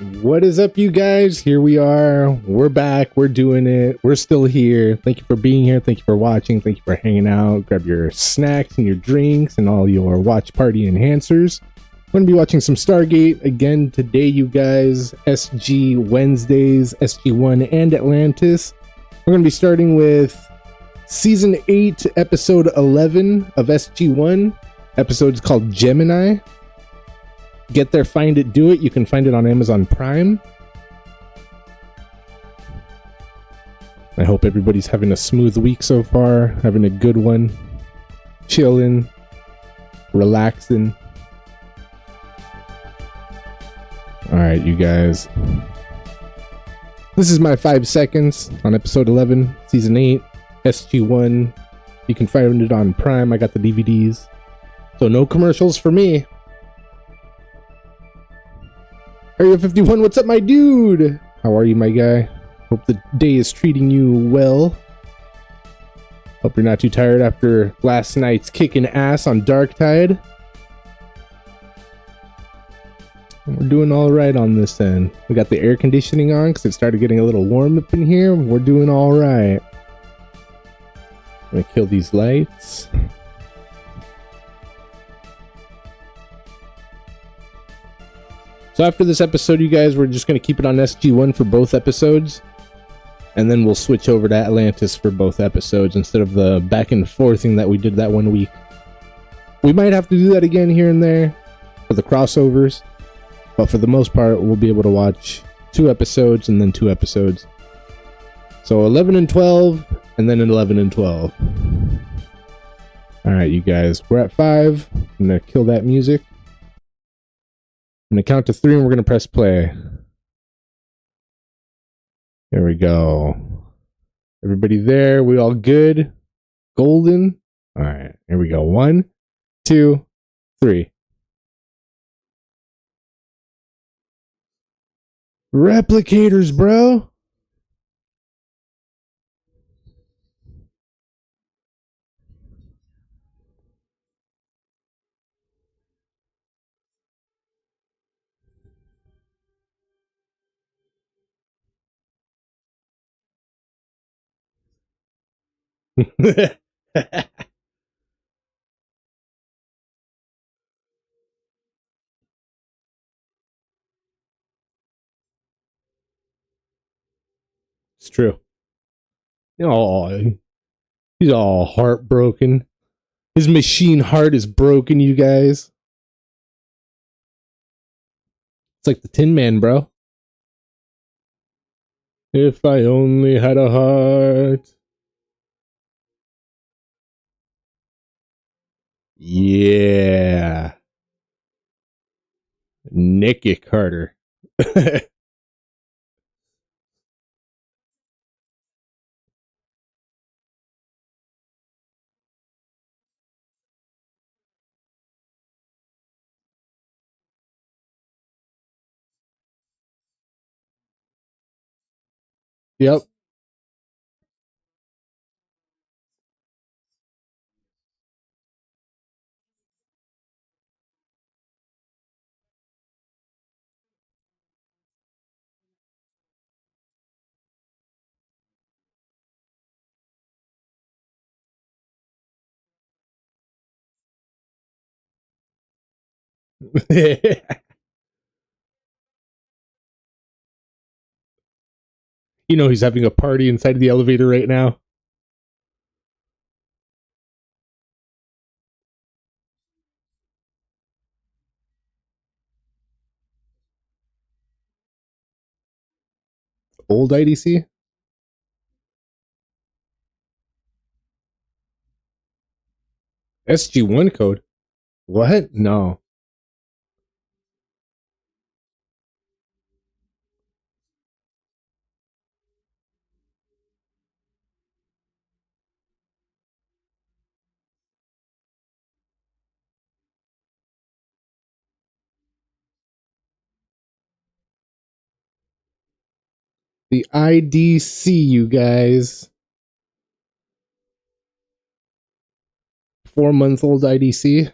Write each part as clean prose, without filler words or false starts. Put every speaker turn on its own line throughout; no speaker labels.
What is up, you guys? Here we are. We're back. We're doing it. We're still here. Thank you for being here. Thank you for watching. Thank you for hanging out. Grab your snacks and your drinks and all your watch party enhancers. We're going to be watching some Stargate again today, you guys. SG Wednesdays, SG1 and Atlantis. We're going to be starting with Season 8, Episode 11 of SG1. Episode's called Gemini. Get there, find it, do it. You can find it on Amazon Prime. I hope everybody's having a smooth week so far, having a good one, chilling, relaxing. All right, you guys. This is my 5 seconds on episode 11, season 8, SG1. You can find it on Prime. I got the DVDs. So no commercials for me. Area 51, what's up, my dude? How are you, my guy? Hope the day is treating you well. Hope you're not too tired after last night's kicking ass on Dark Tide. We're doing all right on this end. We got the air conditioning on because it started getting a little warm up in here. We're doing all right. I'm gonna kill these lights. So after this episode, you guys, we're just going to keep it on SG1 for both episodes. And then we'll switch over to Atlantis for both episodes instead of the back and forthing that we did that one week. We might have to do that again here and there for the crossovers. But for the most part, we'll be able to watch 2 episodes and then 2 episodes. So 11 and 12 and then 11 and 12. Alright, you guys, we're at 5. I'm going to kill that music. I'm going to count to 3 and we're going to press play. There we go. Everybody there? We all good? Golden? All right, here we go. 1, 2, 3. Replicators, bro. It's true. Oh, he's all heartbroken. His machine heart is broken, you guys. It's like the Tin Man, bro. If I only had a heart. Yeah. Nicky Carter. Yep. You know he's having a party inside of the elevator right now. Old IDC? SG1 code? What? No. The IDC, you guys. 4-month-old IDC.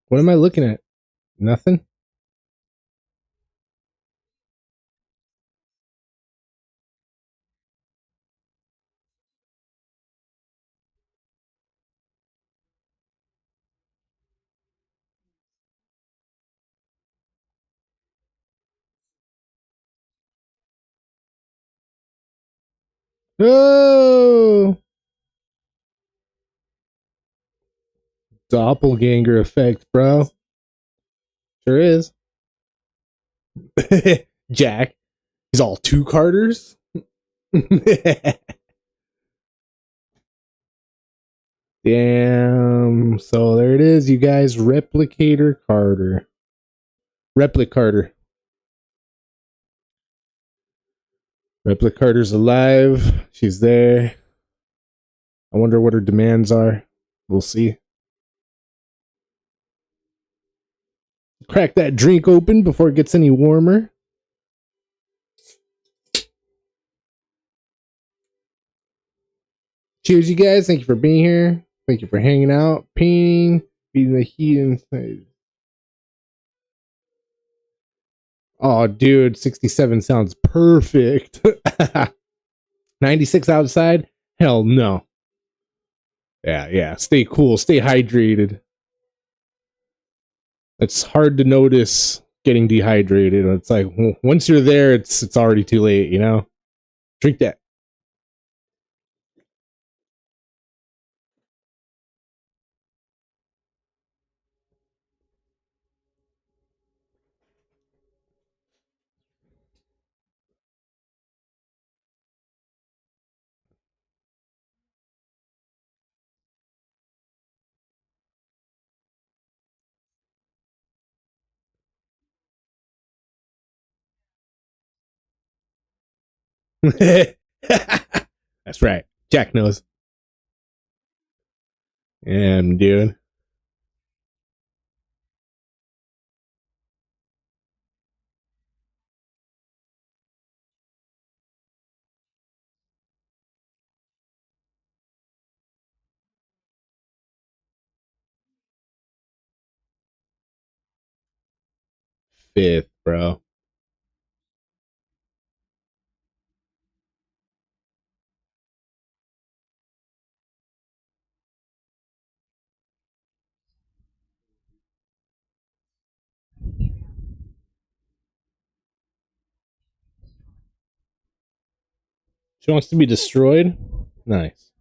What am I looking at? Nothing? Oh! Doppelganger effect, bro. Sure is. Jack. He's all two Carters? Damn. So there it is, you guys. Replicator Carter. Replicator. Replicator's alive. She's there. I wonder what her demands are. We'll see. Crack that drink open before it gets any warmer. Cheers, you guys. Thank you for being here. Thank you for hanging out. Ping. Beating the heat inside. Oh, dude. 67 sounds perfect. 96 outside? Hell no. Yeah. Stay cool. Stay hydrated. It's hard to notice getting dehydrated. It's like once you're there, it's already too late, you know? Drink that. That's right. Jack knows. Yeah, I'm doing. Fifth, bro. She wants to be destroyed? Nice.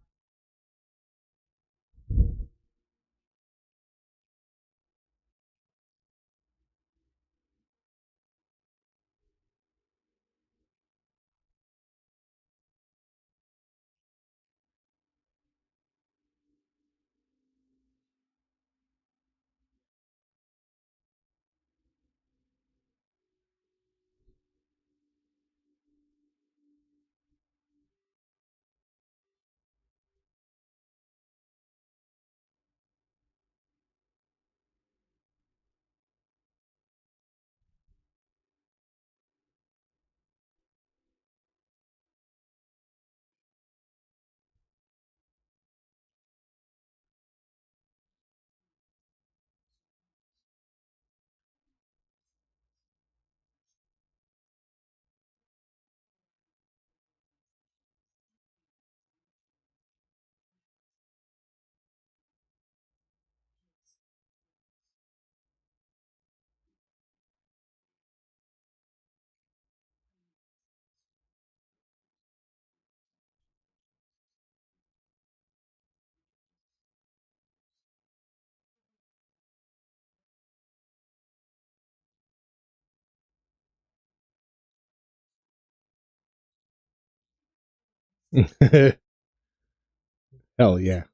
Hell yeah.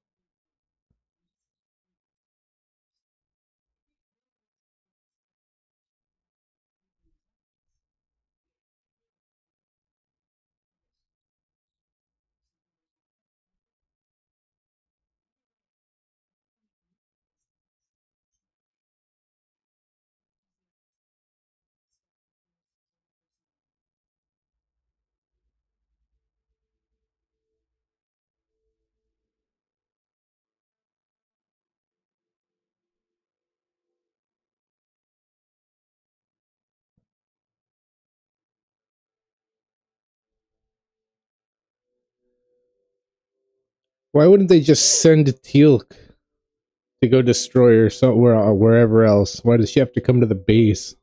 Why wouldn't they just send Teal'c to go destroy her somewhere or wherever else? Why does she have to come to the base?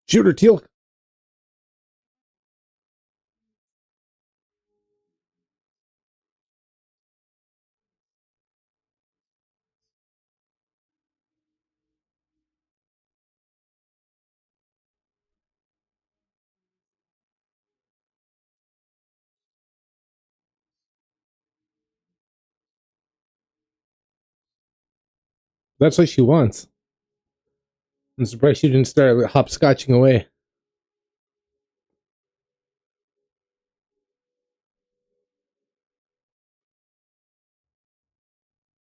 Shoot her, Teal'c. That's what she wants. I'm surprised she didn't start hopscotching away.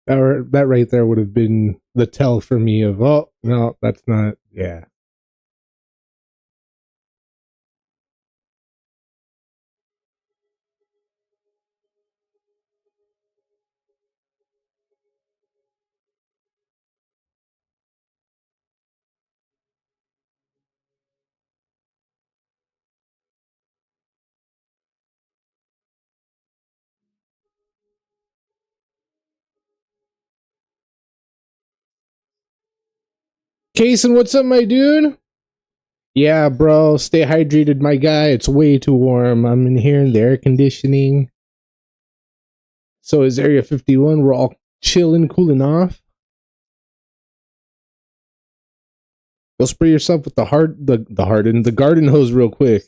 That right there would have been the tell for me of, oh, no, that's not, yeah. Kason, what's up, my dude? Yeah, bro, stay hydrated, my guy. It's way too warm. I'm in here in the air conditioning. So is Area 51. We're all chilling, cooling off. Go spray yourself with the garden hose real quick.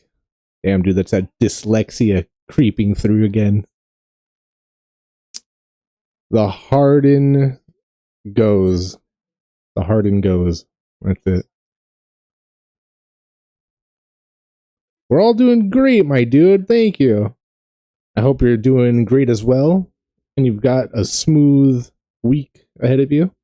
Damn, dude, that's that dyslexia creeping through again. The harden goes. The harden goes. That's it. We're all doing great, my dude. Thank you. I hope you're doing great as well. And you've got a smooth week ahead of you.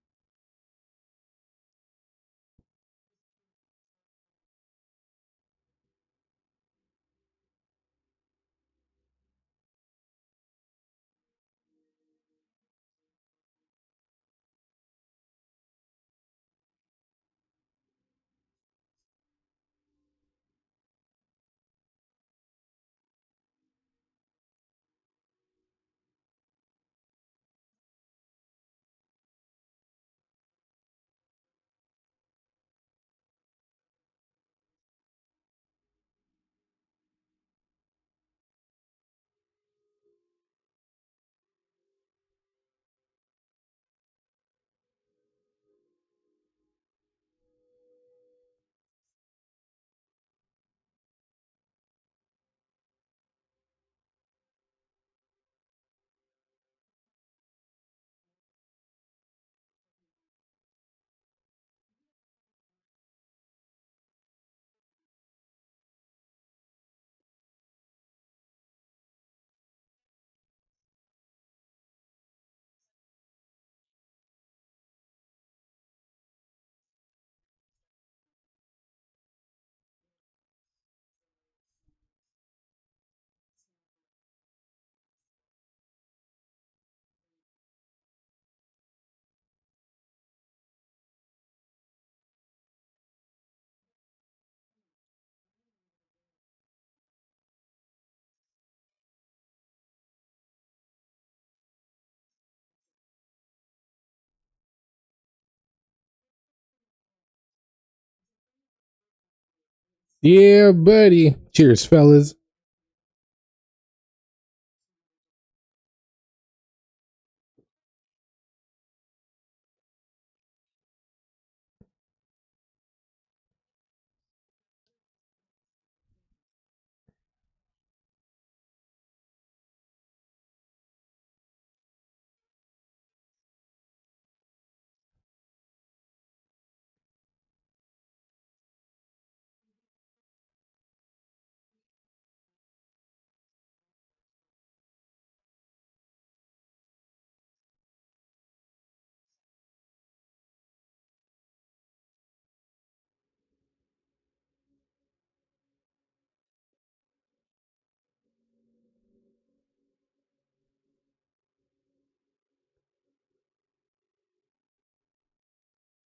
Yeah, buddy. Cheers, fellas.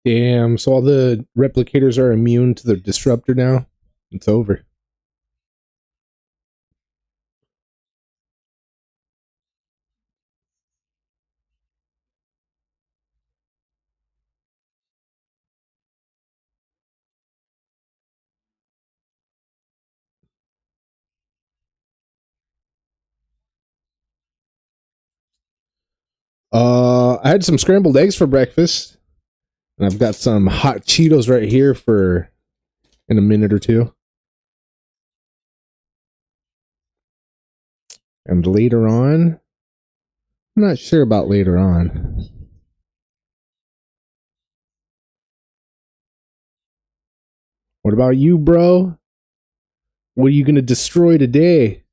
Damn, so all the replicators are immune to the disruptor now? It's over. I had some scrambled eggs for breakfast, and I've got some hot Cheetos right here for in a minute or two. And later on, I'm not sure about later on. What about you, bro? What are you gonna destroy today?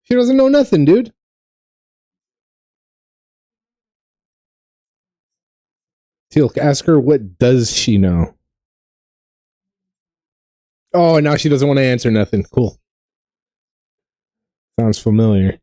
She doesn't know nothing, dude. Teal, ask her what does she know. Oh, now she doesn't want to answer nothing. Cool. Sounds familiar.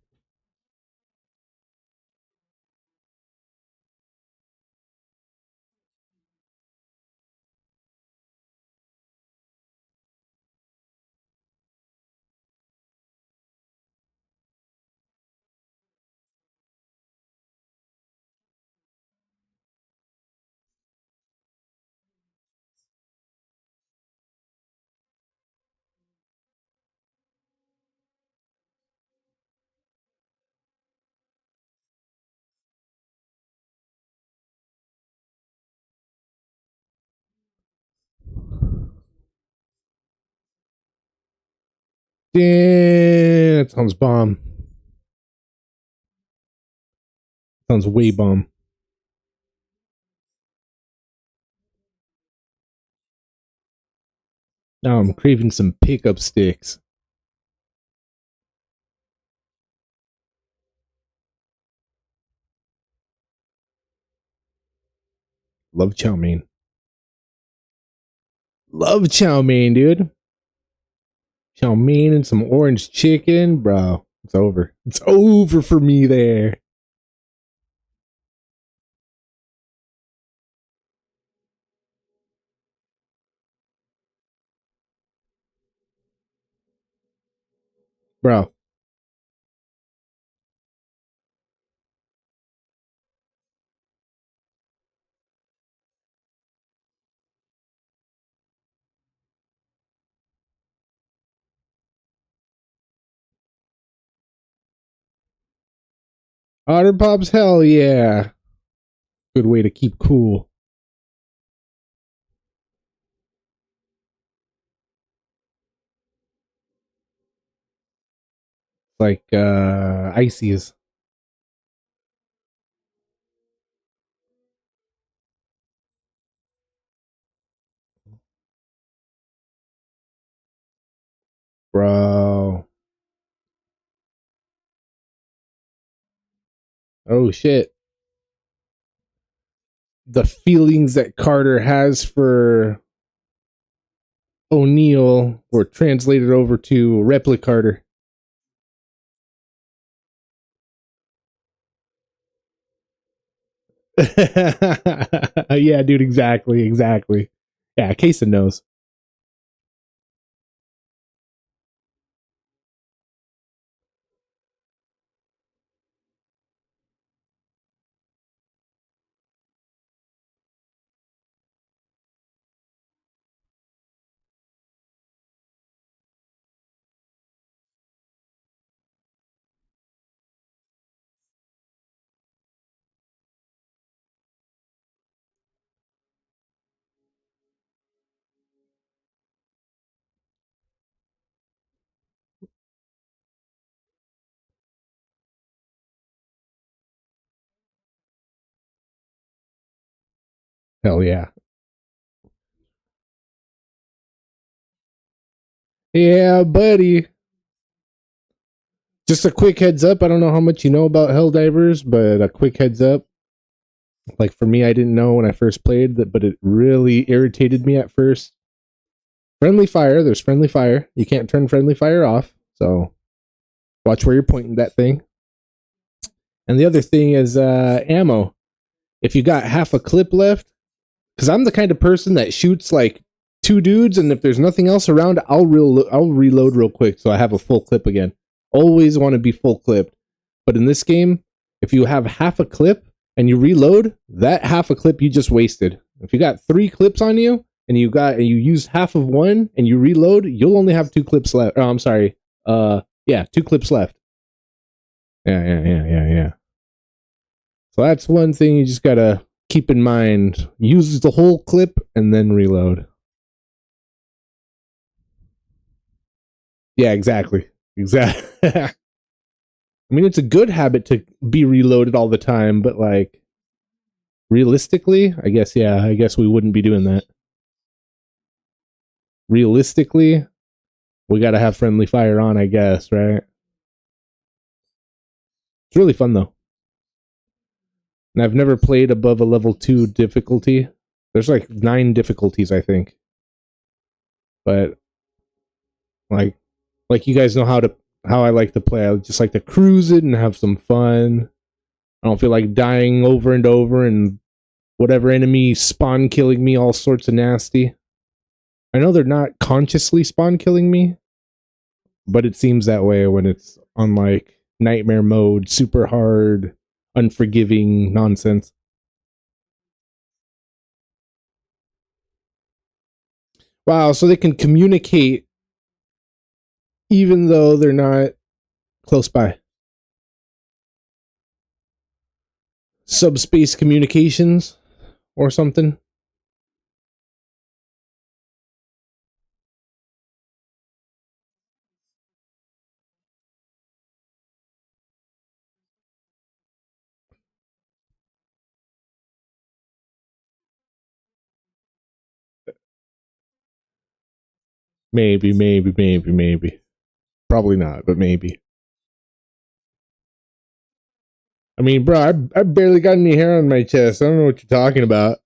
Damn, that sounds bomb. Sounds way bomb. Now I'm craving some pickup sticks. Love chow mein. Love chow mein, dude. Chow mein and some orange chicken, bro. It's over. It's over for me there. Bro. Otter Pops, hell yeah. Good way to keep cool. Like ices. Bro. Oh shit. The feelings that Carter has for O'Neill were translated over to Replicarter. Yeah, dude, exactly. Yeah, case of nose. Hell yeah. Yeah, buddy. Just a quick heads up. I don't know how much you know about Helldivers, but a quick heads up. Like for me, I didn't know when I first played that, but it really irritated me at first. Friendly fire, there's friendly fire. You can't turn friendly fire off, so watch where you're pointing that thing. And the other thing is ammo. If you got half a clip left, because I'm the kind of person that shoots like two dudes, and if there's nothing else around, I'll reload real quick so I have a full clip again. Always want to be full clipped. But in this game, if you have half a clip and you reload, that half a clip you just wasted. If you got 3 clips on you and you used half of one and you reload, you'll only have 2 clips left. Oh, I'm sorry. 2 clips left. Yeah. So that's one thing you just gotta keep in mind. Use the whole clip and then reload. Yeah, exactly. I mean, it's a good habit to be reloaded all the time, but like realistically, I guess we wouldn't be doing that. Realistically, we got to have friendly fire on, I guess, right? It's really fun though. And I've never played above a level 2 difficulty. There's like 9 difficulties, I think. But like you guys know how I like to play. I just like to cruise it and have some fun. I don't feel like dying over and over and whatever enemy spawn killing me all sorts of nasty. I know they're not consciously spawn killing me, but it seems that way when it's on like nightmare mode, super hard, unforgiving nonsense. Wow, so they can communicate even though they're not close by. Subspace communications or something. Maybe. Probably not, but maybe. I mean, bro, I barely got any hair on my chest. I don't know what you're talking about.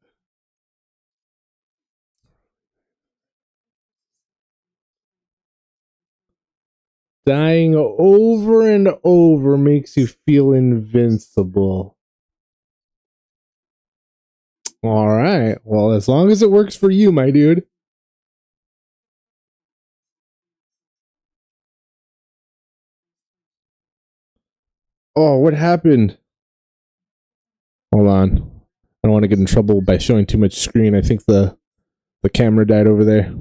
Dying over and over makes you feel invincible. All right. Well, as long as it works for you, my dude. Oh, what happened? Hold on. I don't want to get in trouble by showing too much screen. I think the camera died over there.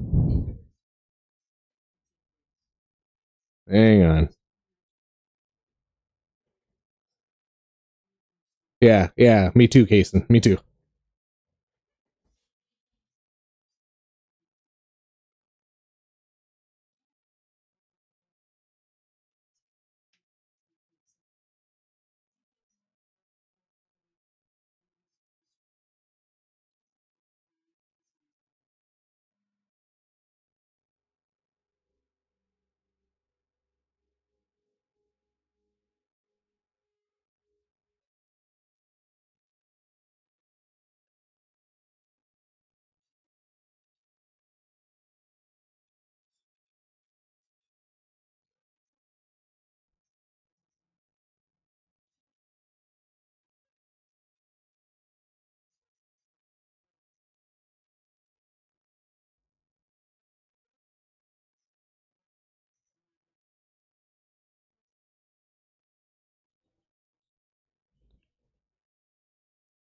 Hang on. Yeah. Me too, Kason. Me too.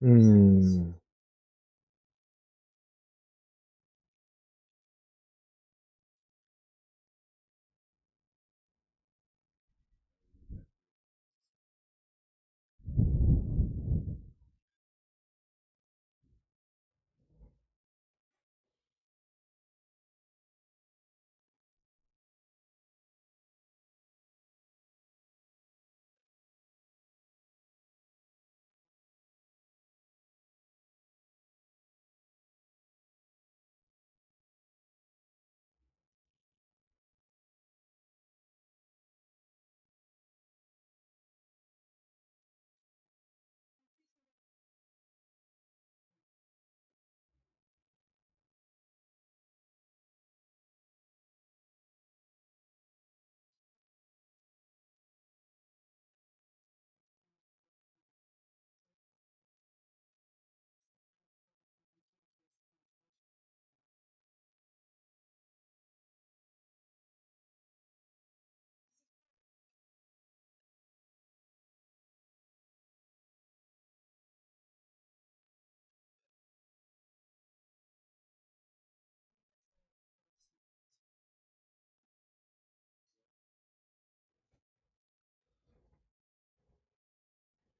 Hmm.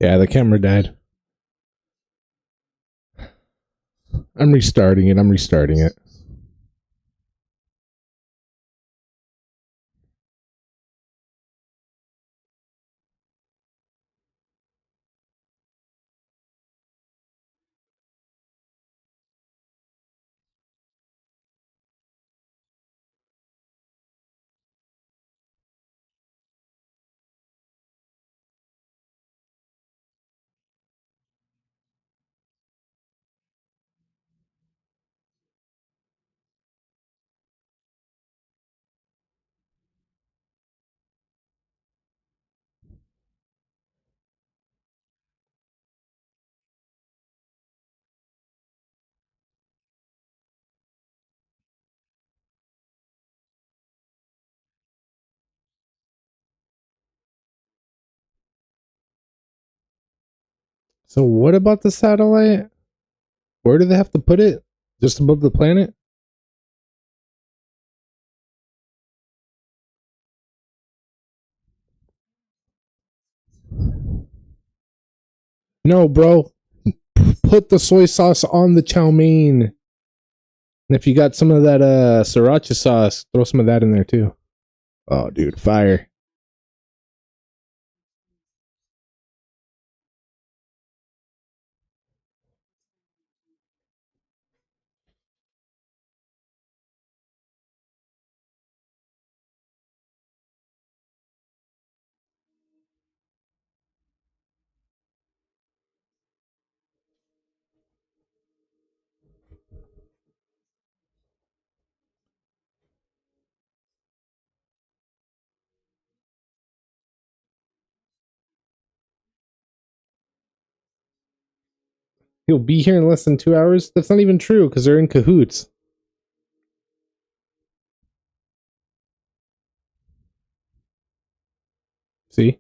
Yeah, the camera died. I'm restarting it. I'm restarting it. So what about the satellite? Where do they have to put it? Just above the planet? No, bro. Put the soy sauce on the chow mein. And if you got some of that sriracha sauce, throw some of that in there too. Oh, dude, fire. He'll be here in less than 2 hours? That's not even true because they're in cahoots. See?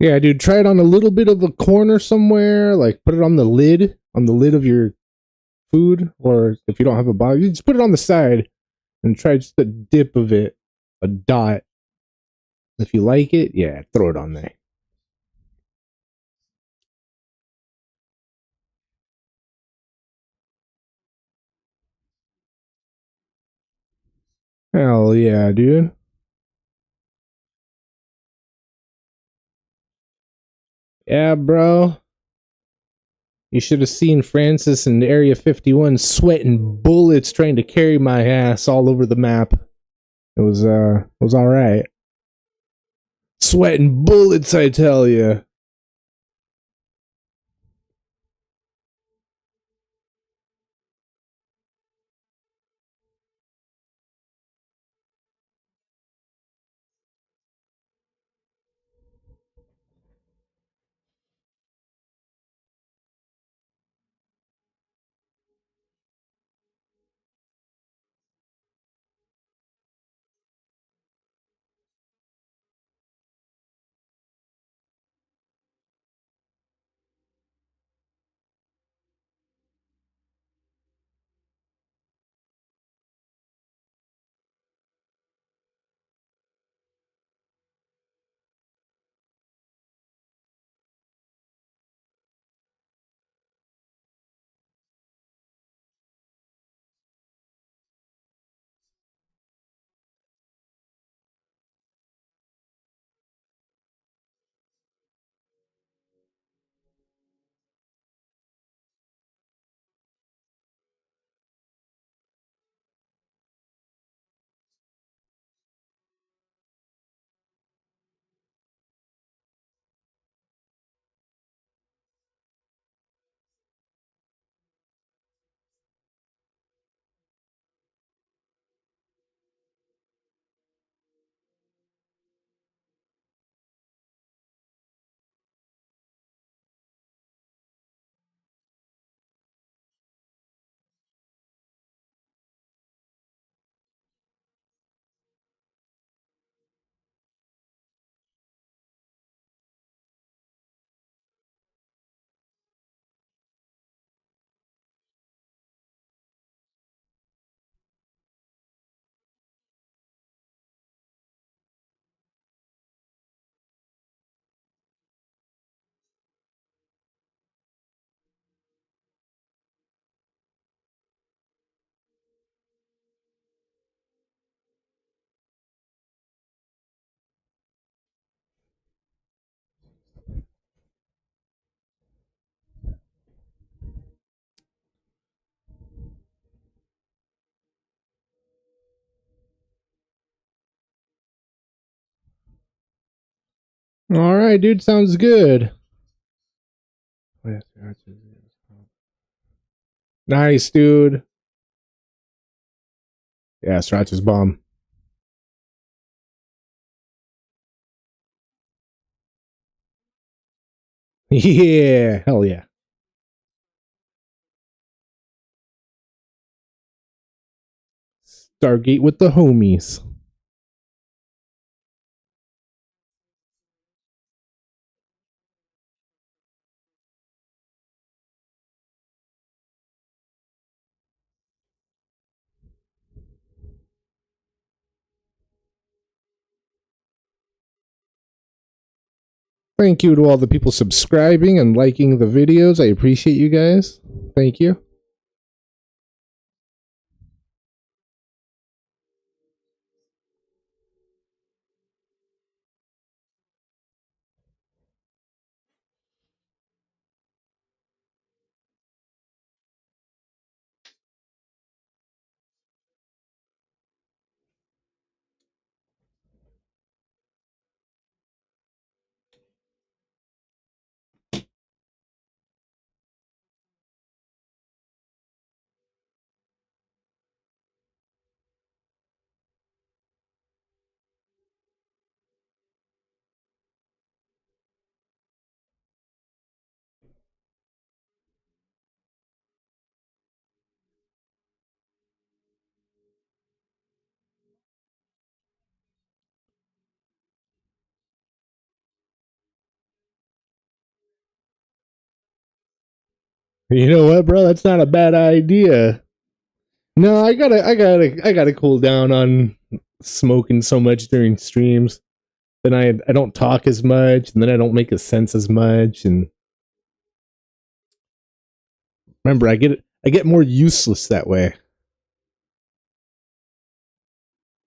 Yeah, dude, try it on a little bit of a corner somewhere. Like, put it on the lid of your food. Or if you don't have a bottle, you just put it on the side and try just a dip of it, a dot. If you like it, yeah, throw it on there. Hell yeah, dude. Yeah, bro. You should have seen Francis in Area 51 sweating bullets trying to carry my ass all over the map. It was all right. Sweating bullets, I tell you. All right, dude. Sounds good. Nice, dude. Yeah, Sriracha's bomb. Yeah, hell yeah. Stargate with the homies. Thank you to all the people subscribing and liking the videos. I appreciate you guys. Thank you. You know what, bro? That's not a bad idea. No, I gotta cool down on smoking so much during streams. Then I don't talk as much, and then I don't make a sense as much. And remember, I get more useless that way.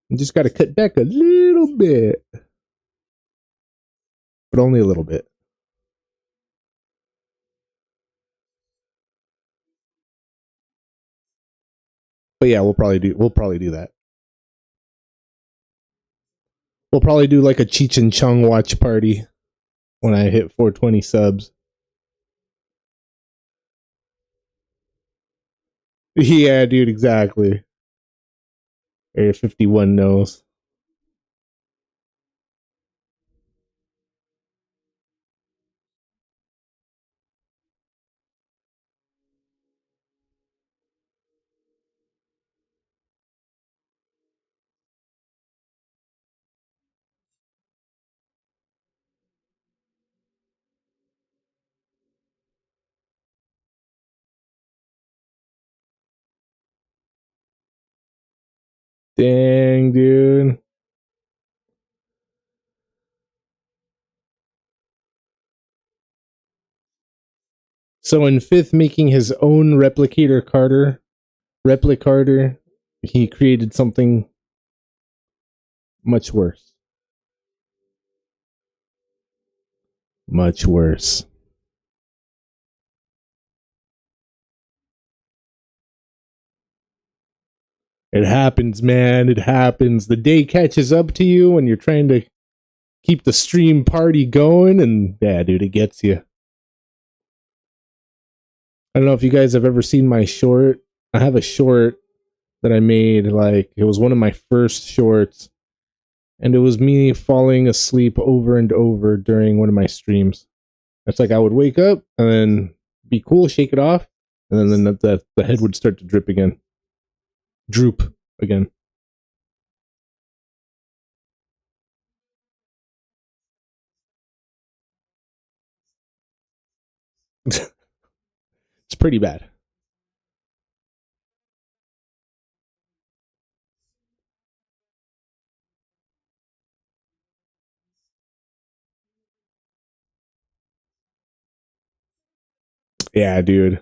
You just got to cut back a little bit, but only a little bit. But yeah, we'll probably do that. We'll probably do like a Cheech and Chong watch party when I hit 420 subs. Yeah, dude, exactly. Area 51 knows. Dang, dude. So in fifth, making his own replicator, he created something much worse. Much worse. It happens, man. It happens. The day catches up to you when you're trying to keep the stream party going, and yeah, dude, it gets you. I don't know if you guys have ever seen my short. I have a short that I made. Like, it was one of my first shorts, and it was me falling asleep over and over during one of my streams. It's like I would wake up and then be cool, shake it off, and then the head would start to droop again. It's pretty bad. Yeah, dude.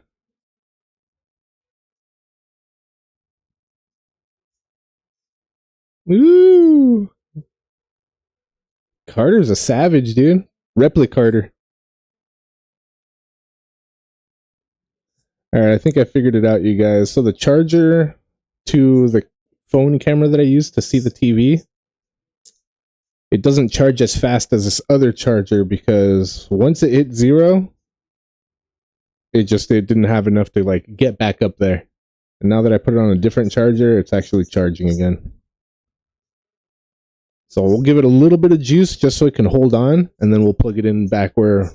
Ooh, Carter's a savage, dude. Replicator. All right, I think I figured it out, you guys. So the charger to the phone camera that I use to see the TV, it doesn't charge as fast as this other charger because once it hit 0, it didn't have enough to like get back up there. And now that I put it on a different charger, it's actually charging again. So we'll give it a little bit of juice just so it can hold on, and then we'll plug it in back where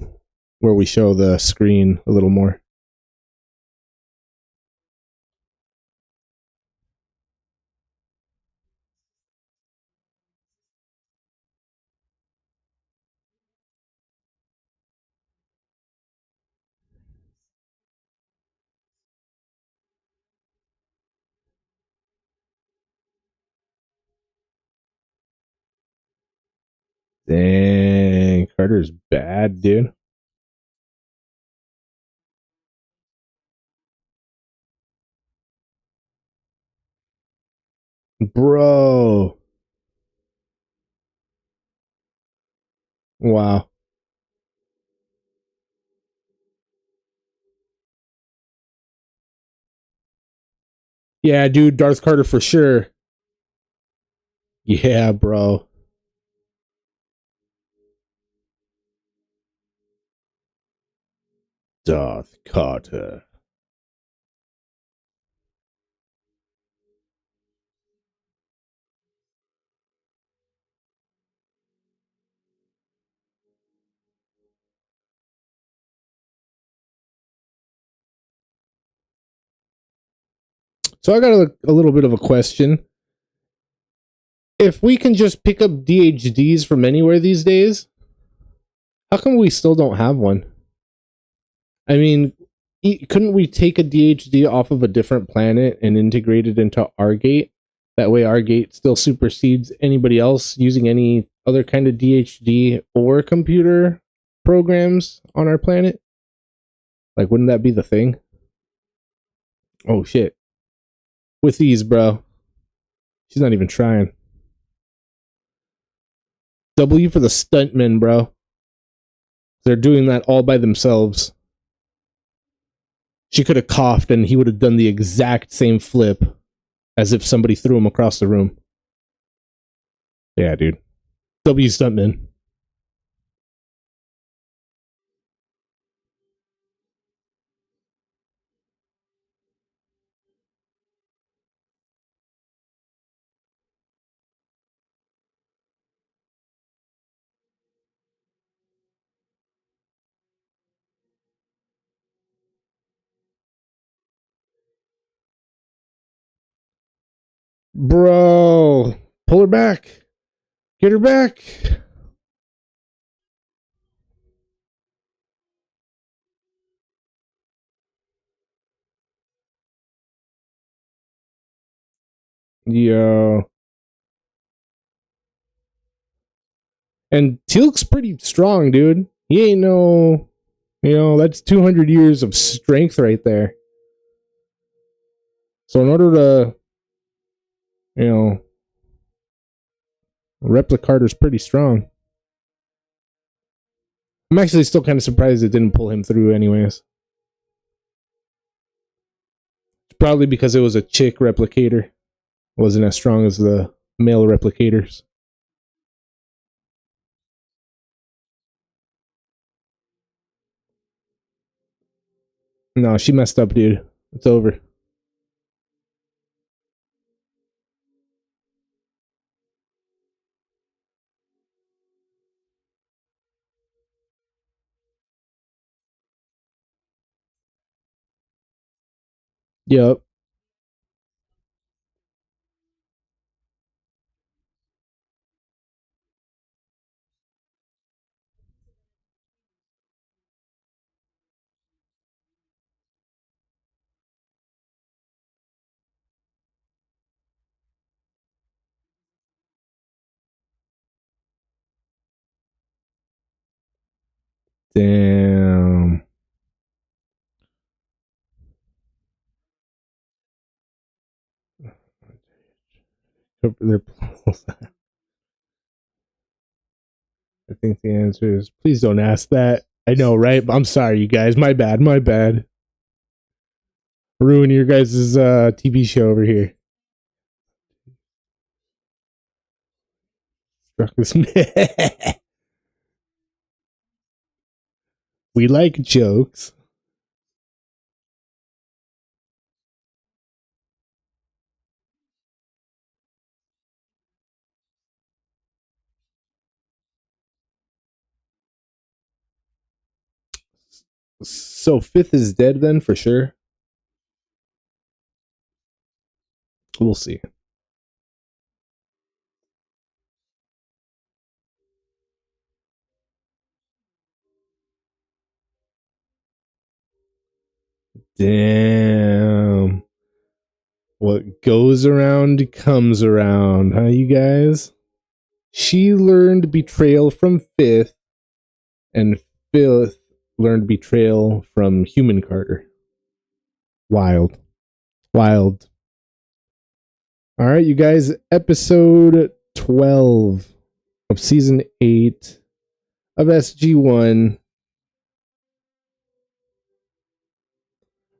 we show the screen a little more. Dang, Carter's bad, dude. Bro. Wow. Yeah, dude, Darth Carter for sure. Yeah, bro. Darth Carter. So I got a little bit of a question. If we can just pick up DHDs from anywhere these days, how come we still don't have one? I mean, couldn't we take a DHD off of a different planet and integrate it into our gate? That way, our gate still supersedes anybody else using any other kind of DHD or computer programs on our planet. Like, wouldn't that be the thing? Oh shit! With these, bro, she's not even trying. W for the stuntmen, bro. They're doing that all by themselves. She could have coughed and he would have done the exact same flip as if somebody threw him across the room. Yeah, dude. W stuntman. Bro, pull her back. Get her back. Yo. And Teal'c's pretty strong, dude. He ain't no, that's 200 years of strength right there. So in order to, Replicator's pretty strong. I'm actually still kind of surprised it didn't pull him through anyways. It's probably because it was a chick replicator. It wasn't as strong as the male replicators. No, she messed up, dude. It's over. Yep. Damn. I think the answer is please don't ask that. I know, right? I'm sorry, you guys. My bad. My bad. Ruin your guys' TV show over here. struck us. We like jokes. So fifth is dead then for sure. We'll see. Damn. What goes around comes around, huh, you guys? She learned betrayal from fifth, and fifth learned betrayal from human Carter. Wild. Wild. All right, you guys, episode 12 of season 8 of SG1.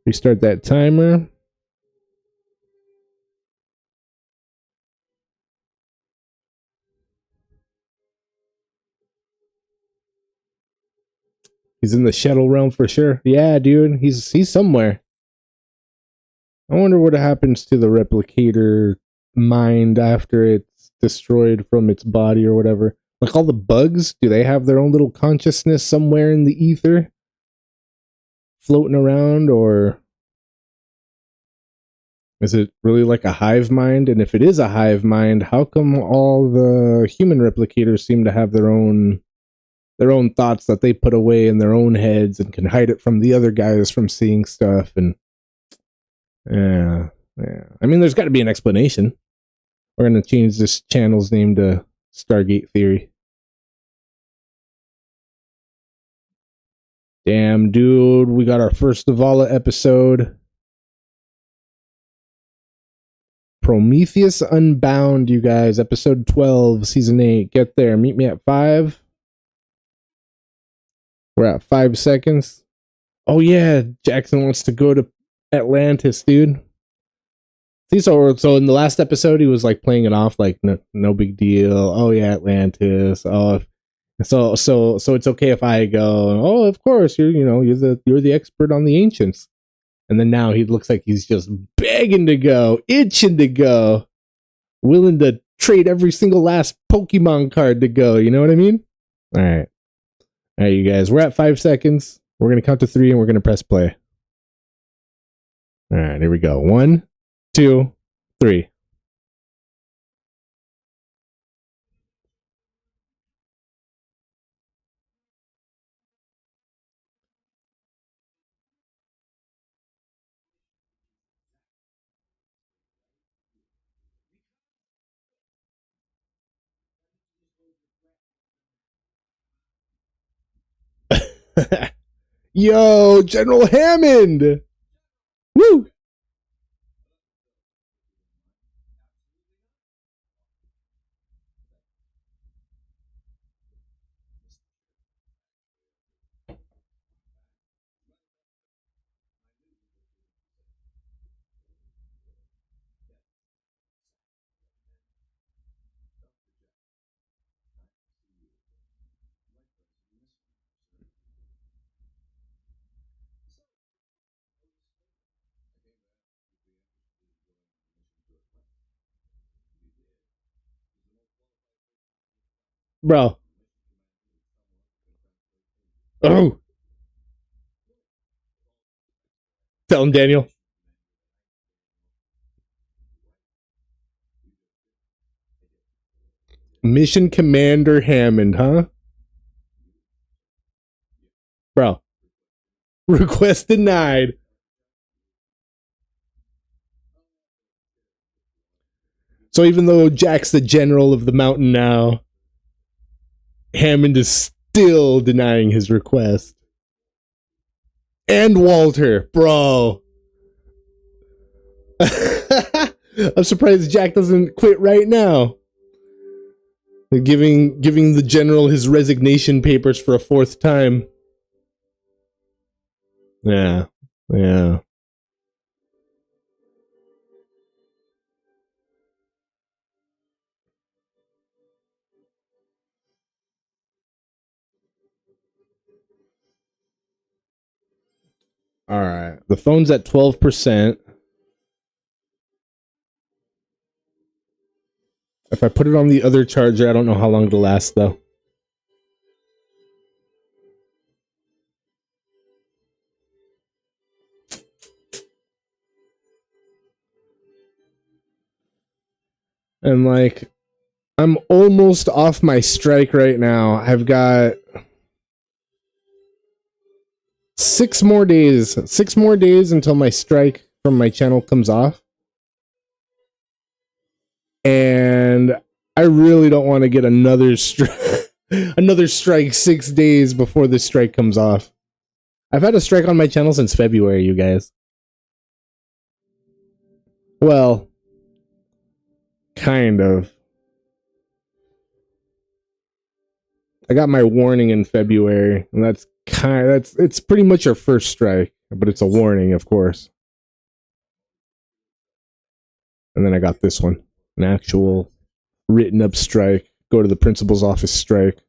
Restart that timer. He's in the shuttle realm for sure. Yeah, dude, he's somewhere. I wonder what happens to the replicator mind after it's destroyed from its body or whatever. Like all the bugs, do they have their own little consciousness somewhere in the ether? Floating around, or is it really like a hive mind? And if it is a hive mind, how come all the human replicators seem to have their own thoughts that they put away in their own heads and can hide it from the other guys from seeing stuff? And yeah. I mean, there's got to be an explanation. We're going to change this channel's name to Stargate Theory. Damn, dude, we got our first Zavala episode. Prometheus Unbound, you guys. Episode 12, season 8. Get there. Meet me at 5. We're at 5 seconds. Oh, yeah. Jackson wants to go to Atlantis, dude. See, so in the last episode, he was like playing it off like no big deal. Oh, yeah, Atlantis. Oh, so it's okay if I go. Oh, of course, you're the expert on the ancients. And then now he looks like he's just begging to go, itching to go, willing to trade every single last Pokemon card to go. You know what I mean? All right, you guys. We're at 5 seconds. We're gonna count to 3 and we're gonna press play. All right, here we go. 1, 2, 3. Yo, General Hammond! Woo! Bro. Oh. Tell him, Daniel. Mission Commander Hammond, huh? Bro. Request denied. So even though Jack's the general of the mountain now, Hammond is still denying his request. And Walter, bro. I'm surprised Jack doesn't quit right now. Giving the general his resignation papers for a 4th time. Yeah. All right. The phone's at 12%. If I put it on the other charger, I don't know how long it'll last, though. And, like, I'm almost off my strike right now. I've got 6 more days. 6 more days until my strike from my channel comes off. And I really don't want to get another another strike 6 days before this strike comes off. I've had a strike on my channel since February, you guys. Well, kind of. I got my warning in February, and it's pretty much your first strike, but it's a warning, of course. And then I got this one, an actual written up strike. Go to the principal's office strike.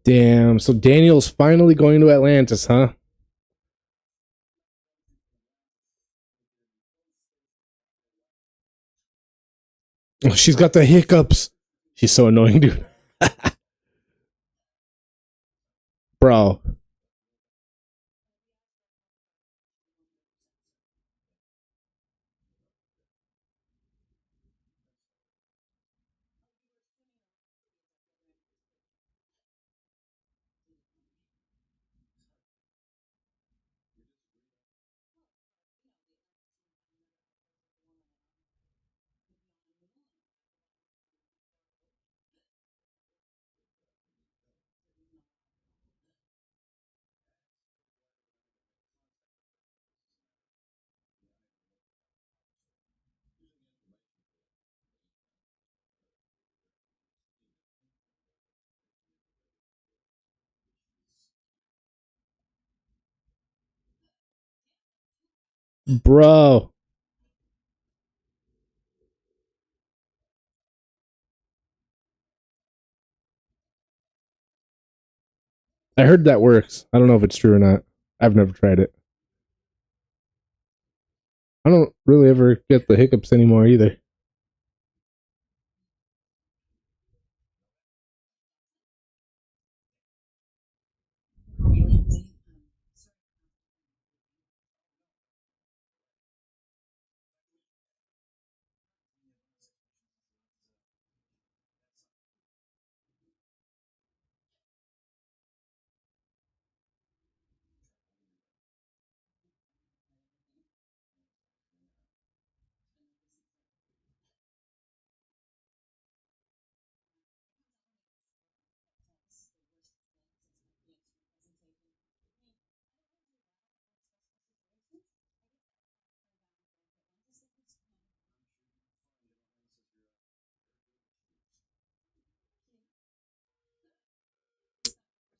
Damn, so Daniel's finally going to Atlantis, huh? Oh, she's got the hiccups. She's so annoying, dude. Bro. Bro. I heard that works. I don't know if it's true or not. I've never tried it. I don't really ever get the hiccups anymore either.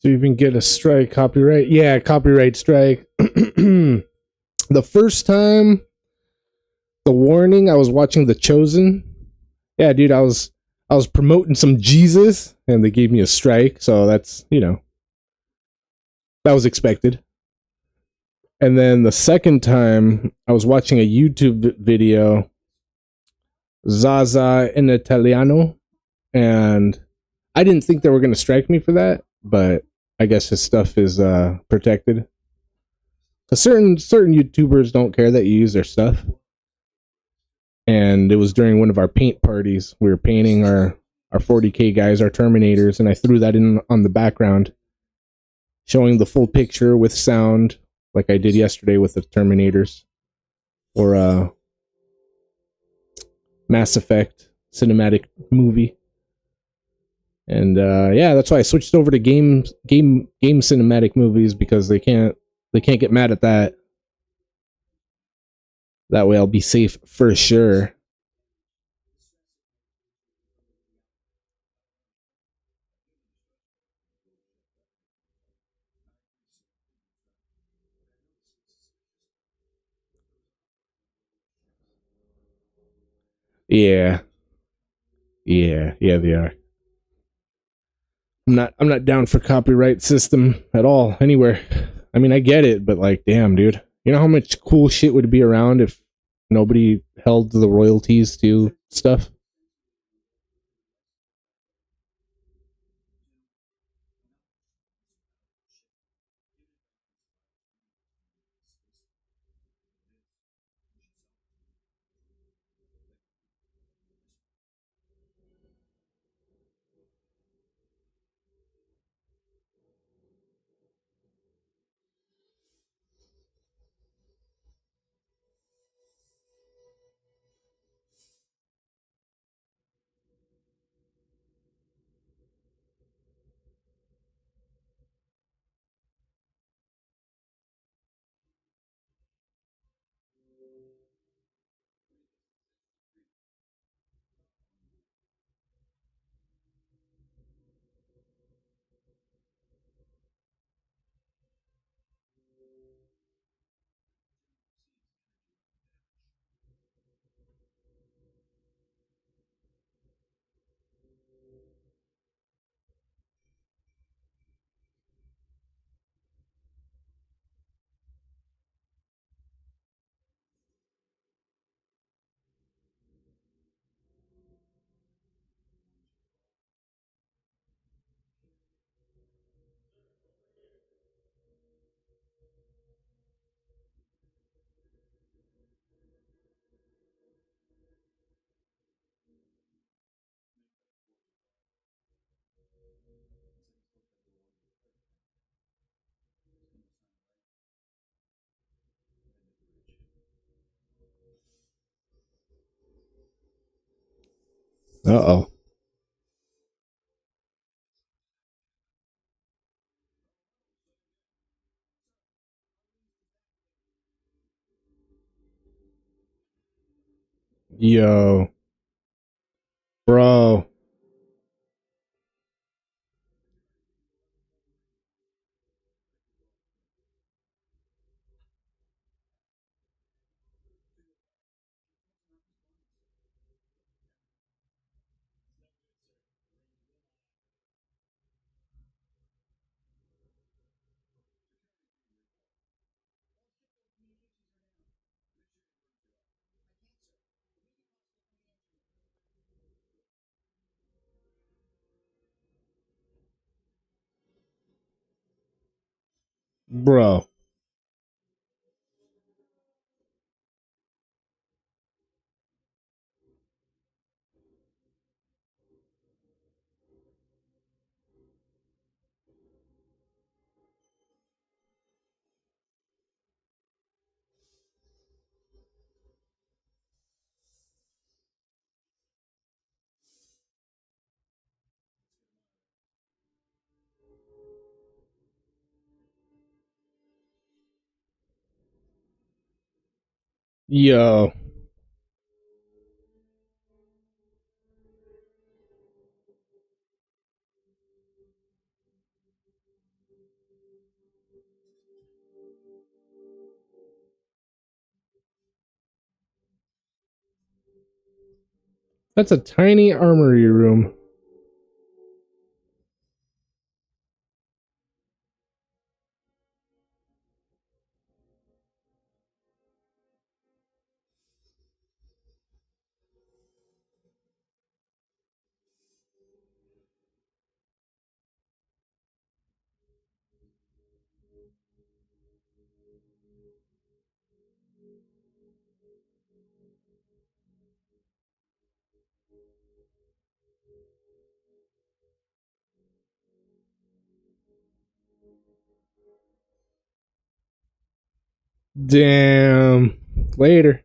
To even get a strike, copyright. Yeah, copyright strike. The first time, the warning, I was watching The Chosen. Yeah, dude, I was promoting some Jesus, and they gave me a strike. So that's, that was expected. And then the second time, I was watching a YouTube video, Zaza in Italiano, and I didn't think they were going to strike me for that, but I guess his stuff is protected. Certain YouTubers don't care that you use their stuff. And it was during one of our paint parties. We were painting our our 40K guys, our Terminators, and I threw that in on the background, showing the full picture with sound, like I did yesterday with the Terminators, or Mass Effect cinematic movie. And yeah, that's why I switched over to game cinematic movies, because they can't get mad at that. That way I'll be safe for sure. Yeah. Yeah, they are. I'm not down for copyright system at all anywhere. I mean, I get it, but like, damn, dude. You know how much cool shit would be around if nobody held the royalties to stuff? Uh oh. Yo, bro. Bro. Yo. That's a tiny armory room. Damn. Later.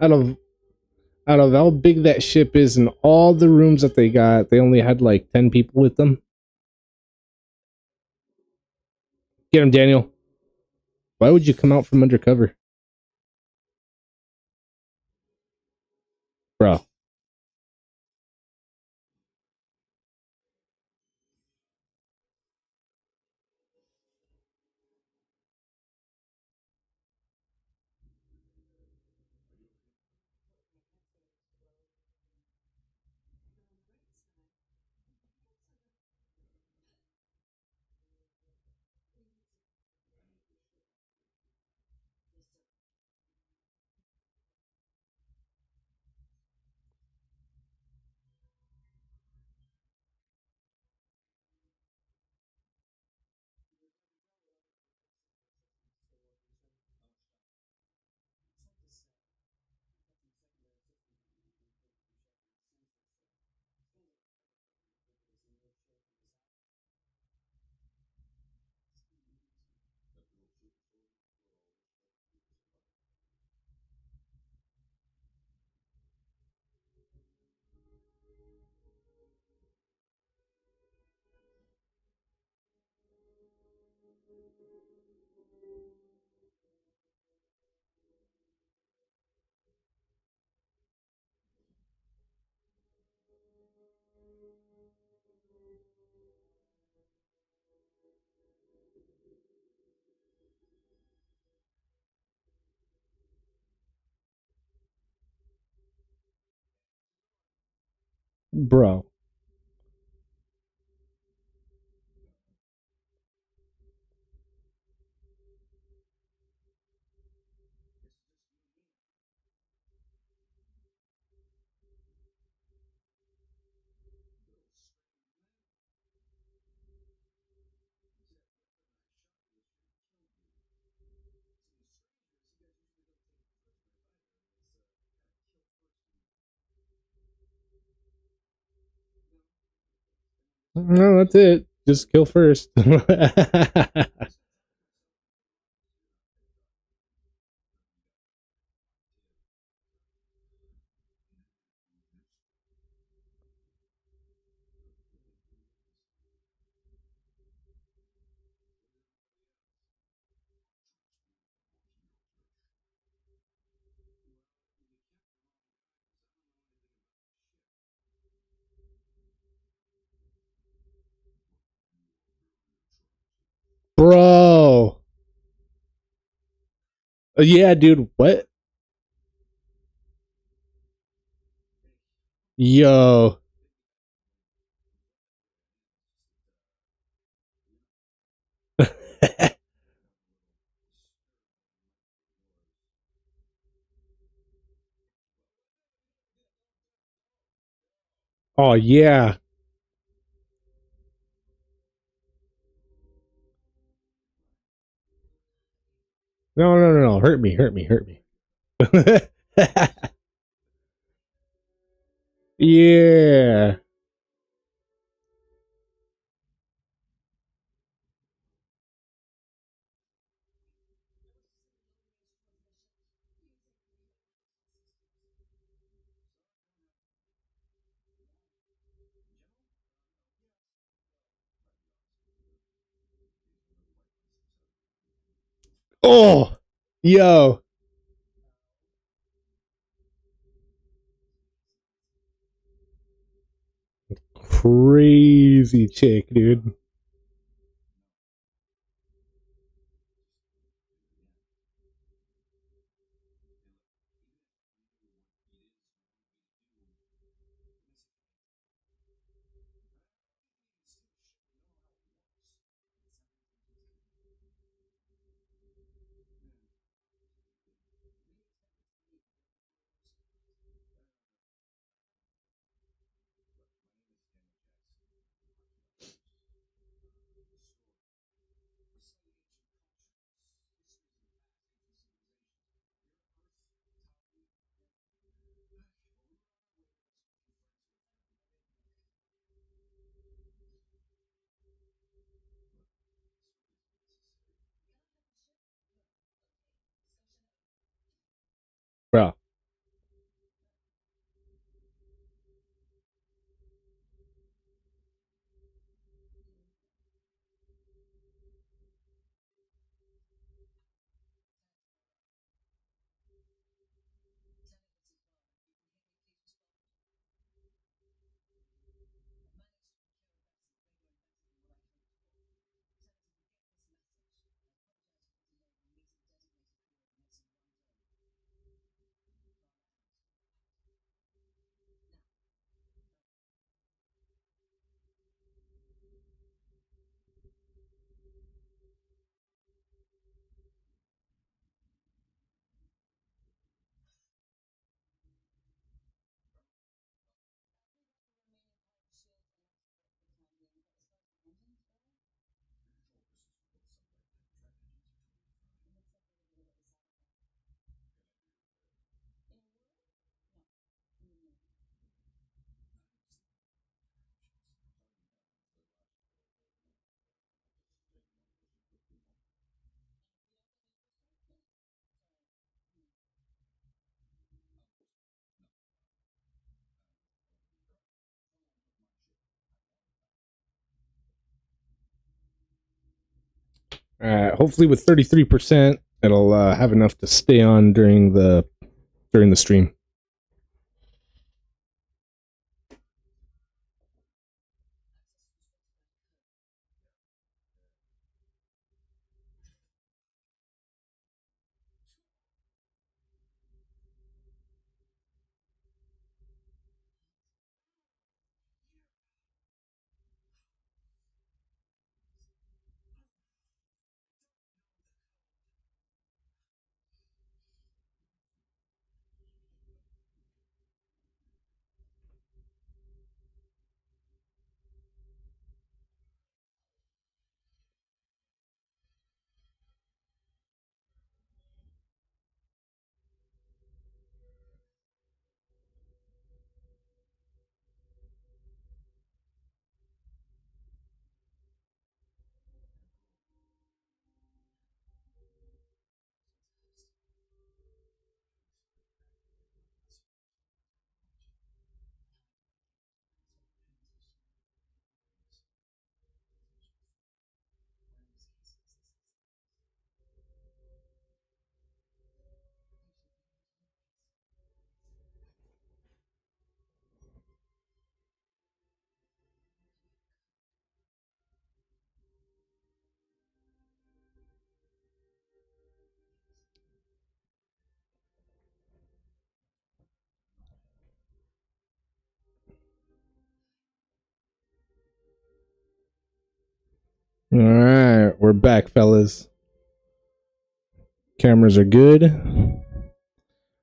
Out of out of how big that ship is and all the rooms that they got, they only had like 10 people with them. Get him, Daniel. Why would you come out from undercover? Bro. Bro. No, that's it. Just kill first. Bro. Yeah, dude. What? Yo. Oh, yeah. No, no, no, no. Hurt me, hurt me, hurt me. Yeah. Oh, yo. Crazy chick, dude. Hopefully with 33%, it'll have enough to stay on during the stream. All right, we're back, fellas. Cameras are good.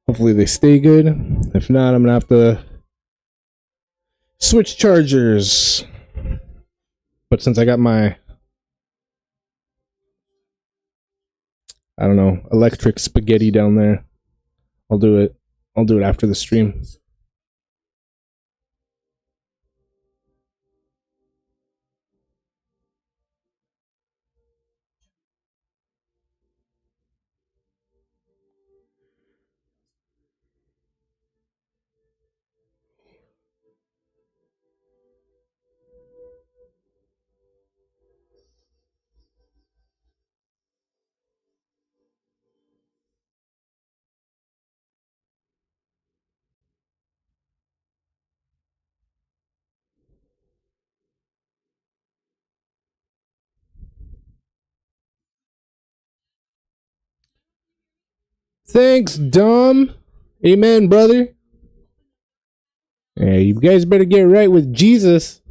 Hopefully they stay good. If not, I'm gonna have to switch chargers. But since I got my, I don't know, electric spaghetti down there, I'll do it. I'll do it after the stream. Thanks, Dom. Amen, brother. Hey, you guys better get right with Jesus.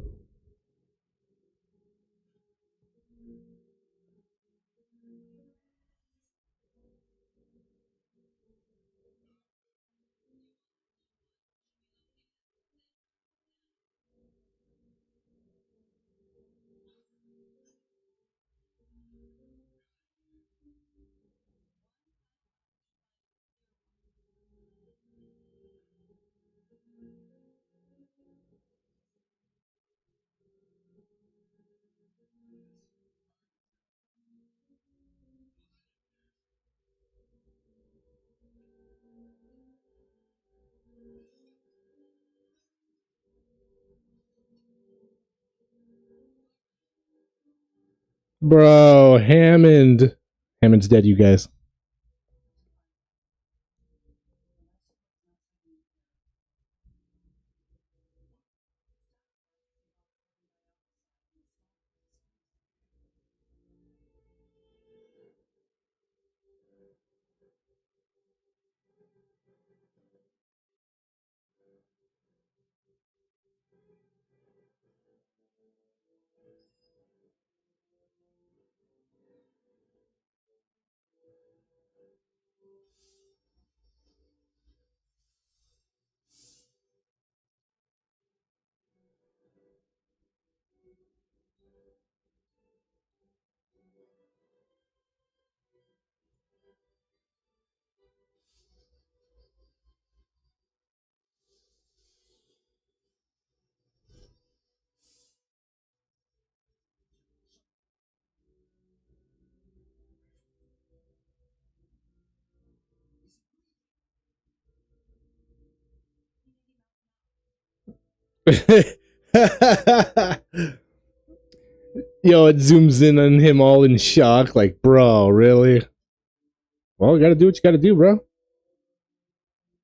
Bro, Hammond. Hammond's dead, you guys. Yo, it zooms in on him all in shock, like, bro, really? Well, you gotta do what you gotta do, bro.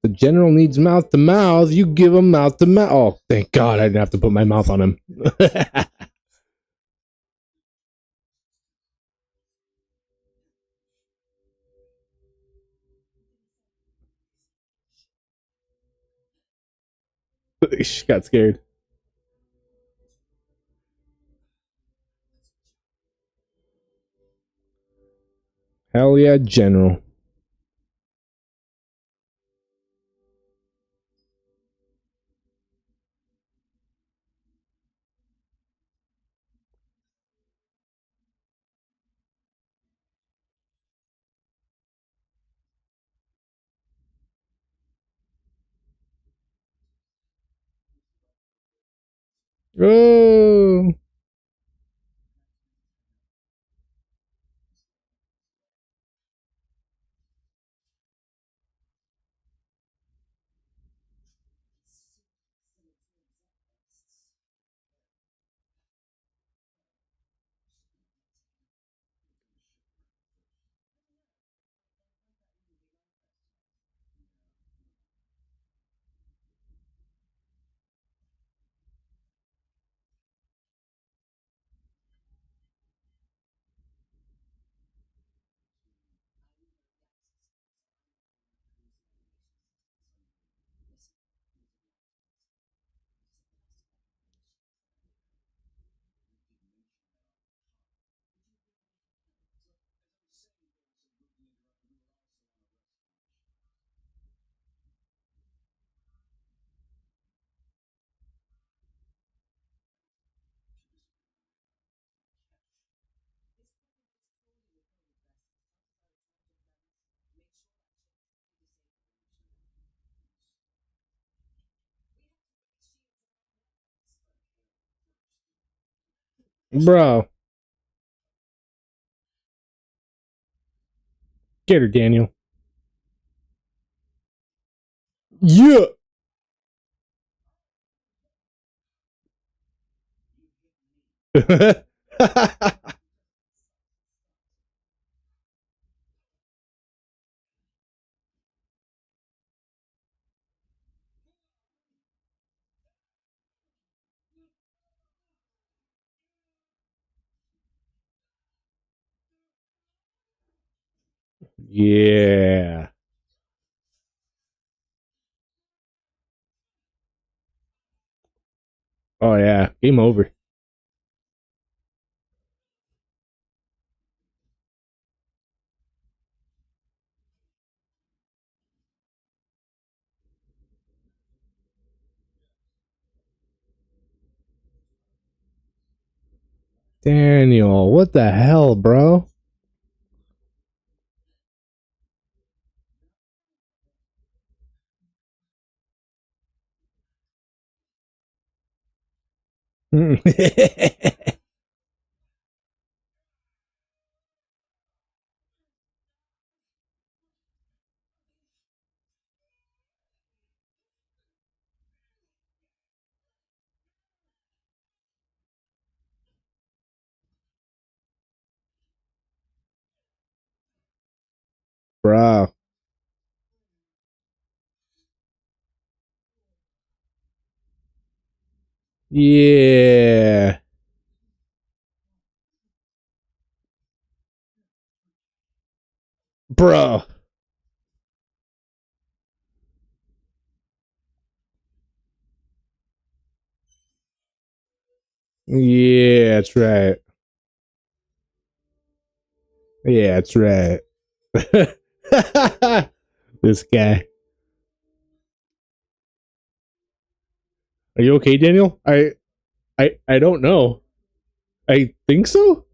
The general needs mouth to mouth. You give him mouth to mouth. Oh, thank God I didn't have to put my mouth on him. She got scared. Hell yeah, general. Oh, bro. Get her, Daniel. Yeah. Yeah. Oh yeah. Game over. Daniel, what the hell, bro? Bro. Yeah. Bro. Yeah, that's right. Yeah, that's right. This guy. Are you okay, Daniel? I don't know. I think so.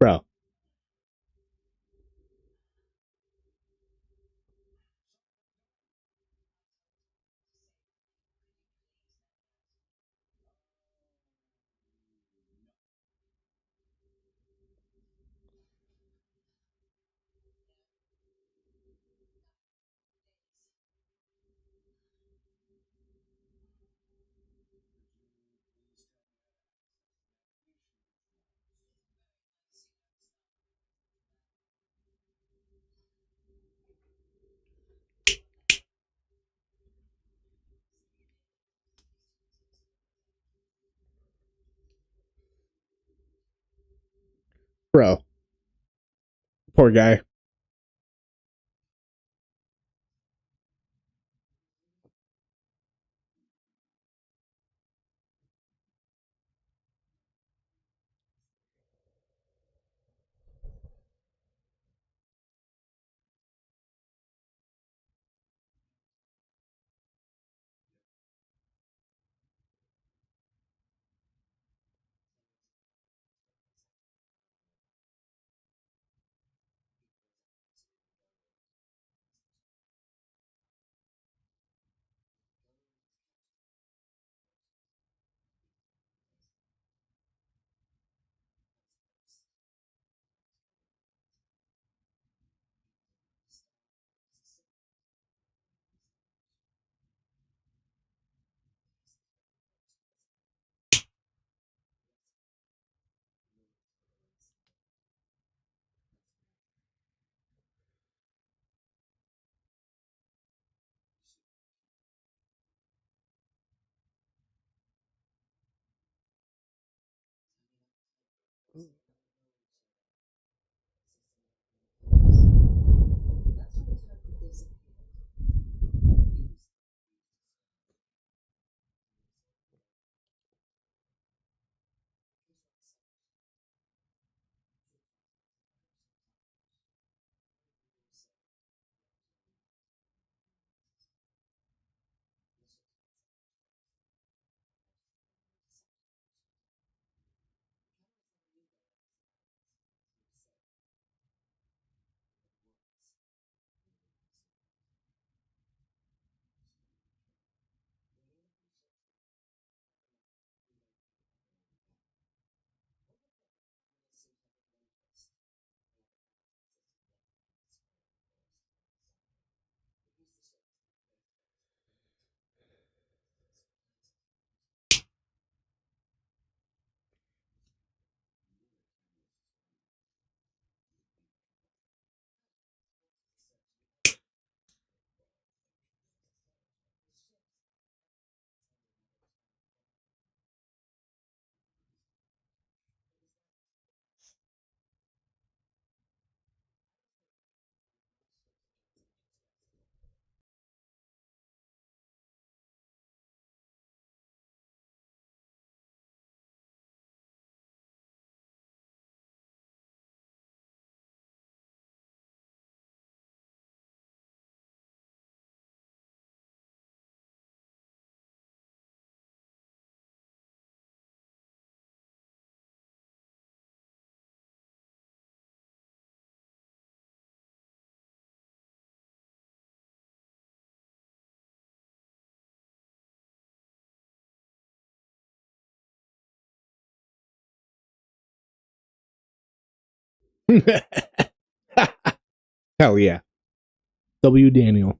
Bro. Bro. Poor guy. Hell yeah. W. Daniel.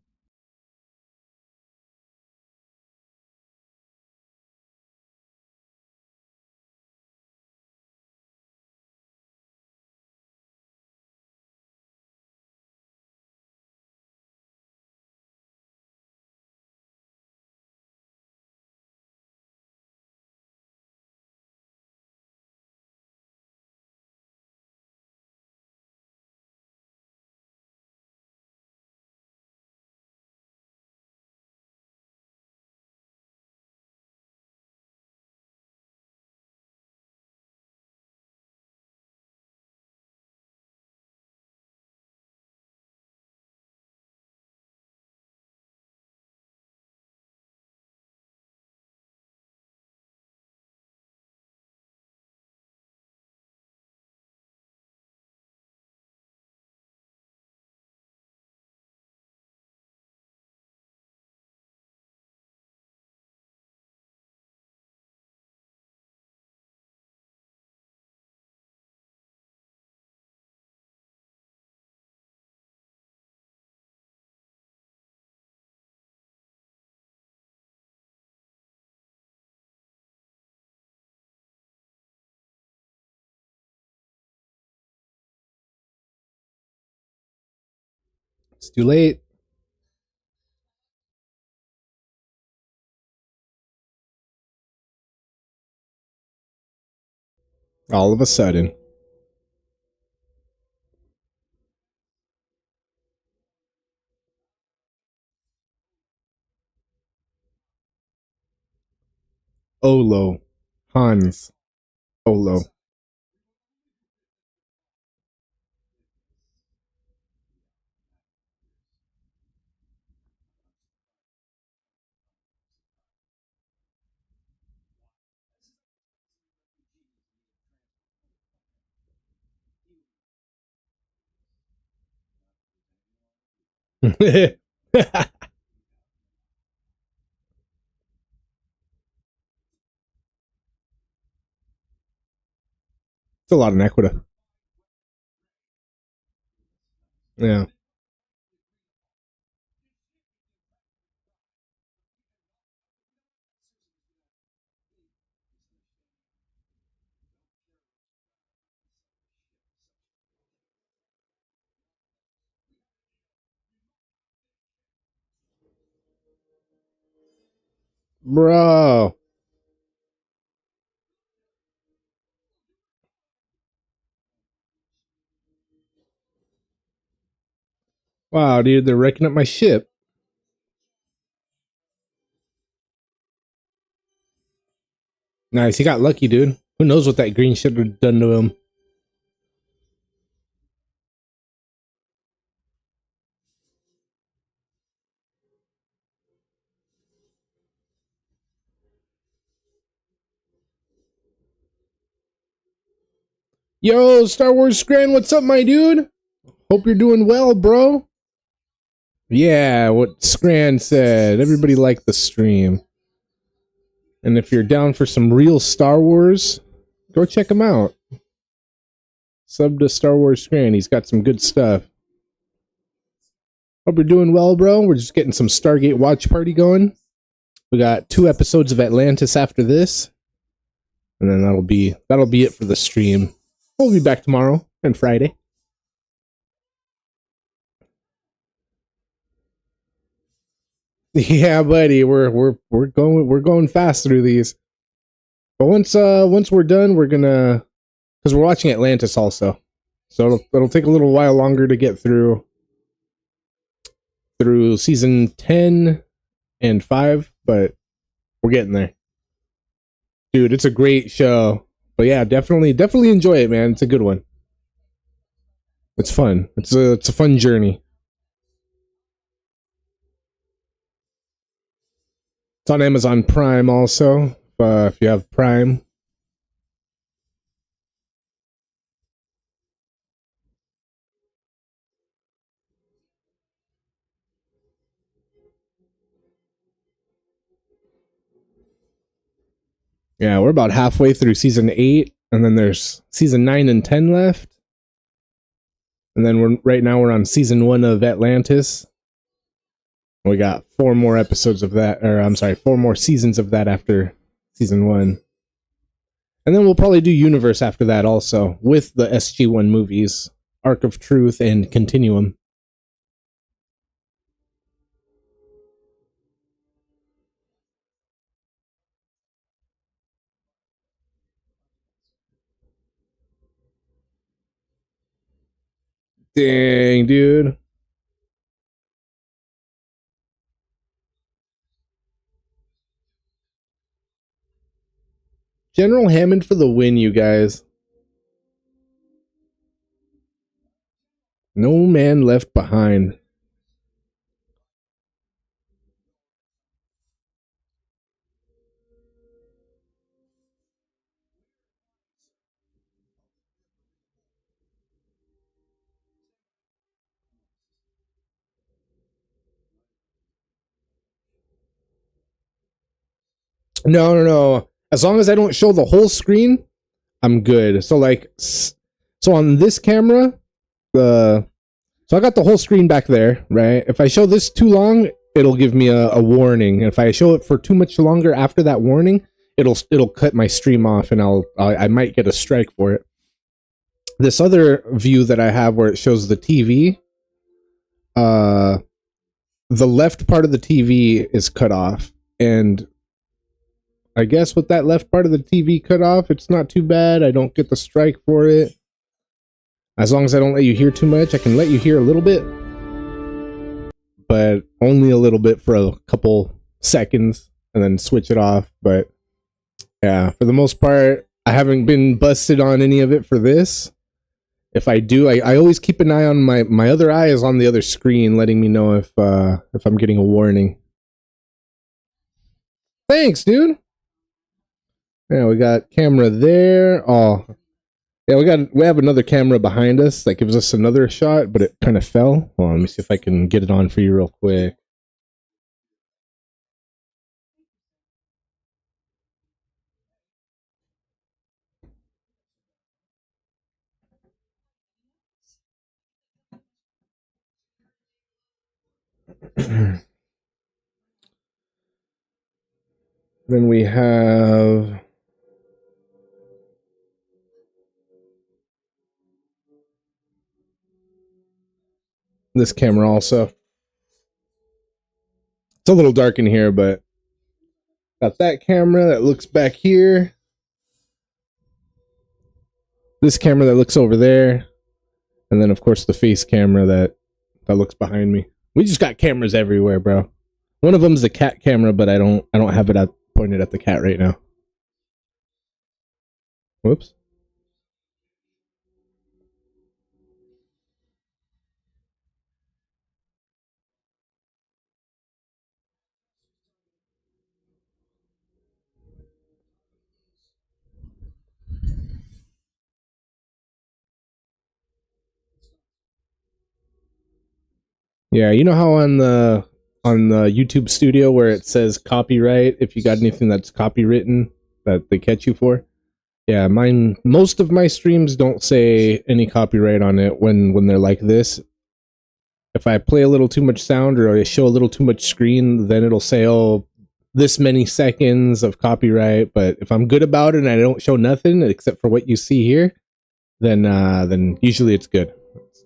It's too late. All of a sudden. Olo. Hans. Olo. It's a lot of Nequita. Yeah. Bro. Wow, dude, they're wrecking up my ship. Nice, he got lucky, dude. Who knows what that green ship have done to him? Yo, Star Wars Scran, what's up, my dude? Hope you're doing well, bro. Yeah, what Scran said. Everybody liked the stream. And if you're down for some real Star Wars, go check him out. Sub to Star Wars Scran. He's got some good stuff. Hope you're doing well, bro. We're just getting some Stargate watch party going. We got 2 episodes of Atlantis after this. And then that'll be it for the stream. We'll be back tomorrow and Friday. Yeah, buddy, we're going fast through these. But once we're done, we're gonna, because we're watching Atlantis also, so it'll take a little while longer to get through season 10 and 5, but we're getting there, dude. It's a great show. But yeah, definitely enjoy it, man. It's a good one. It's fun. It's a fun journey. It's on Amazon Prime also. If you have Prime. Yeah, we're about halfway through season 8, and then there's season 9 and 10 left. And then we're on season 1 of Atlantis. We got 4 more episodes of that, or I'm sorry, 4 more seasons of that after season 1. And then we'll probably do Universe after that also, with the SG1 movies, Arc of Truth and Continuum. Dang, dude. General Hammond for the win, you guys. No man left behind. No. As long as I don't show the whole screen, I'm good. So on this camera, so I got the whole screen back there, right? If I show this too long, it'll give me a warning. If I show it for too much longer after that warning, it'll cut my stream off, and I might get a strike for it. This other view that I have where it shows the TV, the left part of the TV is cut off, and I guess with that left part of the TV cut off, it's not too bad. I don't get the strike for it. As long as I don't let you hear too much, I can let you hear a little bit, but only a little bit for a couple seconds and then switch it off. But yeah, for the most part, I haven't been busted on any of it for this. If I do, I always keep an eye on my other eye is on the other screen, letting me know if I'm getting a warning. Thanks, dude. Yeah, we got camera there. Oh, yeah, we have another camera behind us that gives us another shot, but it kind of fell. Hold on, let me see if I can get it on for you real quick. Then we have this camera also. It's a little dark in here, but got that camera that looks back here. This camera that looks over there. And then of course the face camera that looks behind me. We just got cameras everywhere, bro. One of them's the cat camera, but I don't have it pointed at the cat right now. Whoops. Yeah, you know how on the YouTube Studio where it says copyright, if you got anything that's copywritten that they catch you for? Yeah, most of my streams don't say any copyright on it when they're like this. If I play a little too much sound or I show a little too much screen, then it'll say, oh, this many seconds of copyright. But if I'm good about it and I don't show nothing except for what you see here, then usually it's good.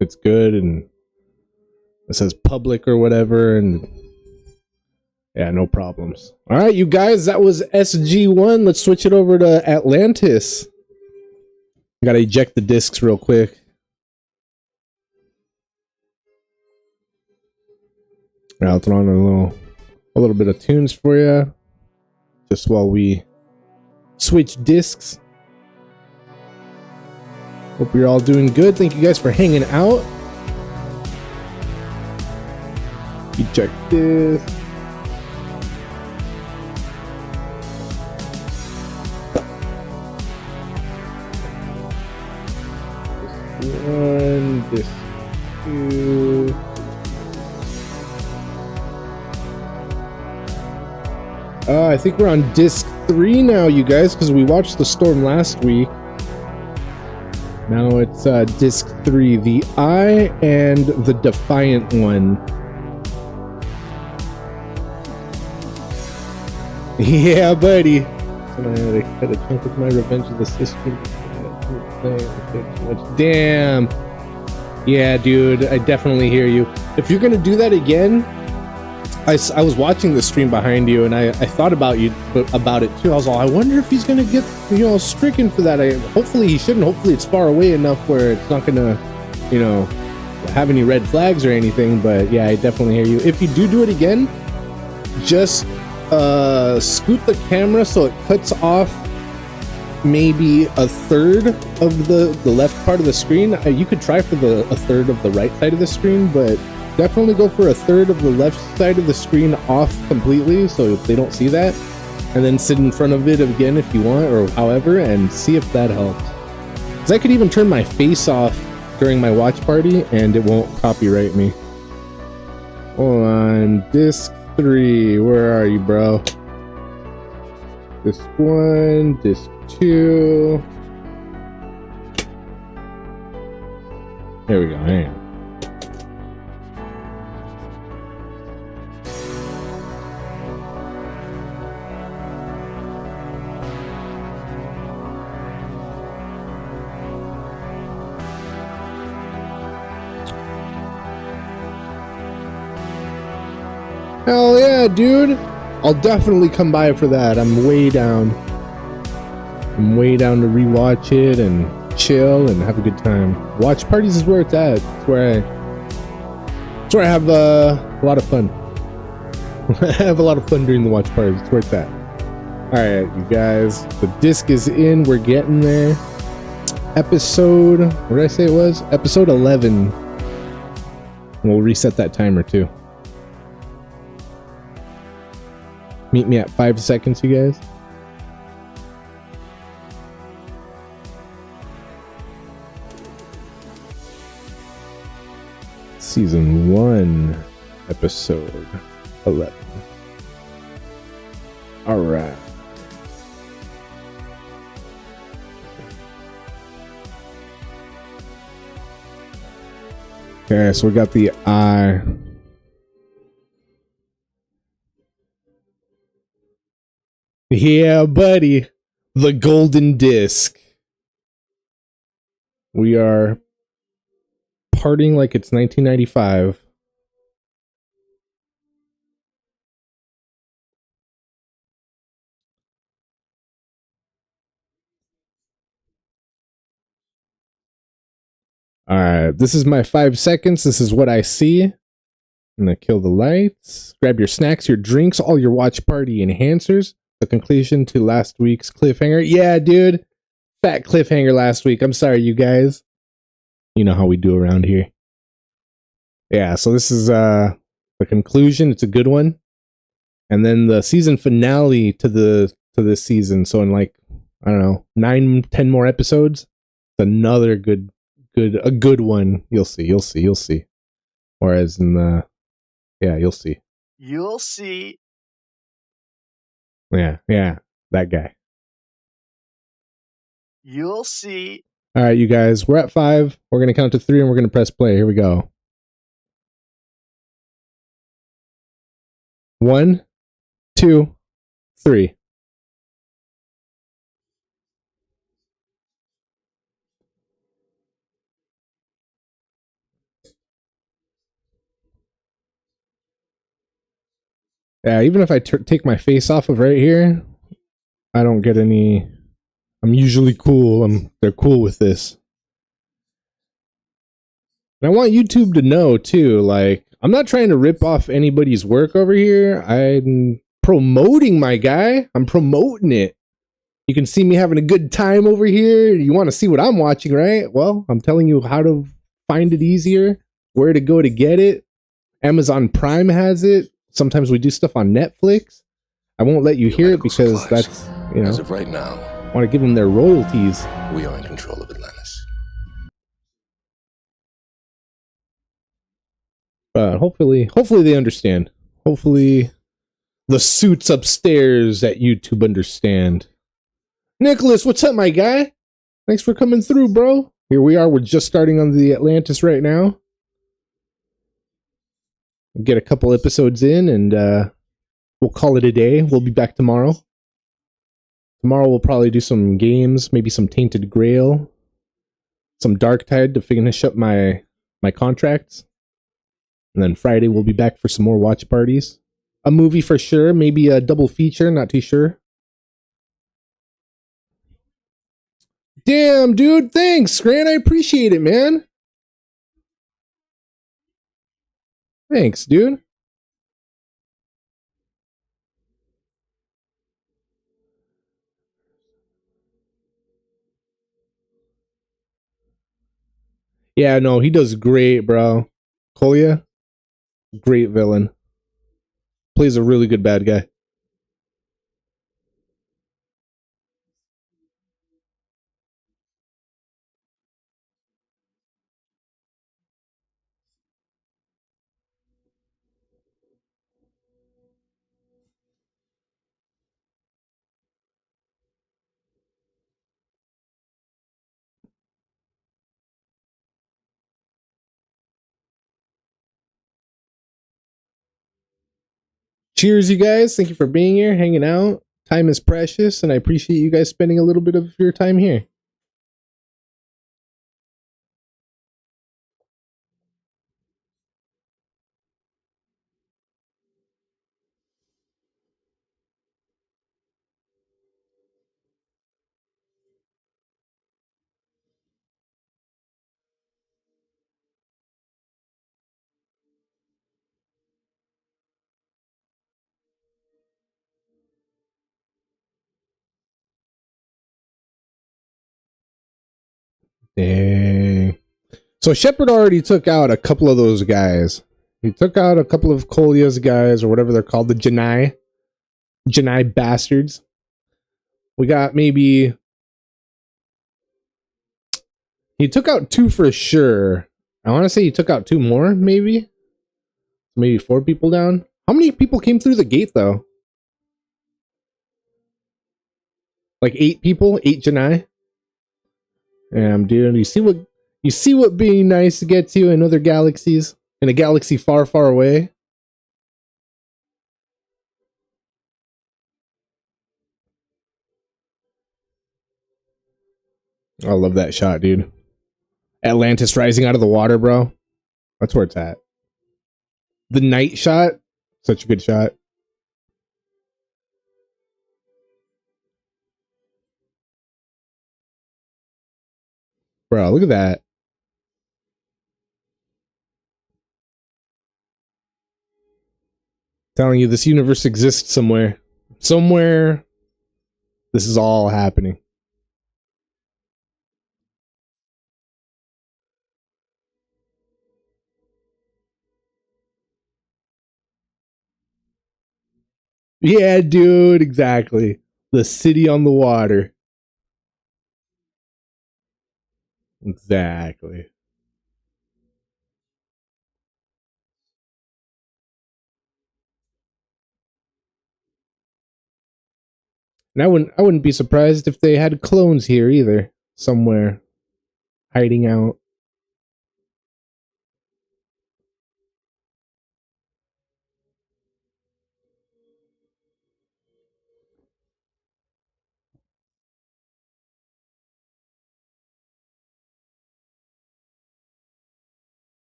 It's good, and it says public or whatever, and yeah, no problems. All right, you guys, that was SG1. Let's switch it over to Atlantis. I gotta eject the discs real quick. I'll throw on a little bit of tunes for you, just while we switch discs. Hope you're all doing good. Thank you guys for hanging out. Eject this. One, this two. I think we're on disc 3 now, you guys, because we watched the storm last week. Now it's disc 3, the Eye and the Defiant one. Yeah, buddy. I had a chunk of my Revenge of the System. Damn. Yeah, dude, I definitely hear you. If you're gonna do that again, I was watching the stream behind you, and I thought about it too. I was all, I wonder if he's gonna get stricken for that. Hopefully he shouldn't. Hopefully it's far away enough where it's not gonna have any red flags or anything. But yeah, I definitely hear you. If you do it again, just scoot the camera so it cuts off maybe a third of the left part of the screen. You could try for a third of the right side of the screen, but definitely go for a third of the left side of the screen off completely so they don't see that, and then sit in front of it again if you want, or however, and see if that helps. Because I could even turn my face off during my watch party and it won't copyright me. Hold on, disc 3, where are you, bro? Disc 1, disc 2. There we go. Hang on. Hell yeah, dude. I'll definitely come by for that. I'm way down. I'm way down to rewatch it and chill and have a good time. Watch parties is where it's at. It's where I have a lot of fun. I have a lot of fun during the watch parties. It's where it's at. Alright, you guys. The disc is in. We're getting there. Episode... What did I say it was? Episode 11. We'll reset that timer too. Meet me at 5 seconds, you guys. Season 1, episode 11. All right. Okay, so we got the eye. Yeah, buddy. The golden disc. We are partying like it's 1995. Alright, this is my 5 seconds. This is what I see. I'm gonna kill the lights. Grab your snacks, your drinks, all your watch party enhancers. The conclusion to last week's cliffhanger. Yeah, dude. Fat cliffhanger last week. I'm sorry, you guys. You know how we do around here. Yeah, so this is the conclusion. It's a good one. And then the season finale to this season. So in like, I don't know, 9-10 more episodes. It's another good one. You'll see. Whereas in the you'll see.
You'll see.
Yeah, that guy.
You'll see.
All right, you guys, we're at 5. We're gonna count to 3 and we're gonna press play. Here we go. 1, 2, 3. Yeah, even if I take my face off of right here, I don't get any. I'm usually cool. They're cool with this. And I want YouTube to know too, like, I'm not trying to rip off anybody's work over here. I'm promoting my guy. I'm promoting it. You can see me having a good time over here. You want to see what I'm watching, right? Well, I'm telling you how to find it easier, where to go to get it. Amazon Prime has it. Sometimes we do stuff on Netflix. I won't let you hear it because that's,
as of right now,
I want to give them their royalties.
we are in control of Atlantis.
But hopefully they understand. Hopefully the suits upstairs at YouTube understand. Nicholas, what's up, my guy? Thanks for coming through, bro. Here we are. We're just starting on the Atlantis right now. Get a couple episodes in and we'll call it a day. We'll be back tomorrow. Tomorrow we'll probably do some games, maybe some Tainted Grail, some Dark Tide to finish up my contracts. And then Friday we'll be back for some more watch parties. A movie for sure, maybe a double feature, not too sure. Damn, dude, thanks, Grant. I appreciate it, man. Thanks, dude. Yeah, no, he does great, bro. Kolya, great villain. Plays a really good bad guy. Cheers, you guys. Thank you for being here, hanging out. Time is precious, and I appreciate you guys spending a little bit of your time here. Dang. So Shepard already took out a couple of those guys. He took out a couple of Kolya's guys, or whatever they're called, the Janai. Janai bastards. We got maybe... He took out 2 for sure. I want to say he took out 2 more, maybe? Maybe 4 people down? How many people came through the gate, though? Like 8 people? 8 Janai? Damn, dude. You see what being nice gets you in other galaxies? In a galaxy far, far away? I love that shot, dude. Atlantis rising out of the water, bro. That's where it's at. The night shot, such a good shot. Bro, look at that. Telling you this universe exists somewhere. Somewhere this is all happening. Yeah, dude, exactly. The city on the water. Exactly. And I wouldn't be surprised if they had clones here either. Somewhere. Hiding out.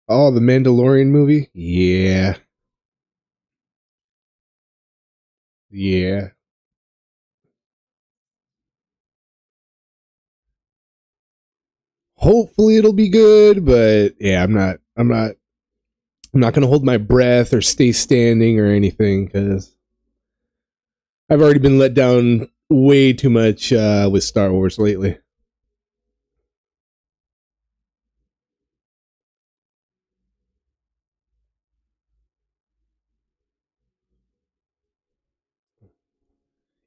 Oh, the Mandalorian movie? Yeah. Yeah. Hopefully it'll be good, but yeah, I'm not gonna hold my breath or stay standing or anything because I've already been let down way too much with Star Wars lately.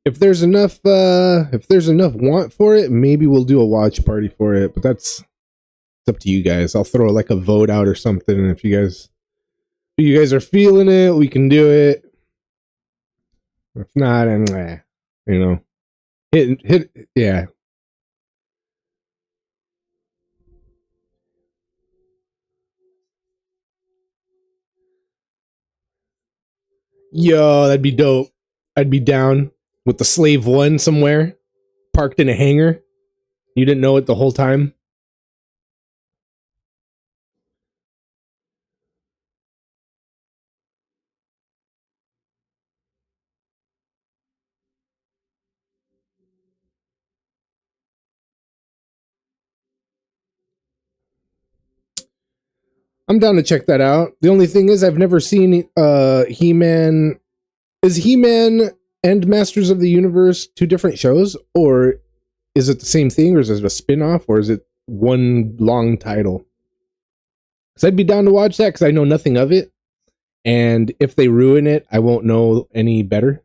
If there's enough want for it, maybe we'll do a watch party for it. But that's it's up to you guys. I'll throw like a vote out or something, and if you guys are feeling it, we can do it. If not, and you know, hit, yeah. Yo, that'd be dope. I'd be down with the Slave One somewhere, parked in a hangar. You didn't know it the whole time. I'm down to check that out. The only thing is I've never seen He-Man. Is He-Man and Masters of the Universe 2 different shows, or is it the same thing, or is it a spin-off, or is it one long title? Because I'd be down to watch that because I know nothing of it, and if they ruin it, I won't know any better.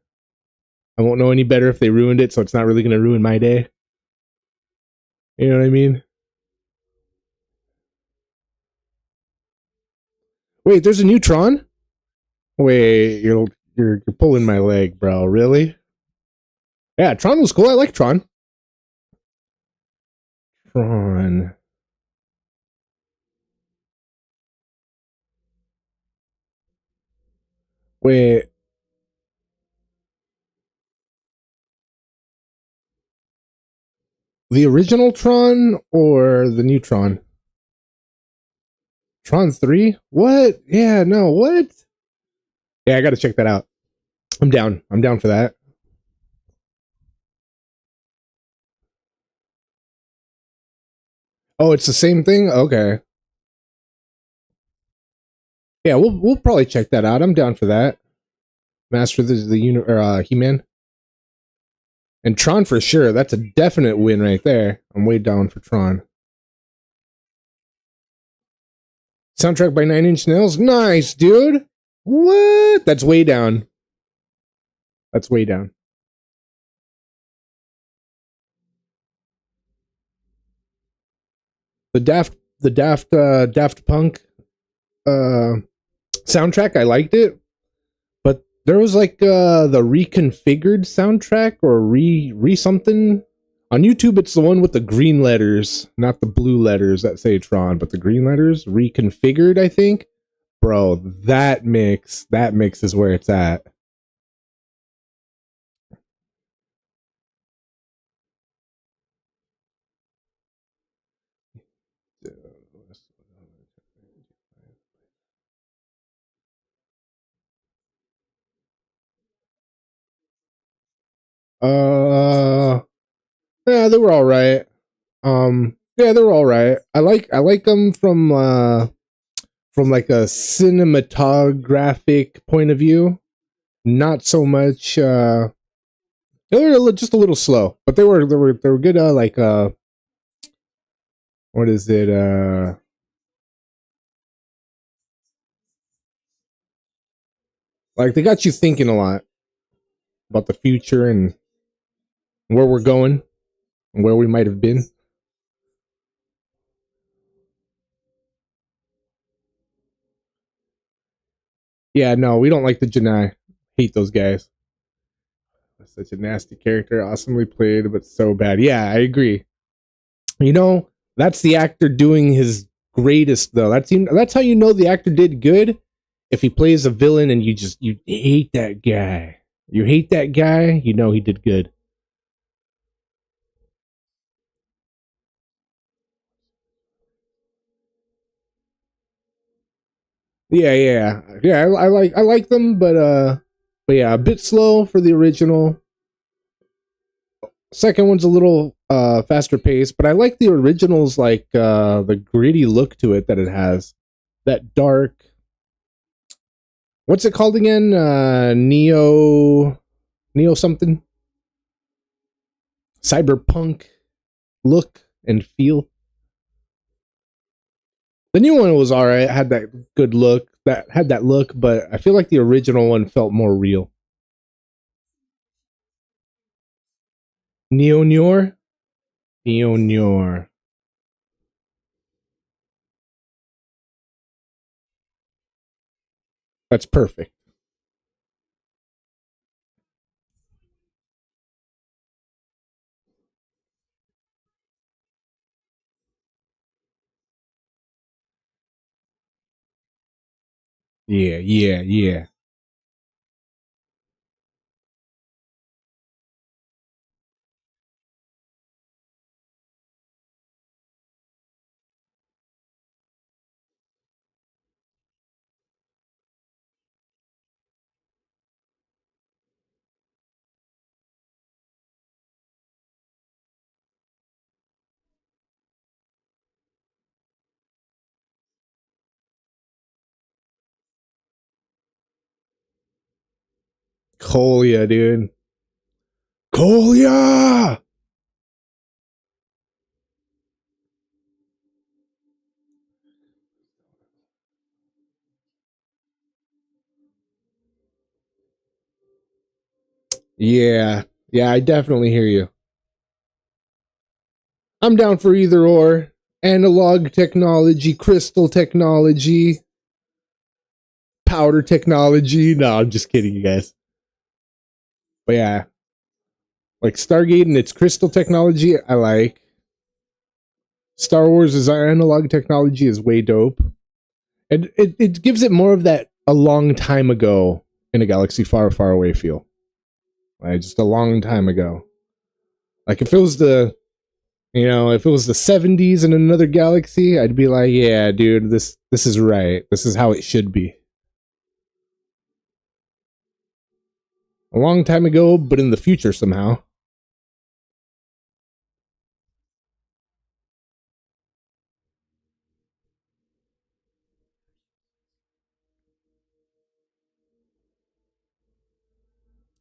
I won't know any better if they ruined it, so it's not really going to ruin my day. You know what I mean? Wait, there's a new Tron? Wait, you're pulling my leg, bro. Really? Yeah, Tron was cool. I like Tron. Tron. Wait. The original Tron or the new Tron? Tron 3? What? Yeah, no, what? Yeah, I gotta check that out. I'm down. I'm down for that. Oh, it's the same thing? Okay. Yeah, we'll probably check that out. I'm down for that. Master of the He-Man. And Tron for sure. That's a definite win right there. I'm way down for Tron. Soundtrack by 9 Inch Nails? Nice, dude. What? That's way down. That's way down. Daft Punk soundtrack, I liked it. But there was like the reconfigured soundtrack or re something. On YouTube, it's the one with the green letters, not the blue letters that say Tron, but the green letters, reconfigured, I think. Bro, that mix is where it's at. Yeah, they were all right. Yeah, they were all right. I like them from like a cinematographic point of view. Not so much. They were just a little slow, but they were good. Like what is it? Like they got you thinking a lot about the future and where we're going and where we might have been. Yeah, no, we don't like the Janai. Hate those guys. Such a nasty character, awesomely played, but so bad. Yeah, I agree. You know, that's the actor doing his greatest though. That's how you know the actor did good. If he plays a villain and you hate that guy. You hate that guy, you know he did good. Yeah. I like them, but yeah, a bit slow for the original. Second one's a little faster paced, but I like the original's like the gritty look to it that it has. That dark. What's it called again? Neo something. Cyberpunk look and feel. The new one was alright, had that good look, but I feel like the original one felt more real. Neo Noir? Neo Noir. That's perfect. Yeah. Colia, dude. Colia! Yeah. Yeah, I definitely hear you. I'm down for either or. Analog technology, crystal technology, powder technology. No, I'm just kidding, you guys. But yeah, like Stargate and its crystal technology, I like. Star Wars' analog technology is way dope. And it gives it more of that a long time ago in a galaxy far, far away feel. Like just a long time ago. Like if it was the You know, if it was the 70s in another galaxy, I'd be like, yeah, dude, this is right. This is how it should be. A long time ago, but in the future somehow.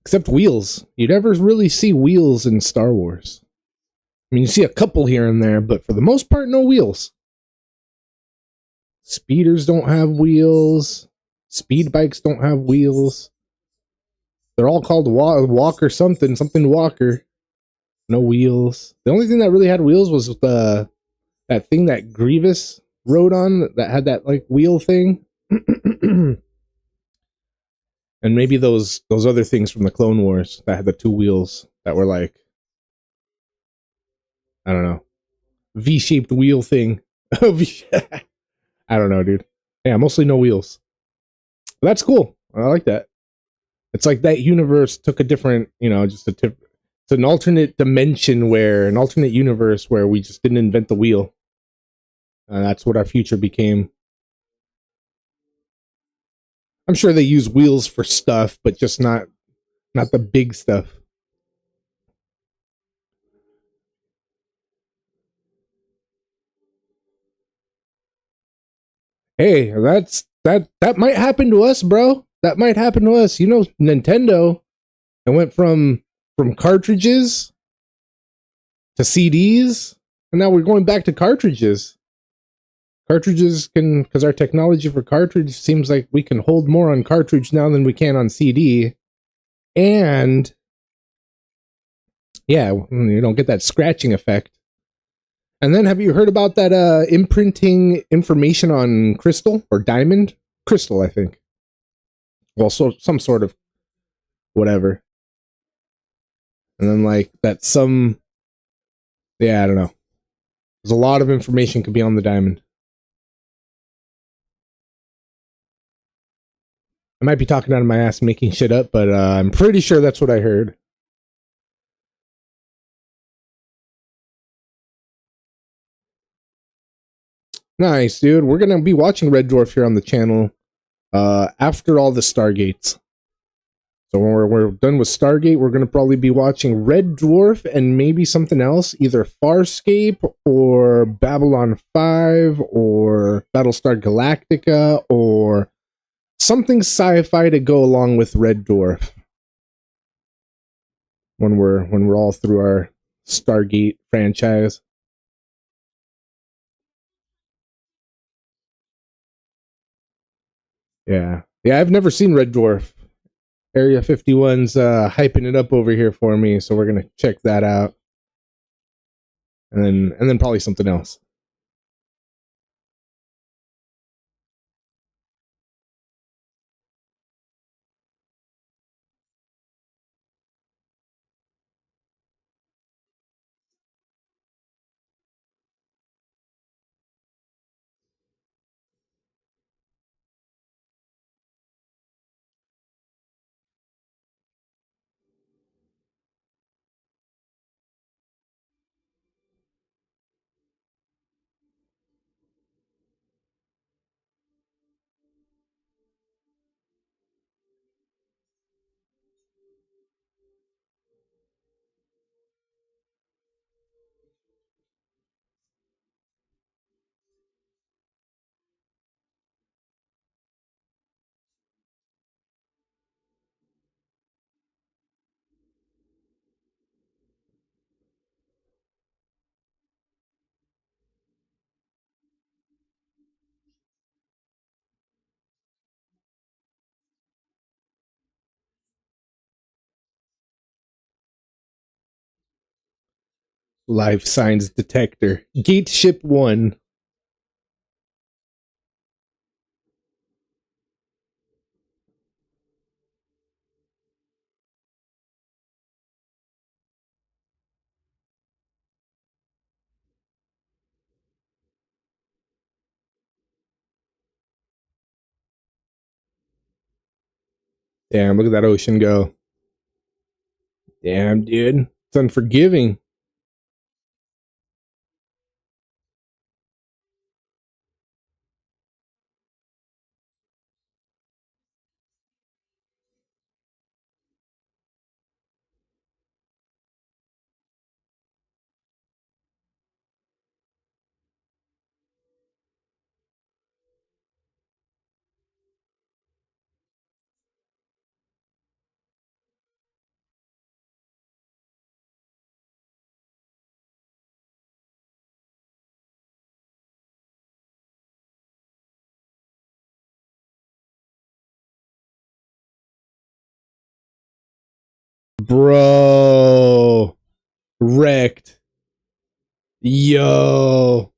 Except wheels. You never really see wheels in Star Wars. I mean, you see a couple here and there, but for the most part, no wheels. Speeders don't have wheels. Speed bikes don't have wheels. They're all called Walker something Walker. No wheels. The only thing that really had wheels was that thing that Grievous rode on that had that like wheel thing. And maybe those other things from the Clone Wars that had the two wheels that were like, I don't know, V-shaped wheel thing. I don't know, dude. Yeah, mostly no wheels. But that's cool. I like that. It's like that universe took a different, you know, just it's an alternate dimension where an alternate universe where we just didn't invent the wheel. That's what our future became. I'm sure they use wheels for stuff, but just not the big stuff. Hey, that might happen to us, bro. That might happen to us. You know, Nintendo. It went from cartridges to CDs, and now we're going back to cartridges. Cartridges can, because our technology for cartridge seems like we can hold more on cartridge now than we can on CD, and yeah, you don't get that scratching effect. And then, have you heard about that imprinting information on crystal or diamond? Crystal, I think. Well, so some sort of whatever. And then like that some, yeah, I don't know. There's a lot of information could be on the diamond. I might be talking out of my ass making shit up, but I'm pretty sure that's what I heard. Nice, dude. We're gonna be watching Red Dwarf here on the channel after all the Stargates. So when we're done with Stargate, we're gonna probably be watching Red Dwarf and maybe something else, either Farscape or Babylon 5 or Battlestar Galactica or something sci-fi to go along with Red Dwarf. When we're all through our Stargate franchise. Yeah. Yeah, I've never seen Red Dwarf. Area 51's hyping it up over here for me, so we're gonna check that out. And then probably something else. Life signs detector. Gate ship 1. Damn, look at that ocean go. Damn, dude. It's unforgiving. Bro. Wrecked. Yo.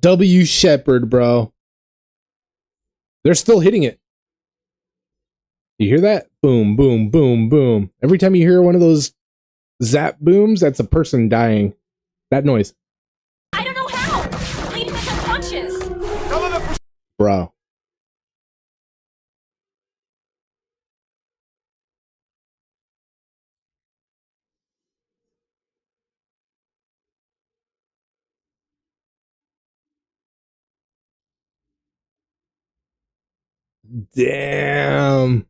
W Shepard, bro. They're still hitting it. You hear that? Boom, boom, boom, boom. Every time you hear one of those zap booms, that's a person dying. That noise.
I don't know how. Bleeding is unconscious.
Bro. Damn.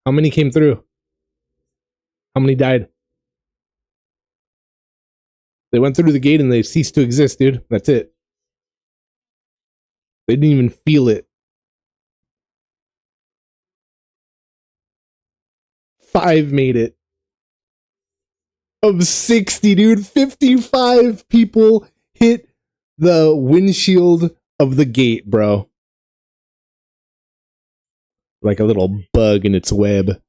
How many came through? How many died? They went through the gate and they ceased to exist, dude. That's it. They didn't even feel it. 5 made it. Of 60, dude. 55 people hit the windshield of the gate, bro. Like a little bug in its web.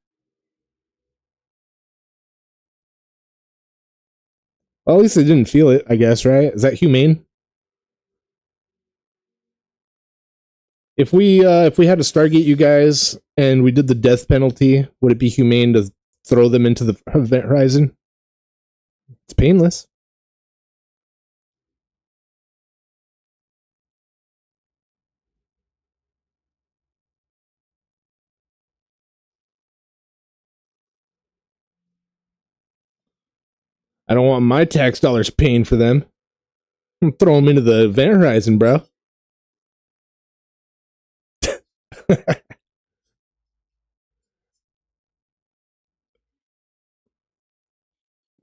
Well, at least they didn't feel it, I guess, right? Is that humane? If we had to Stargate you guys and we did the death penalty, would it be humane to throw them into the event horizon? It's painless. I don't want my tax dollars paying for them. Throw them into the event horizon, bro.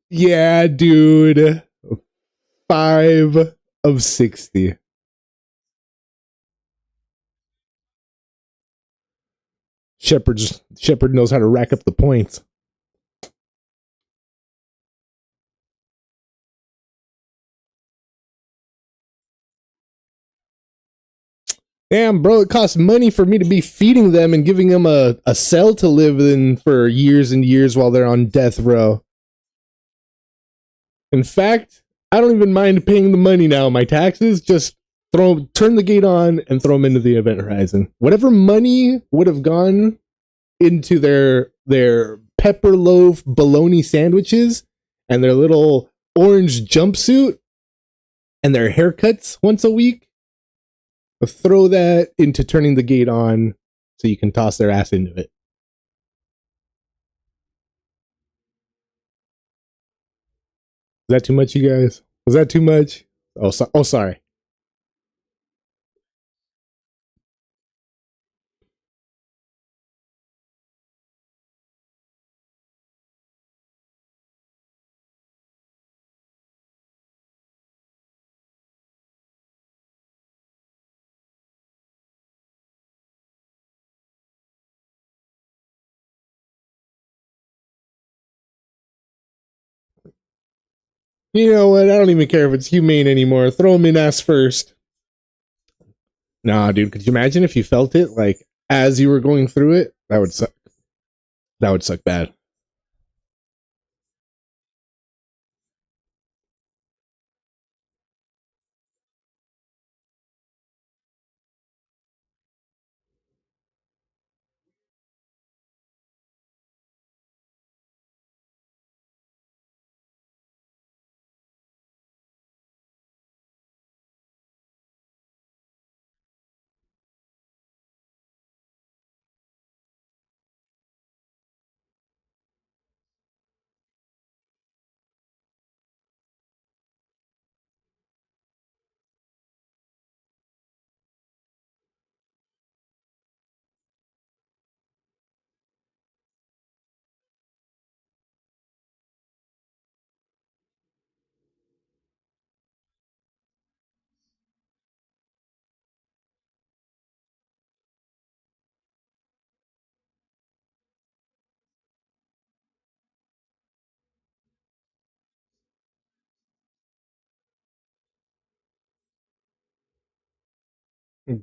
Yeah, dude. 5 of 60. Shepard knows how to rack up the points. Damn, bro, it costs money for me to be feeding them and giving them a cell to live in for years and years while they're on death row. In fact, I don't even mind paying the money now. My taxes, just turn the gate on and throw them into the event horizon. Whatever money would have gone into their pepper loaf bologna sandwiches and their little orange jumpsuit and their haircuts once a week, throw that into turning the gate on so you can toss their ass into it. Is that too much, you guys? Was that too much? Oh, sorry. You know what? I don't even care if it's humane anymore. Throw them in ass first. Nah, dude. Could you imagine if you felt it like as you were going through it? That would suck. That would suck bad.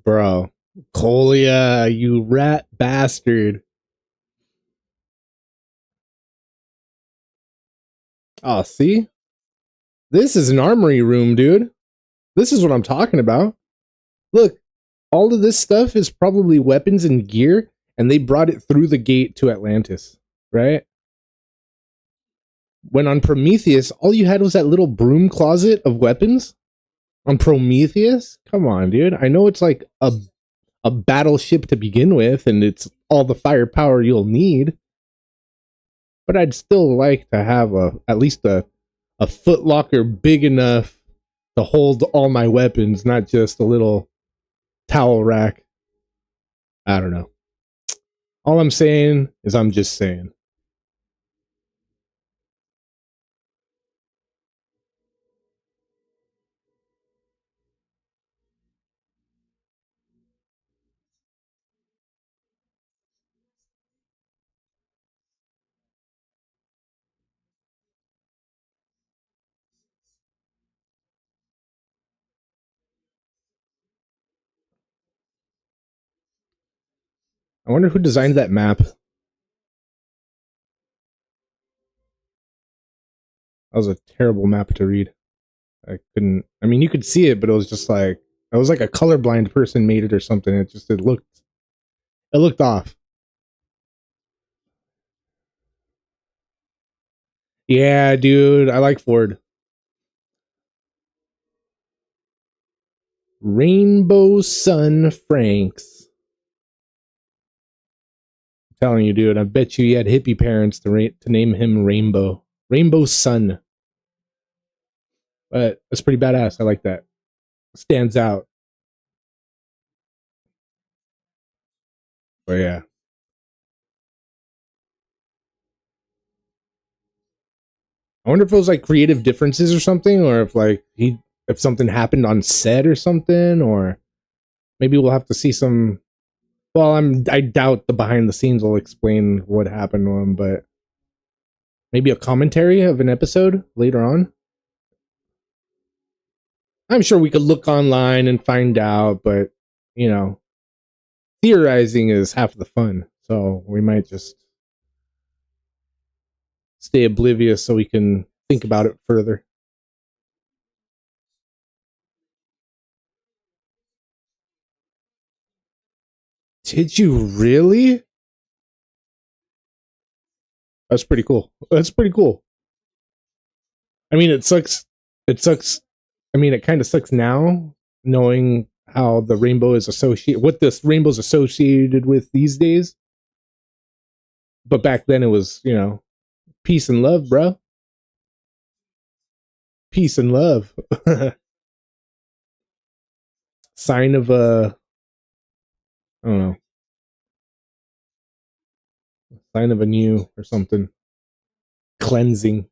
Bro. Colia, you rat bastard. Oh, see? This is an armory room, dude. This is what I'm talking about. Look, all of this stuff is probably weapons and gear, and they brought it through the gate to Atlantis, right? When on Prometheus, all you had was that little broom closet of weapons. On Prometheus? Come on, dude. I know it's like a battleship to begin with, and it's all the firepower you'll need. But I'd still like to have at least a footlocker big enough to hold all my weapons, not just a little towel rack. I don't know. All I'm saying is I'm just saying. I wonder who designed that map. That was a terrible map to read. I couldn't. I mean, you could see it, but it was just like it was like a colorblind person made it or something. It looked off. Yeah, dude, I like Ford. Rainbow Sun Franks. I'm telling you, dude, I bet you he had hippie parents to name him Rainbow Sun. But that's pretty badass. I like that. Stands out. But yeah. I wonder if it was like creative differences or something, or if something happened on set or something, or maybe we'll have to see some. Well, I doubt the behind the scenes will explain what happened to him, but maybe a commentary of an episode later on. I'm sure we could look online and find out, but you know, theorizing is half the fun. So we might just stay oblivious so we can think about it further. Did you really? That's pretty cool. That's pretty cool. I mean, it sucks. It sucks. I mean, it kind of sucks now knowing how the rainbow is associated, what this rainbow's associated with these days. But back then it was, peace and love, bro. Peace and love. Sign of I don't know, sign of a new or something. Cleansing.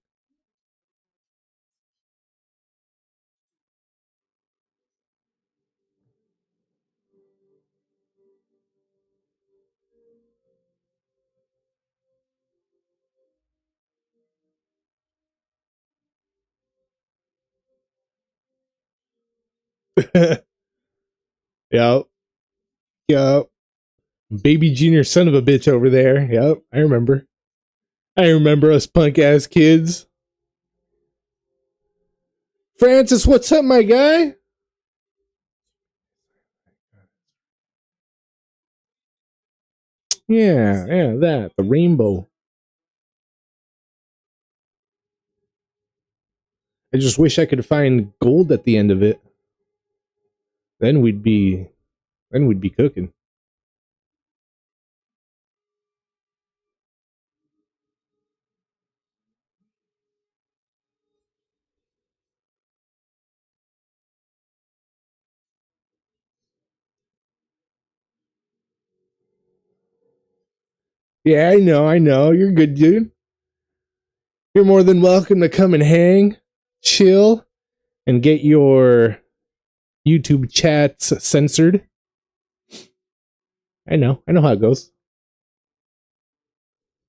Yep. Yep. Baby Junior son of a bitch over there. Yep. I remember. I remember us punk ass kids. Francis, what's up, my guy? Yeah, that. The rainbow. I just wish I could find gold at the end of it. Then we'd be cooking. Yeah, I know. You're good, dude. You're more than welcome to come and hang, chill, and get your YouTube chats censored. I know how it goes.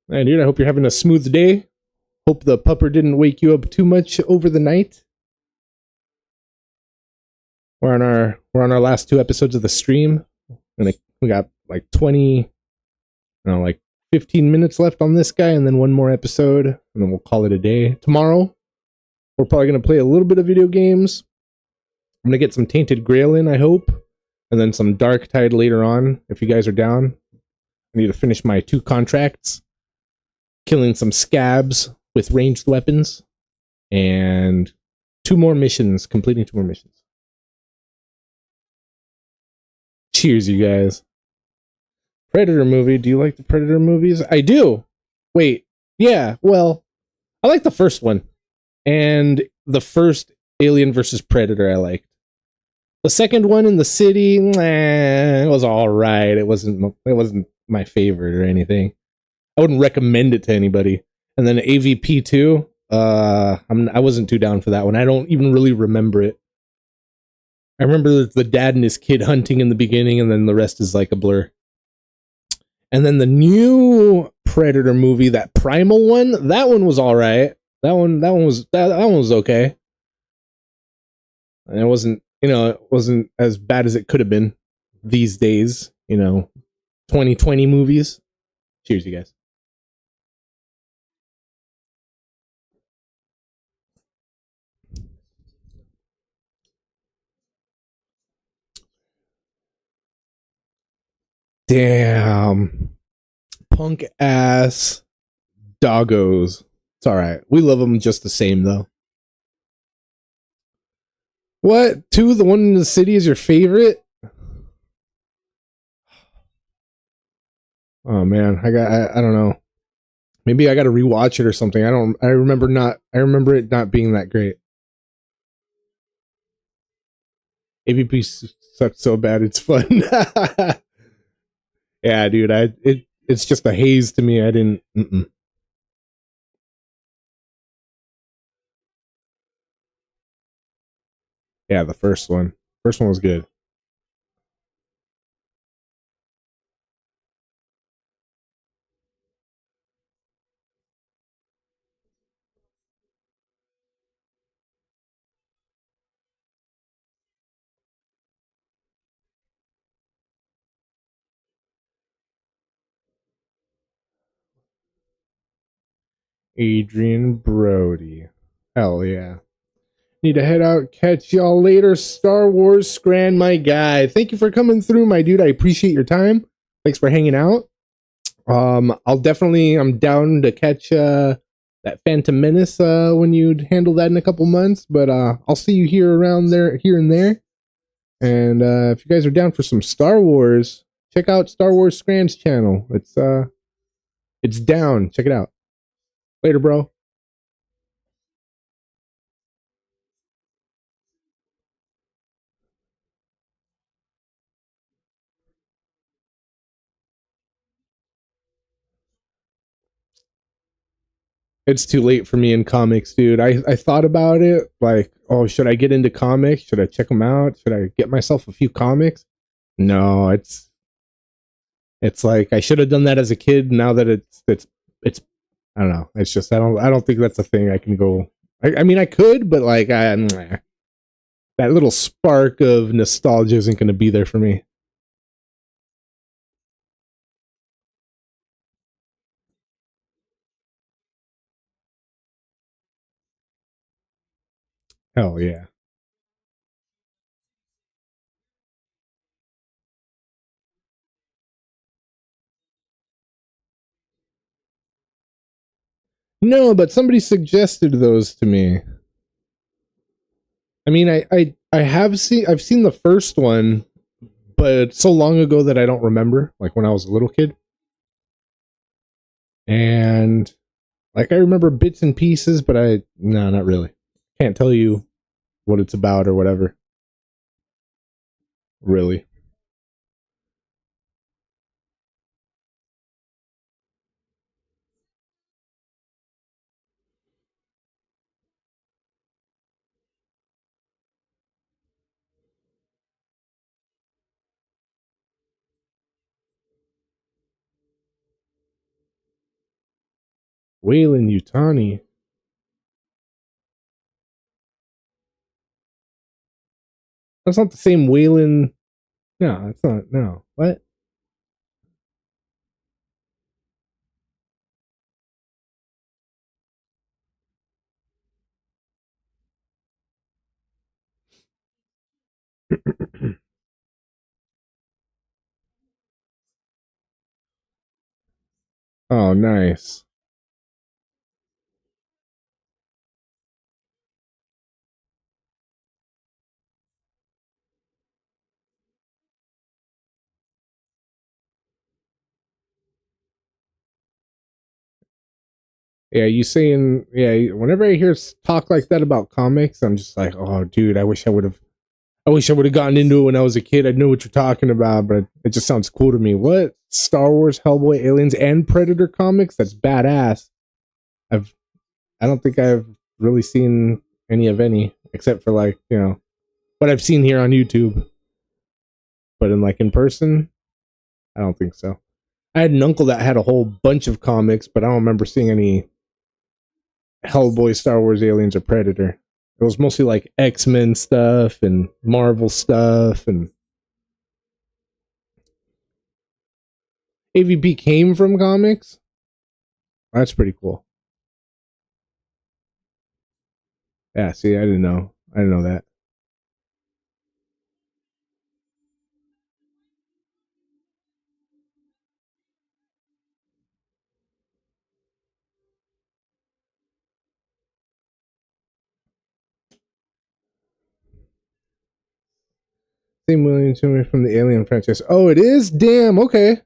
Hey, dude, I hope you're having a smooth day. Hope the pupper didn't wake you up too much over the night. We're on our last two episodes of the stream, and we got like 20, like 15 minutes left on this guy, and then one more episode, and then we'll call it a day. Tomorrow, we're probably going to play a little bit of video games. I'm going to get some Tainted Grail in, I hope, and then some Dark Tide later on, if you guys are down. I need to finish my 2 contracts, killing some scabs with ranged weapons, and 2 more missions, completing 2 more missions. Cheers, you guys. Predator movie. Do you like the Predator movies? I do. Wait. Yeah, well, I like the first one. And the first Alien versus Predator I liked. The second one in the city, it was alright. It wasn't my favorite or anything. I wouldn't recommend it to anybody. And then AVP 2, I wasn't too down for that one. I don't even really remember it. I remember the dad and his kid hunting in the beginning, and then the rest is like a blur. And then the new Predator movie, that Primal one, that one was all right. That one was okay. And it wasn't as bad as it could have been these days. 2020 movies. Cheers, you guys. Damn. Punk ass doggos. It's alright. We love them just the same, though. What? 2? The one in the city is your favorite? Oh, man. I don't know. Maybe I gotta rewatch it or something. I remember it not being that great. AVP sucks so bad it's fun. Yeah, dude, it's just a haze to me. I didn't. Yeah, the first one. First one was good. Adrian Brody. Hell yeah. Need to head out. Catch y'all later. Star Wars Scran, my guy. Thank you for coming through, my dude. I appreciate your time. Thanks for hanging out. I'm down to catch that Phantom Menace when you handle that in a couple months, but I'll see you here and there. And if you guys are down for some Star Wars, check out Star Wars Scran's channel. It's down. Check it out. Later, bro. It's too late for me in comics, dude. I thought about it, like, oh, should I get into comics? Should I check them out? Should I get myself a few comics? No, it's like I should have done that as a kid. Now that it's I don't know. It's just I don't think that's a thing I can go. I mean I could, but like that little spark of nostalgia isn't going to be there for me. Hell yeah. No, but somebody suggested those to me. I mean, I've seen the first one, but so long ago that I don't remember, like when I was a little kid. And like I remember bits and pieces, but no, not really. Can't tell you what it's about or whatever. Really. Wayland Utani. That's not the same Wayland. No, it's not. No. What? Oh, nice. Yeah, you saying, yeah, whenever I hear talk like that about comics, I'm just like, oh, dude, I wish I would have gotten into it when I was a kid. I know what you're talking about, but it just sounds cool to me. What? Star Wars, Hellboy, Aliens, and Predator comics? That's badass. I've, I don't think I've really seen any, except for like, what I've seen here on YouTube. But in person, I don't think so. I had an uncle that had a whole bunch of comics, but I don't remember seeing any Hellboy, Star Wars, Aliens, or Predator. It was mostly like X-Men stuff and Marvel stuff, and AVP came from comics. That's pretty cool. Yeah, see, I didn't know. I didn't know that. Same William Turner from the Alien franchise. Oh, it is? Damn, okay.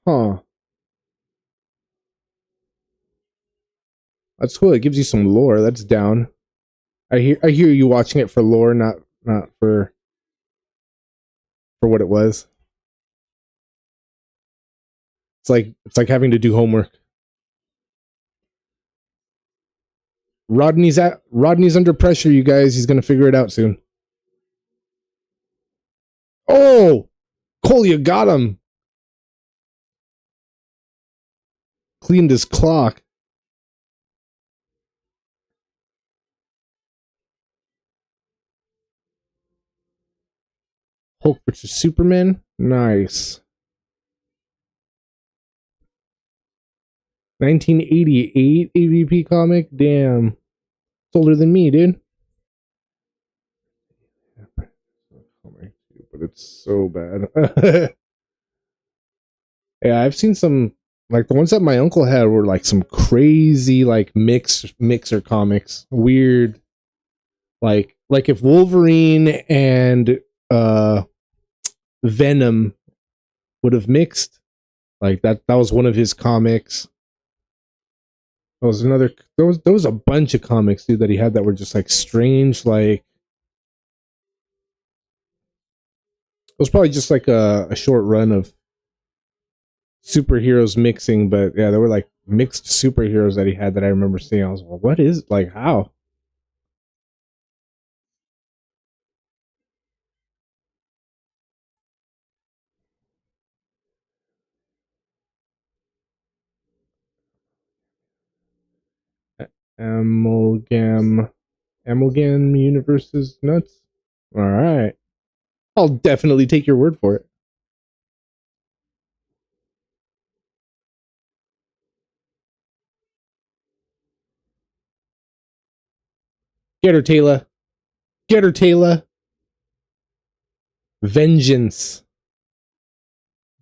Huh. That's cool. It gives you some lore. That's down. I hear you watching it for lore, not for what it was. It's like having to do homework. Rodney's under pressure, you guys. He's gonna figure it out soon. Oh, Colia got him. Cleaned his clock. Hulk versus Superman. Nice. 1988 AVP comic. Damn, it's older than me, dude. But it's so bad. Yeah, I've seen some, like the ones that my uncle had were like some crazy like mixer comics. Weird. Like if Wolverine and Venom would have mixed, like that was one of his comics. There was another there was a bunch of comics, dude, that he had that were just like strange, like it was probably just like a short run of superheroes mixing, but yeah, there were like mixed superheroes that he had that I remember seeing. I was like, what is, like, how? Amalgam Amalgam universe is nuts. All right, I'll definitely take your word for it. Get her, Taylor. Get her, Taylor. Vengeance.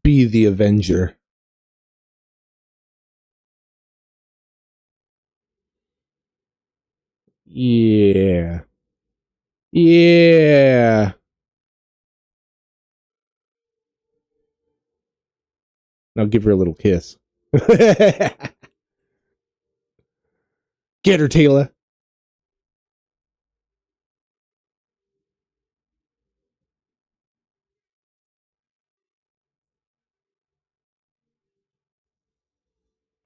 Be the Avenger. Yeah. Yeah. Now give her a little kiss. Get her, Taylor.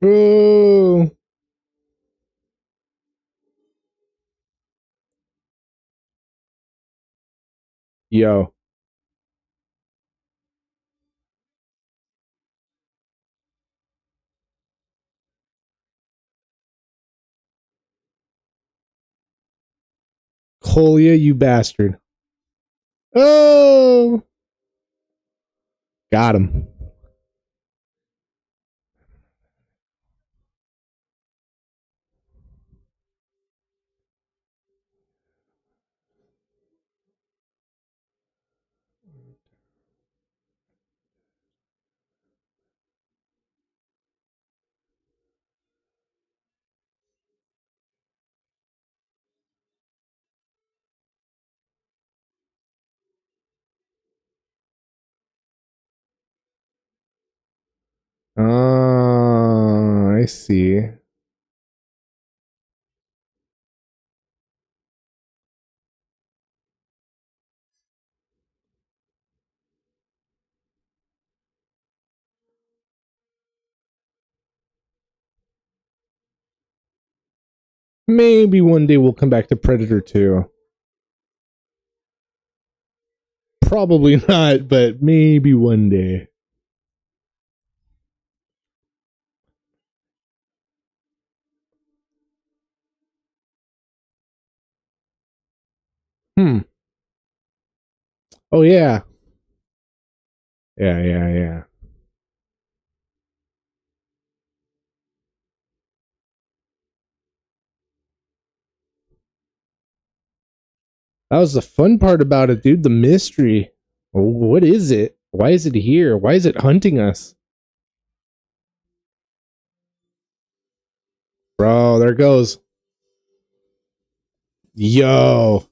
Oh. Yo. Colia, you bastard. Oh. Got him. Oh, I see. Maybe one day we'll come back to Predator 2. Probably not, but maybe one day. Oh, yeah. Yeah. That was the fun part about it, dude. The mystery. What is it? Why is it here? Why is it hunting us? Bro, there it goes. Yo.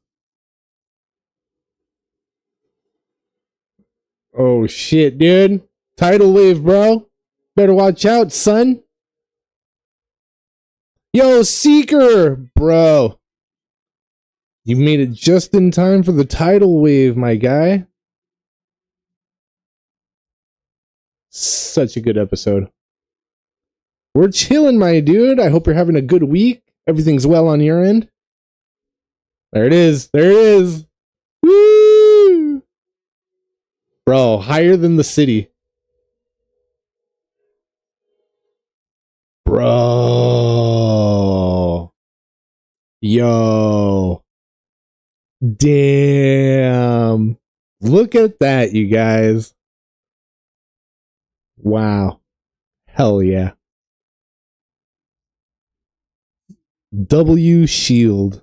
Oh, shit, dude. Tidal wave, bro. Better watch out, son. Yo, Seeker, bro. You made it just in time for the tidal wave, my guy. Such a good episode. We're chilling, my dude. I hope you're having a good week. Everything's well on your end. There it is. There it is. Woo! Bro, higher than the city. Bro. Yo. Damn. Look at that, you guys. Wow. Hell yeah. W shield.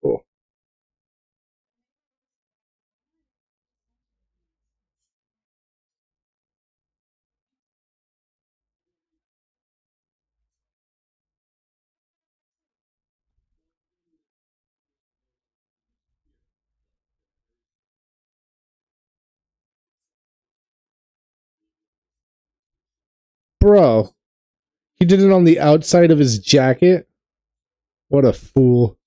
Cool. Bro, he did it on the outside of his jacket. What a fool.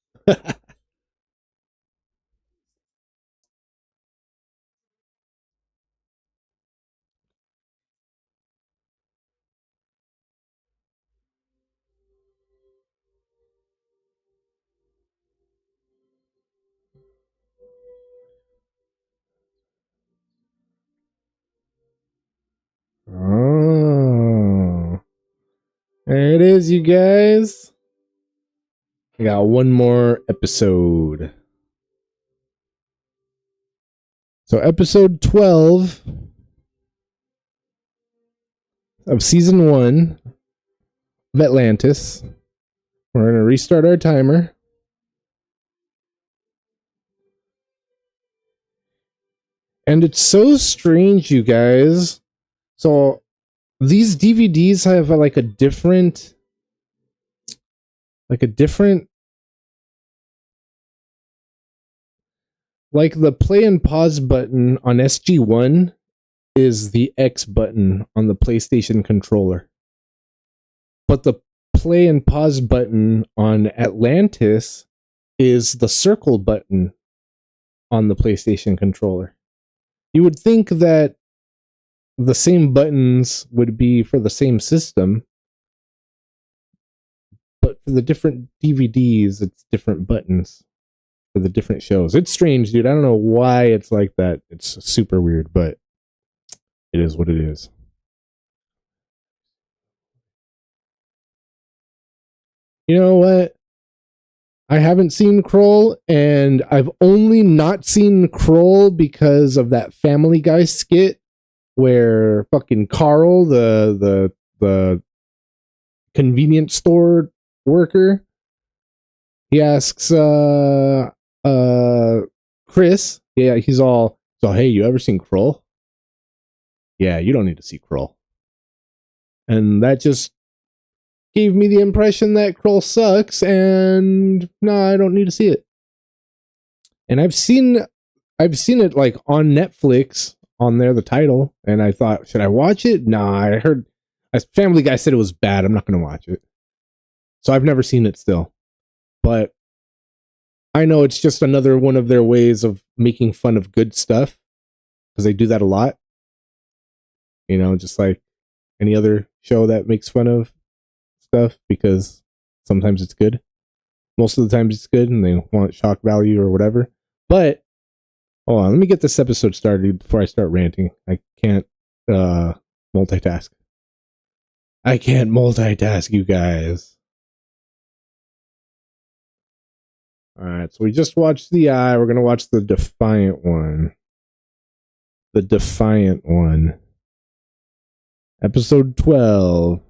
Oh. There it is, you guys. I got one more episode. So, episode 12 of season 1 of Atlantis. We're going to restart our timer. And it's so strange, you guys. So, these DVDs have like a different, like the play and pause button on SG1 is the X button on the PlayStation controller. But the play and pause button on Atlantis is the circle button on the PlayStation controller. You would think that the same buttons would be for the same system, but for the different DVDs, it's different buttons for the different shows. It's strange, dude. I don't know why it's like that. It's super weird, but it is what it is. You know what? I haven't seen Kroll, and I've only not seen Kroll because of that Family Guy skit where fucking Carl, the convenience store worker, he asks Chris, yeah, he's all, so hey, you ever seen Kroll? yeah, you don't need to see Krull. And that just gave me the impression that Krull sucks, and no, I don't need to see it. And I've seen it like on Netflix on there, the title, and I thought, should I watch it? Nah, I heard a Family Guy said it was bad. I'm not going to watch it. So I've never seen it still. But I know it's just another one of their ways of making fun of good stuff, because they do that a lot. You know, just like any other show that makes fun of stuff, because sometimes it's good. Most of the time it's good and they want shock value or whatever. But hold on, let me get this episode started before I start ranting. I can't multitask. I can't multitask, you guys. Alright, so we just watched the Eye. We're gonna watch the Defiant one. The Defiant one. Episode 12.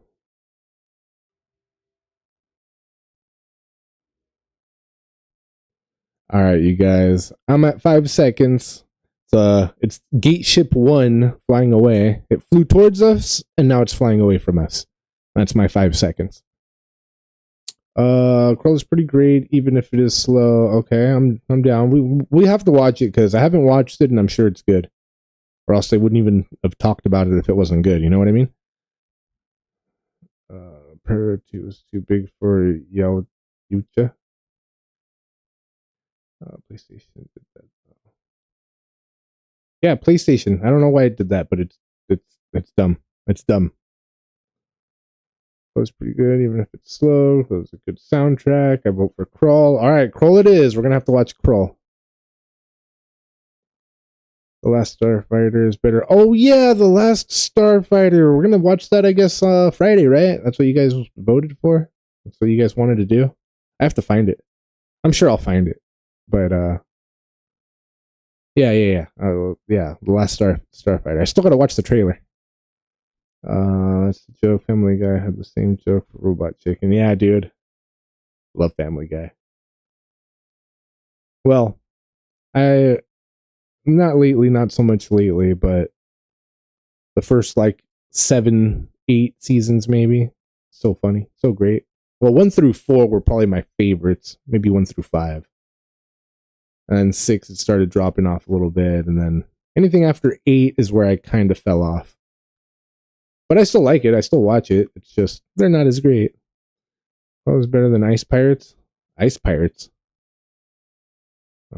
All right, you guys. I'm at 5 seconds. It's Gate Ship 1 flying away. It flew towards us, and now it's flying away from us. That's my 5 seconds. Krull is pretty great, even if it is slow. Okay, I'm down. We have to watch it because I haven't watched it, and I'm sure it's good. Or else they wouldn't even have talked about it if it wasn't good. You know what I mean? Predator 2 is too big for Yucha. PlayStation did that. Yeah, PlayStation. I don't know why it did that, but it's dumb. It's dumb. That was pretty good, even if it's slow. That was a good soundtrack. I vote for Krull. All right, Krull it is. We're gonna have to watch Krull. The Last Starfighter is better. Oh yeah, The Last Starfighter. We're gonna watch that, I guess, Friday, right? That's what you guys voted for. That's what you guys wanted to do. I have to find it. I'm sure I'll find it, but yeah. The Last Starfighter. I still gotta watch the trailer. That's the joke. Family Guy had the same joke for Robot Chicken. Yeah, dude. Love Family Guy. Well, not so much lately, but the first like 7, 8 seasons maybe. So funny, so great. Well, 1 through 4 were probably my favorites. Maybe 1 through 5. And then 6, it started dropping off a little bit, and then anything after 8 is where I kind of fell off. But I still like it. I still watch it. It's just they're not as great. What was better than Ice Pirates? Ice Pirates.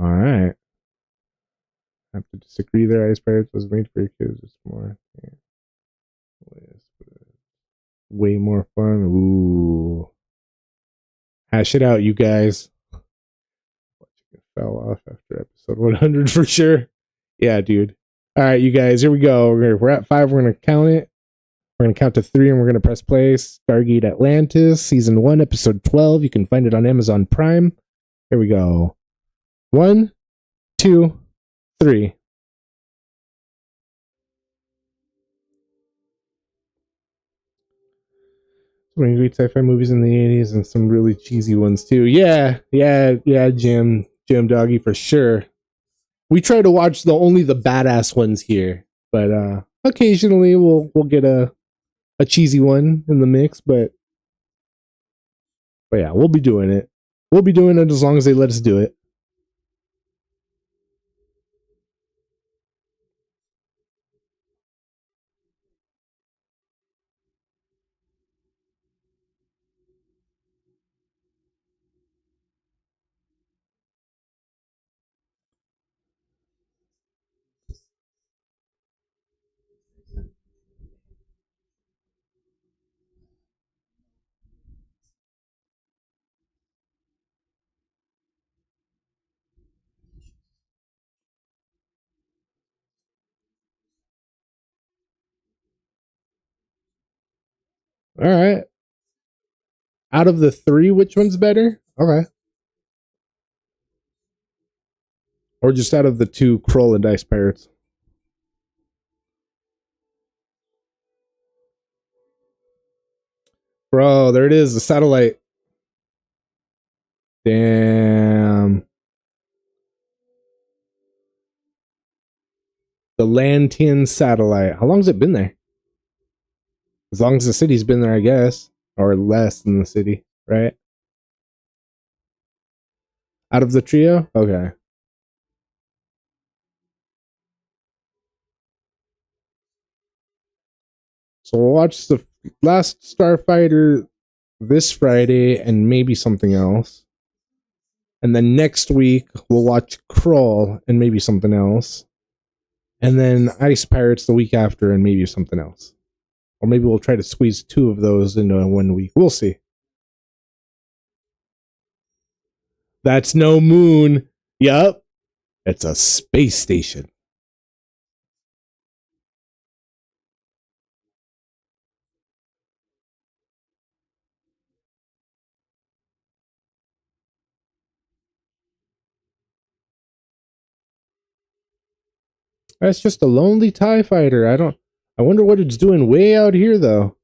All right. I have to disagree there. Ice Pirates was made for your kids. It's more. Yeah. Way more fun. Ooh. Hash it out, you guys. Fell off after episode 100 for sure. Yeah, dude. All right, you guys. Here we go. We're at 5. We're going to count it. We're going to count to 3 and we're going to press play. Stargate Atlantis, Season 1, Episode 12. You can find it on Amazon Prime. Here we go. 1, 2, 3. So many great sci-fi movies in the 80s and some really cheesy ones too. Yeah, Jim Doggy for sure. We try to watch only the badass ones here, but occasionally we'll get a cheesy one in the mix, but yeah, we'll be doing it. We'll be doing it as long as they let us do it. All right. Out of the 3, which one's better? Okay. Or just out of the 2, Krull and Ice Pirates. Bro, there it is, the satellite. Damn. The Atlantis satellite. How long has it been there? As long as the city's been there, I guess. Or less than the city, right? Out of the trio? Okay. So we'll watch the last Starfighter this Friday and maybe something else. And then next week we'll watch Crawl and maybe something else. And then Ice Pirates the week after and maybe something else. Or maybe we'll try to squeeze 2 of those into 1 week. We'll see. That's no moon. Yup. It's a space station. That's just a lonely TIE fighter. I wonder what it's doing way out here though.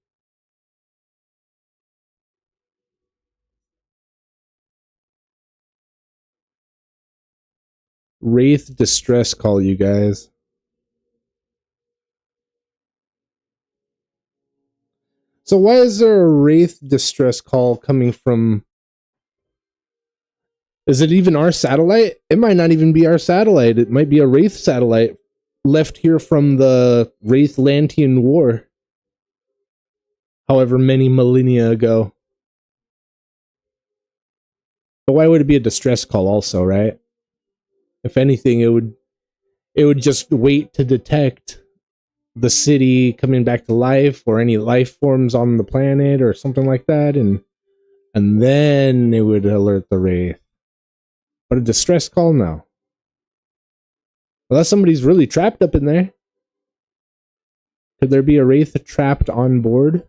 Wraith distress call, you guys. So why is there a Wraith distress call coming from... Is it even our satellite? It might not even be our satellite. It might be a Wraith satellite left here from the Wraith-Lantian War. However many millennia ago. But why would it be a distress call also, right? If anything, it would just wait to detect the city coming back to life or any life forms on the planet or something like that, and then it would alert the Wraith. But a distress call? No. Unless somebody's really trapped up in there. Could there be a Wraith trapped on board?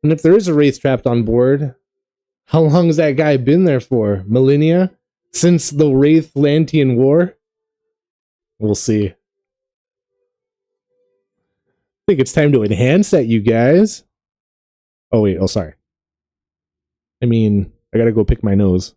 And if there is a Wraith trapped on board, how long has that guy been there for? Millennia? Since the Wraith-Lantian War? We'll see. I think it's time to enhance that, you guys. Oh, wait. Oh, sorry. I mean, I gotta go pick my nose.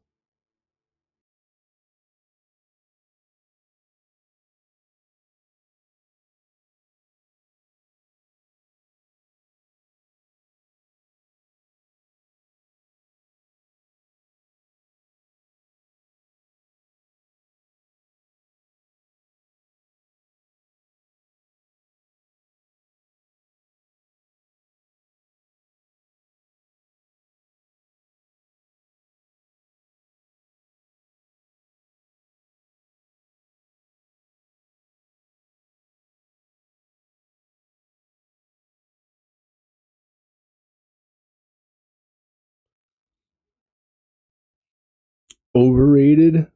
Overrated?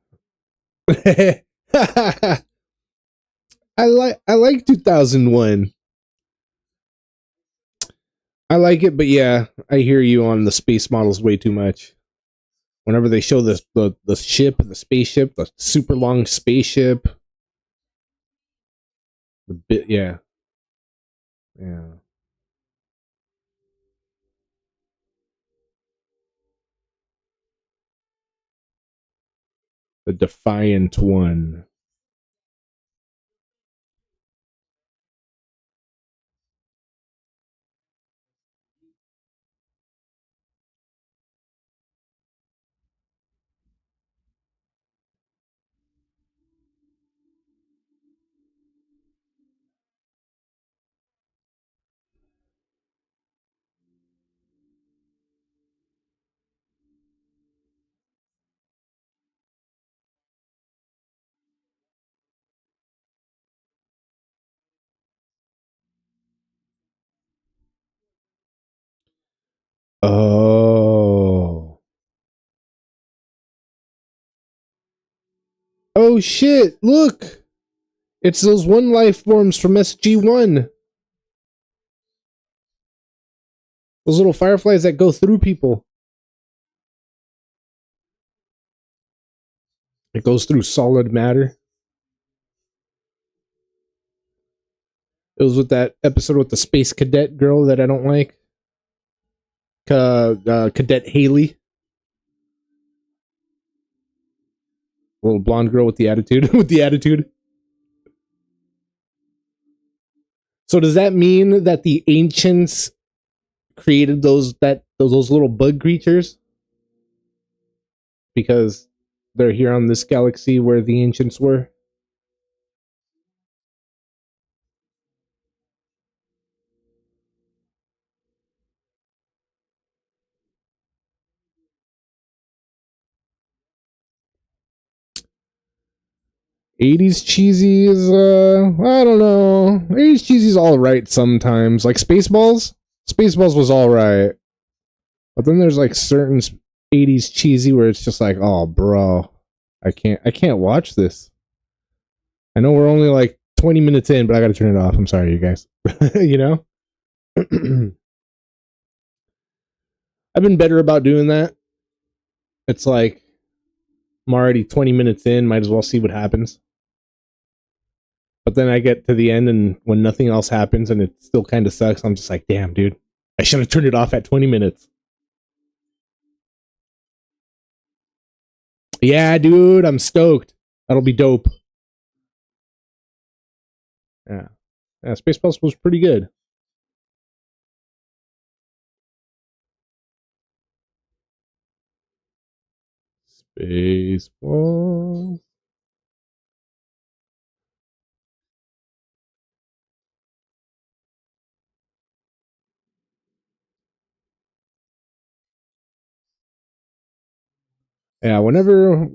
I like 2001. I like it, but yeah, I hear you on the space models way too much. Whenever they show the ship, the spaceship, the super long spaceship, the bit, yeah. The Defiant One. Oh. Oh shit, look! It's those one life forms from SG1. Those little fireflies that go through people. It goes through solid matter. It was with that episode with the space cadet girl that I don't like. Cadet Haley. Little blonde girl with the attitude. with the attitude. So does that mean that the ancients created those little bug creatures because they're here on this galaxy where the ancients were? '80s cheesy is I don't know. '80s cheesy is all right sometimes. Like Spaceballs. Spaceballs was all right, but then there's like certain '80s cheesy where it's just like, oh, bro, I can't watch this. I know we're only like 20 minutes in, but I got to turn it off. I'm sorry, you guys. You know, I've been better about doing that. It's like I'm already 20 minutes in, might as well see what happens. But then I get to the end, and when nothing else happens and it still kind of sucks, I'm just like, damn, dude, I should have turned it off at 20 minutes. Yeah, dude, I'm stoked. That'll be dope. Yeah. Yeah, Spaceballs was pretty good. Spaceballs. Yeah, whenever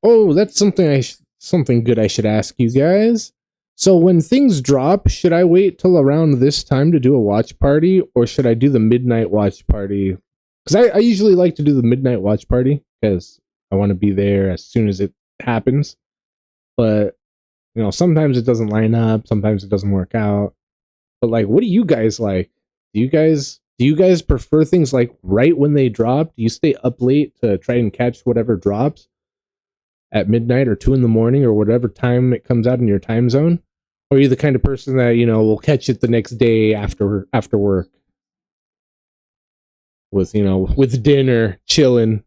oh, that's something good I should ask you guys. So when things drop, should I wait till around this time to do a watch party, or should I do the midnight watch party? Because I usually like to do the midnight watch party because I want to be there as soon as it happens. But you know, sometimes it doesn't line up, sometimes it doesn't work out. But like, what do you guys like? Do you guys prefer things like right when they drop? Do you stay up late to try and catch whatever drops at midnight or 2 a.m. or whatever time it comes out in your time zone? Or are you the kind of person that, you know, will catch it the next day after work with, you know, with dinner, chilling?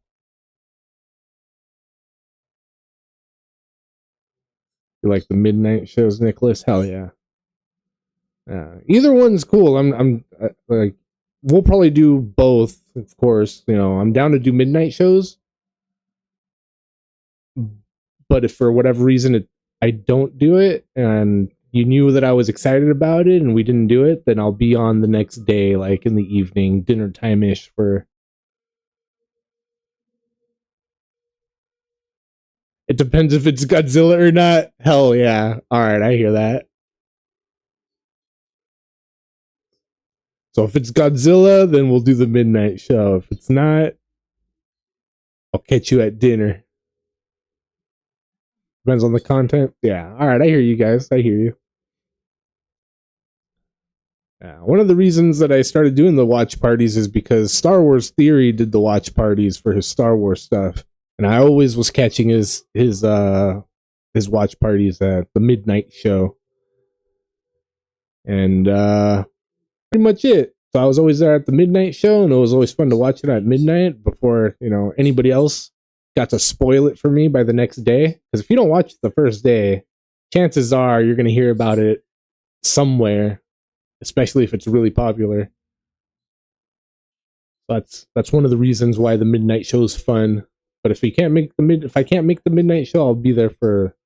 You like the midnight shows, Nicholas? Hell yeah. Either one's cool. I'm like, we'll probably do both, of course. You know, I'm down to do midnight shows, but if for whatever reason I don't do it, and you knew that I was excited about it, and we didn't do it, then I'll be on the next day, like in the evening, dinner time ish. For it depends if it's Godzilla or not. Hell yeah! All right, I hear that. So if it's Godzilla, then we'll do the midnight show. If it's not, I'll catch you at dinner. Depends on the content. Yeah. All right. I hear you guys. I hear you. One of the reasons that I started doing the watch parties is because Star Wars Theory did the watch parties for his Star Wars stuff, and I always was catching his watch parties at the midnight show, and pretty much it. So I was always there at the midnight show, and it was always fun to watch it at midnight before, you know, anybody else got to spoil it for me by the next day. Because if you don't watch it the first day, chances are you're going to hear about it somewhere, especially if it's really popular. That's one of the reasons why the midnight show is fun. But if I can't make the midnight show, I'll be there for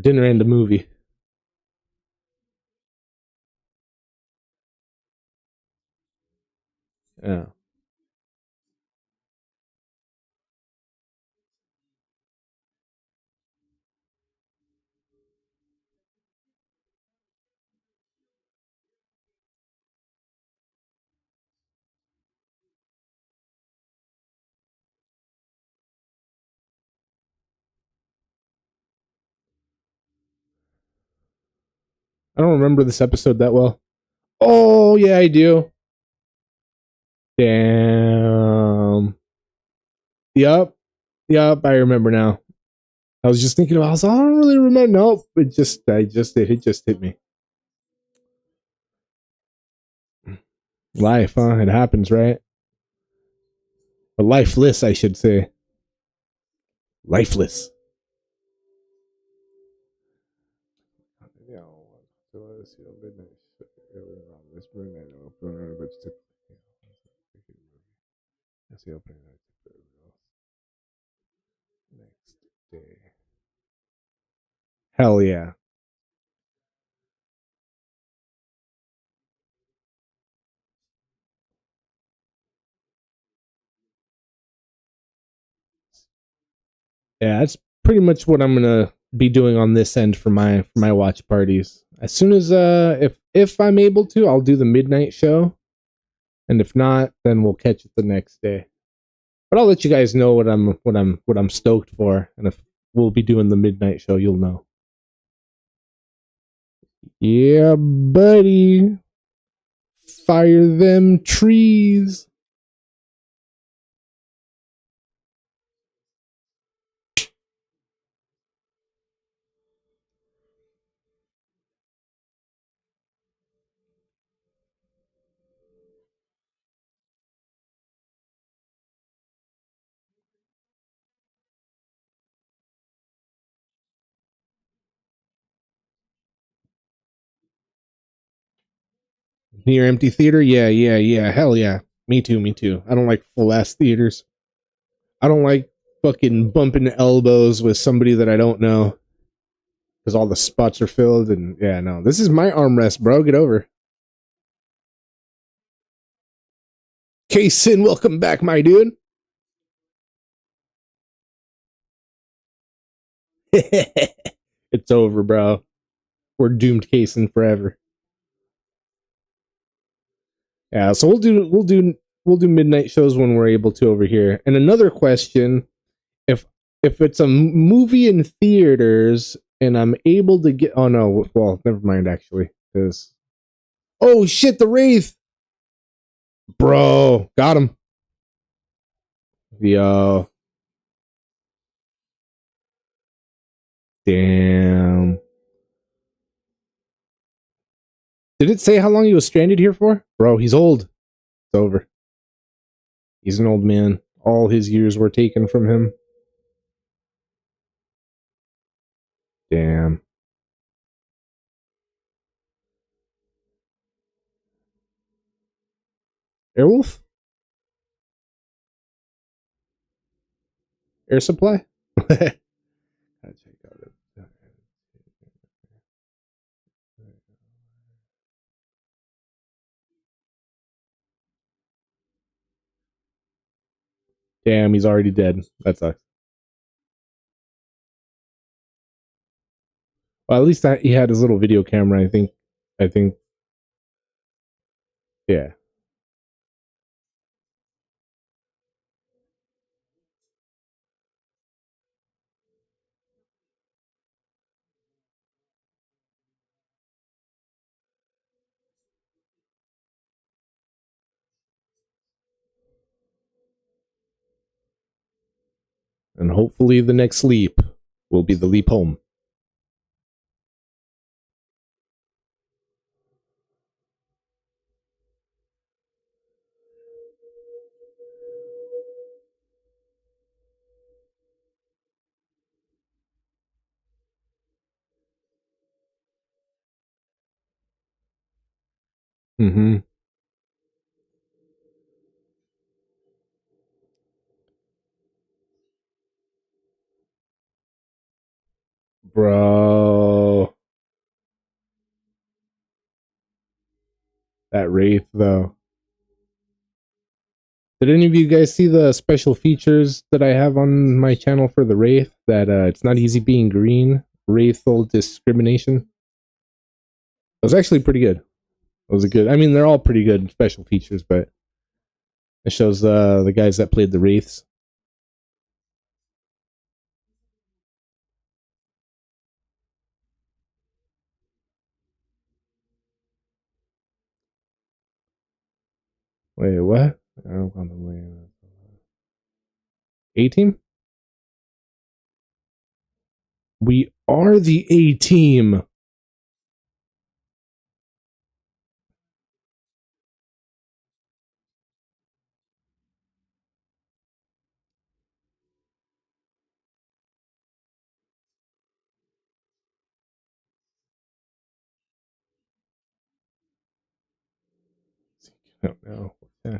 dinner and a movie. Yeah. I don't remember this episode that well. Oh yeah, I do. Damn. Yup. Yup. I remember now. I was just thinking about. I don't really remember. Nope. It just hit me. Life, huh? It happens, right? Or lifeless, I should say. Lifeless. Yeah, so let's see, midnight. This midnight open, but it's let's see, opening next day. Hell yeah. Yeah, that's pretty much what I'm gonna be doing on this end for my watch parties. As soon as if I'm able to, I'll do the midnight show, and if not, then we'll catch it the next day. But I'll let you guys know what I'm stoked for, and if we'll be doing the midnight show, you'll know. Yeah, buddy. Fire them trees. Near empty theater? Yeah. Hell yeah. Me too, me too. I don't like full ass theaters. I don't like fucking bumping elbows with somebody that I don't know because all the spots are filled. And yeah, no, this is my armrest, bro. Get over. K-Sin, welcome back, my dude. It's over, bro. We're doomed, K-Sin, forever. Yeah, so we'll do midnight shows when we're able to over here. And another question, if it's a movie in theaters and I'm able to get, oh no, well, never mind actually, because oh shit, the Wraith, bro, got him. Yo, damn. Did it say how long he was stranded here for? Bro, he's old. It's over. He's an old man. All his years were taken from him. Damn. Airwolf? Air supply? Damn, he's already dead. That sucks. Well, at least that he had his little video camera. I think. Yeah. And hopefully the next leap will be the leap home. Mm-hmm. Bro. That Wraith, though. Did any of you guys see the special features that I have on my channel for the Wraith? That it's not easy being green. Wraithal discrimination. It was actually pretty good. It was a good. I mean, they're all pretty good special features, but it shows the guys that played the Wraiths. Wait, what? On the way. A team? We are the A team. don't know. Yeah.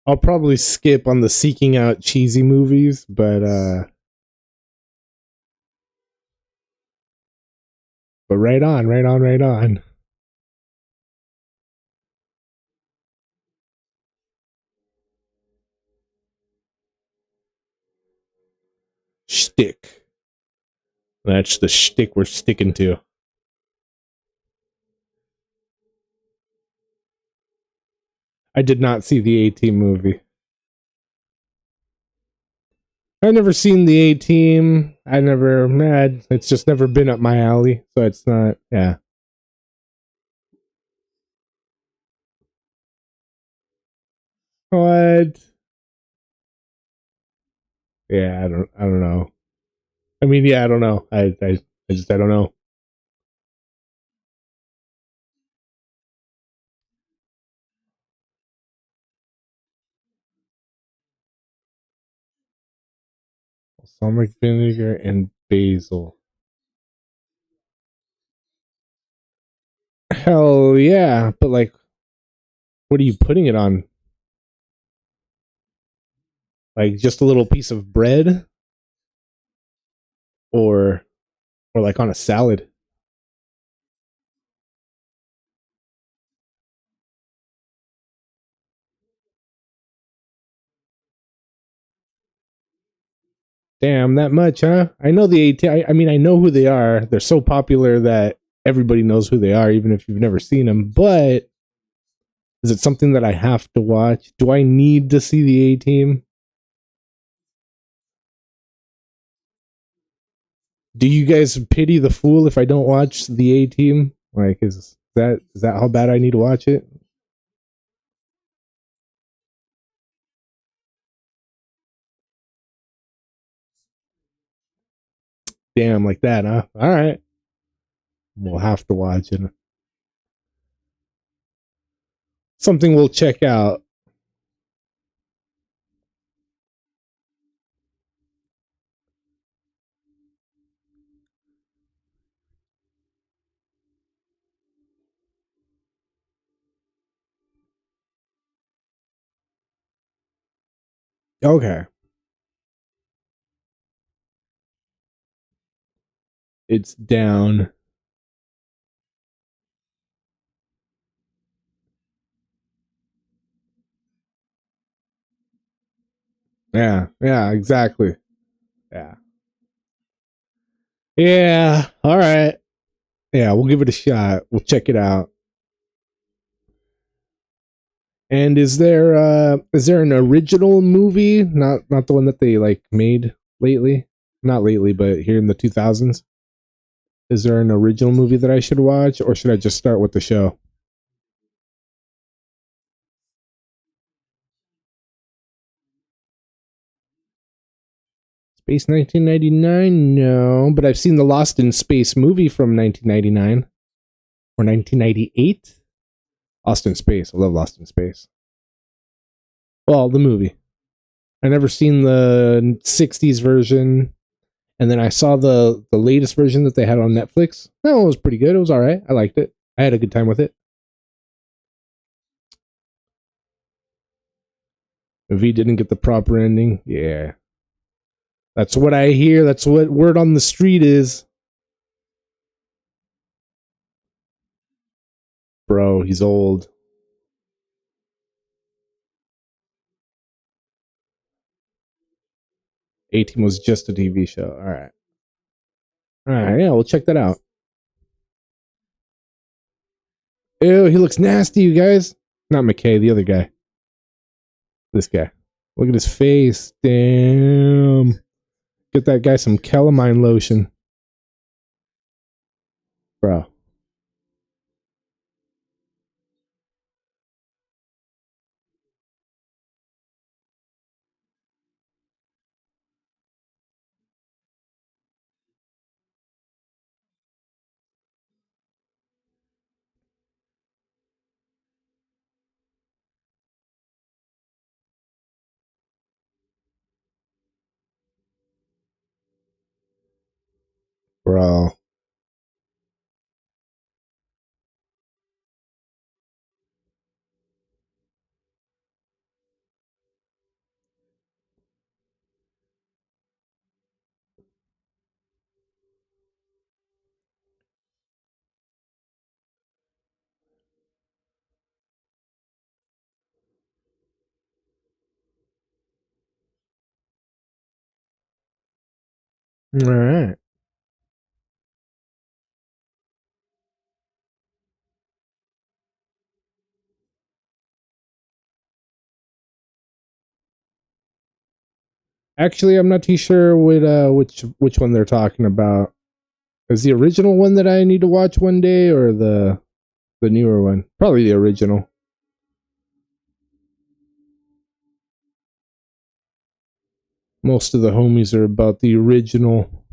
I'll probably skip on the seeking out cheesy movies, but right on, right on, right on. Shtick. That's the shtick we're sticking to. I did not see the A-Team movie. I've never seen the A-Team. I never had. It's just never been up my alley, so it's not. Yeah. What? Yeah, I don't know. I mean, yeah, I don't know. I don't know. Balsamic vinegar and basil. Hell yeah, but like, what are you putting it on? Like just a little piece of bread, or like on a salad? Damn, that much, huh? I know the AT. I mean, I know who they are. They're so popular that everybody knows who they are, even if you've never seen them. But is it something that I have to watch? Do I need to see the A-Team? Do you guys pity the fool if I don't watch the A-Team? Like, is that how bad I need to watch it? Damn, like that, huh? All right, we'll have to watch it. Something we'll check out. Okay, it's down. Yeah, yeah, exactly. Yeah, yeah. All right. Yeah, we'll give it a shot. We'll check it out. And is there an original movie? Not the one that they like made lately. Not lately, but here in the 2000s. Is there an original movie that I should watch, or should I just start with the show? Space 1999? No, but I've seen the Lost in Space movie from 1999 or 1998. Lost in Space. I love Lost in Space. Well, the movie. I never seen the 60s version, and then I saw the latest version that they had on Netflix. That one was pretty good. It was all right. I liked it. I had a good time with it. V didn't get the proper ending. Yeah. That's what I hear. That's what word on the street is. Bro, he's old. A-Team was just a TV show. All right. All right. Yeah, we'll check that out. Ew, he looks nasty, you guys. Not McKay, the other guy. This guy. Look at his face. Damn. Get that guy some calamine lotion. Bro. Bro. All right. Actually, I'm not too sure which one they're talking about. Is the original one that I need to watch one day, or the newer one? Probably the original. Most of the homies are about the original.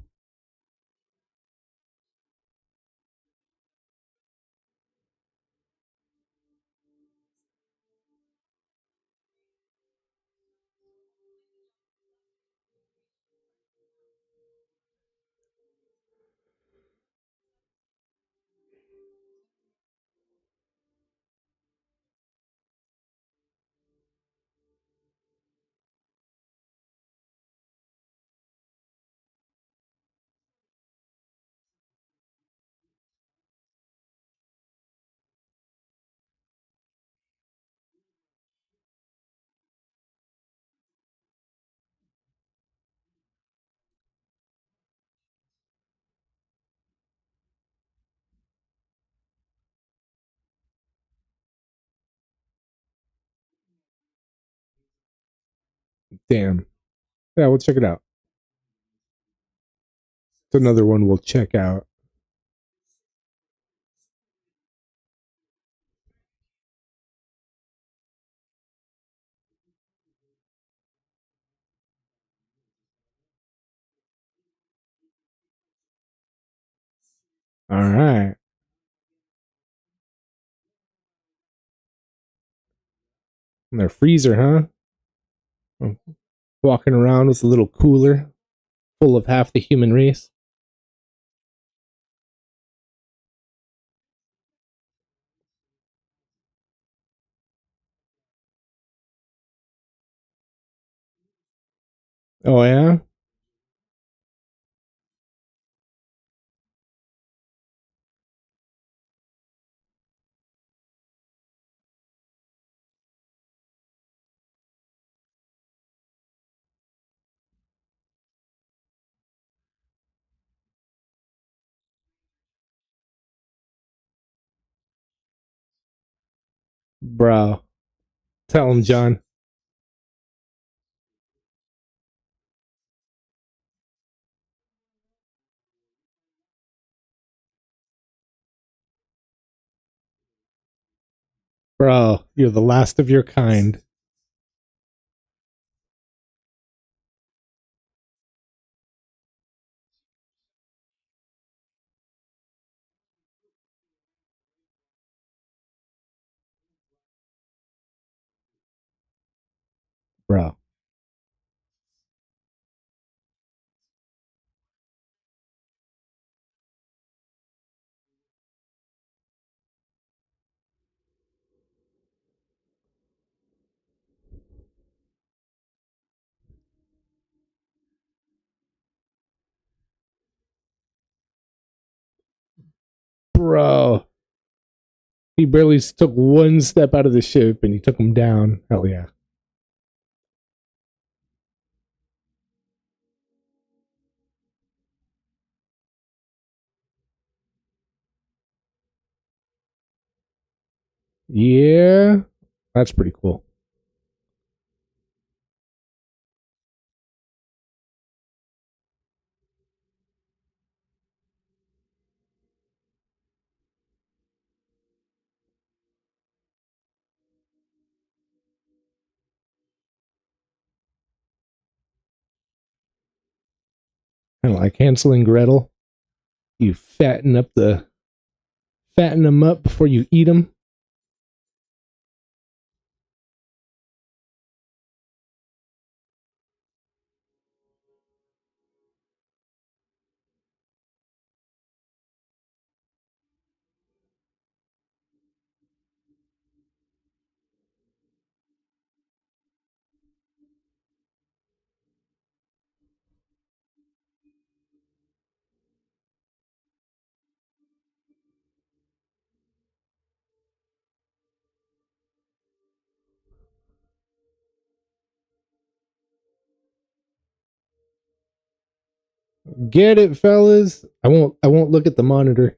Damn. Yeah, we'll check it out. It's another one we'll check out. All right. And their freezer, huh? Walking around with a little cooler full of half the human race. Oh yeah? Bro. Tell him, John. Bro, you're the last of your kind. Bro. Bro. He barely took one step out of the ship and he took him down. Hell yeah. Yeah. That's pretty cool. Kind of like Hansel and Gretel. You fatten them up before you eat them. Get it, fellas. I won't look at the monitor.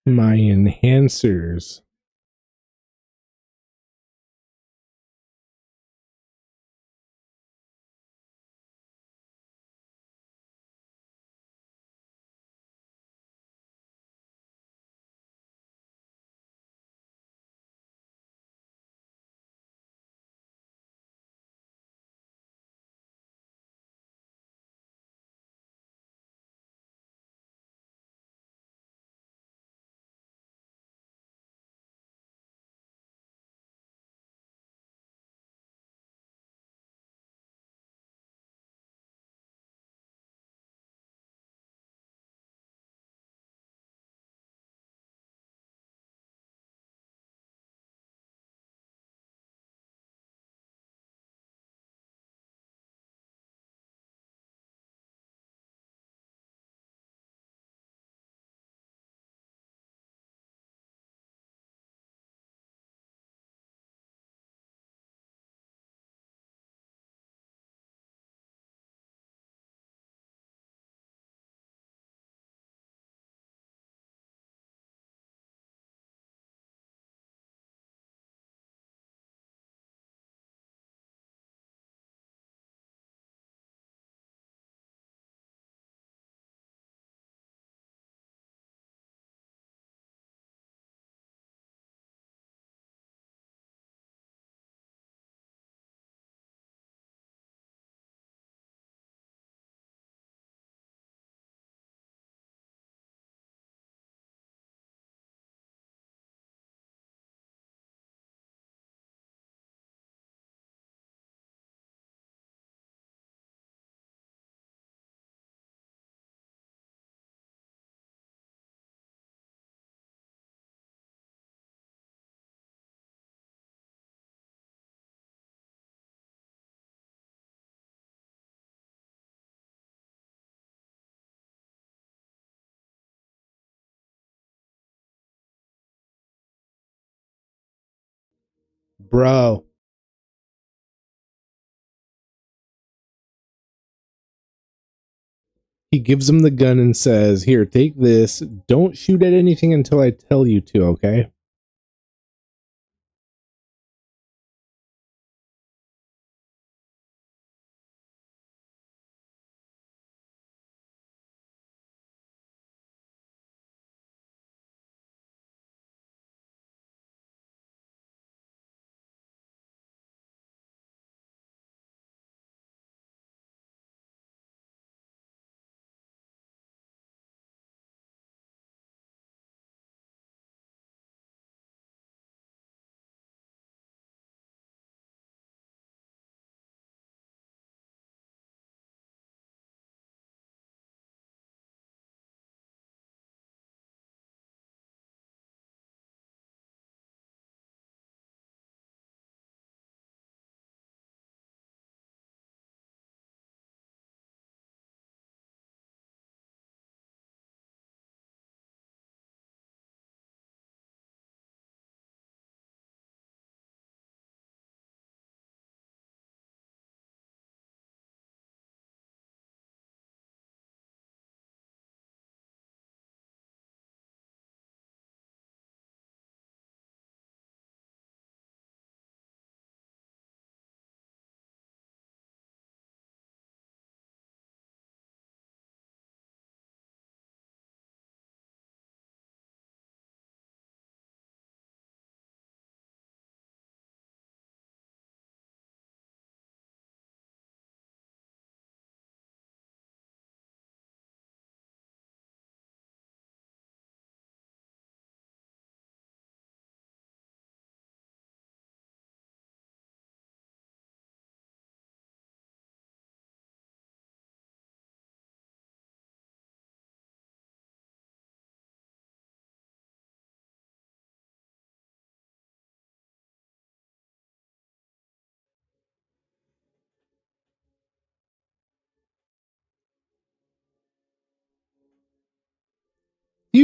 My enhancers. Bro. He gives him the gun and says, "Here, take this. Don't shoot at anything until I tell you to, okay?"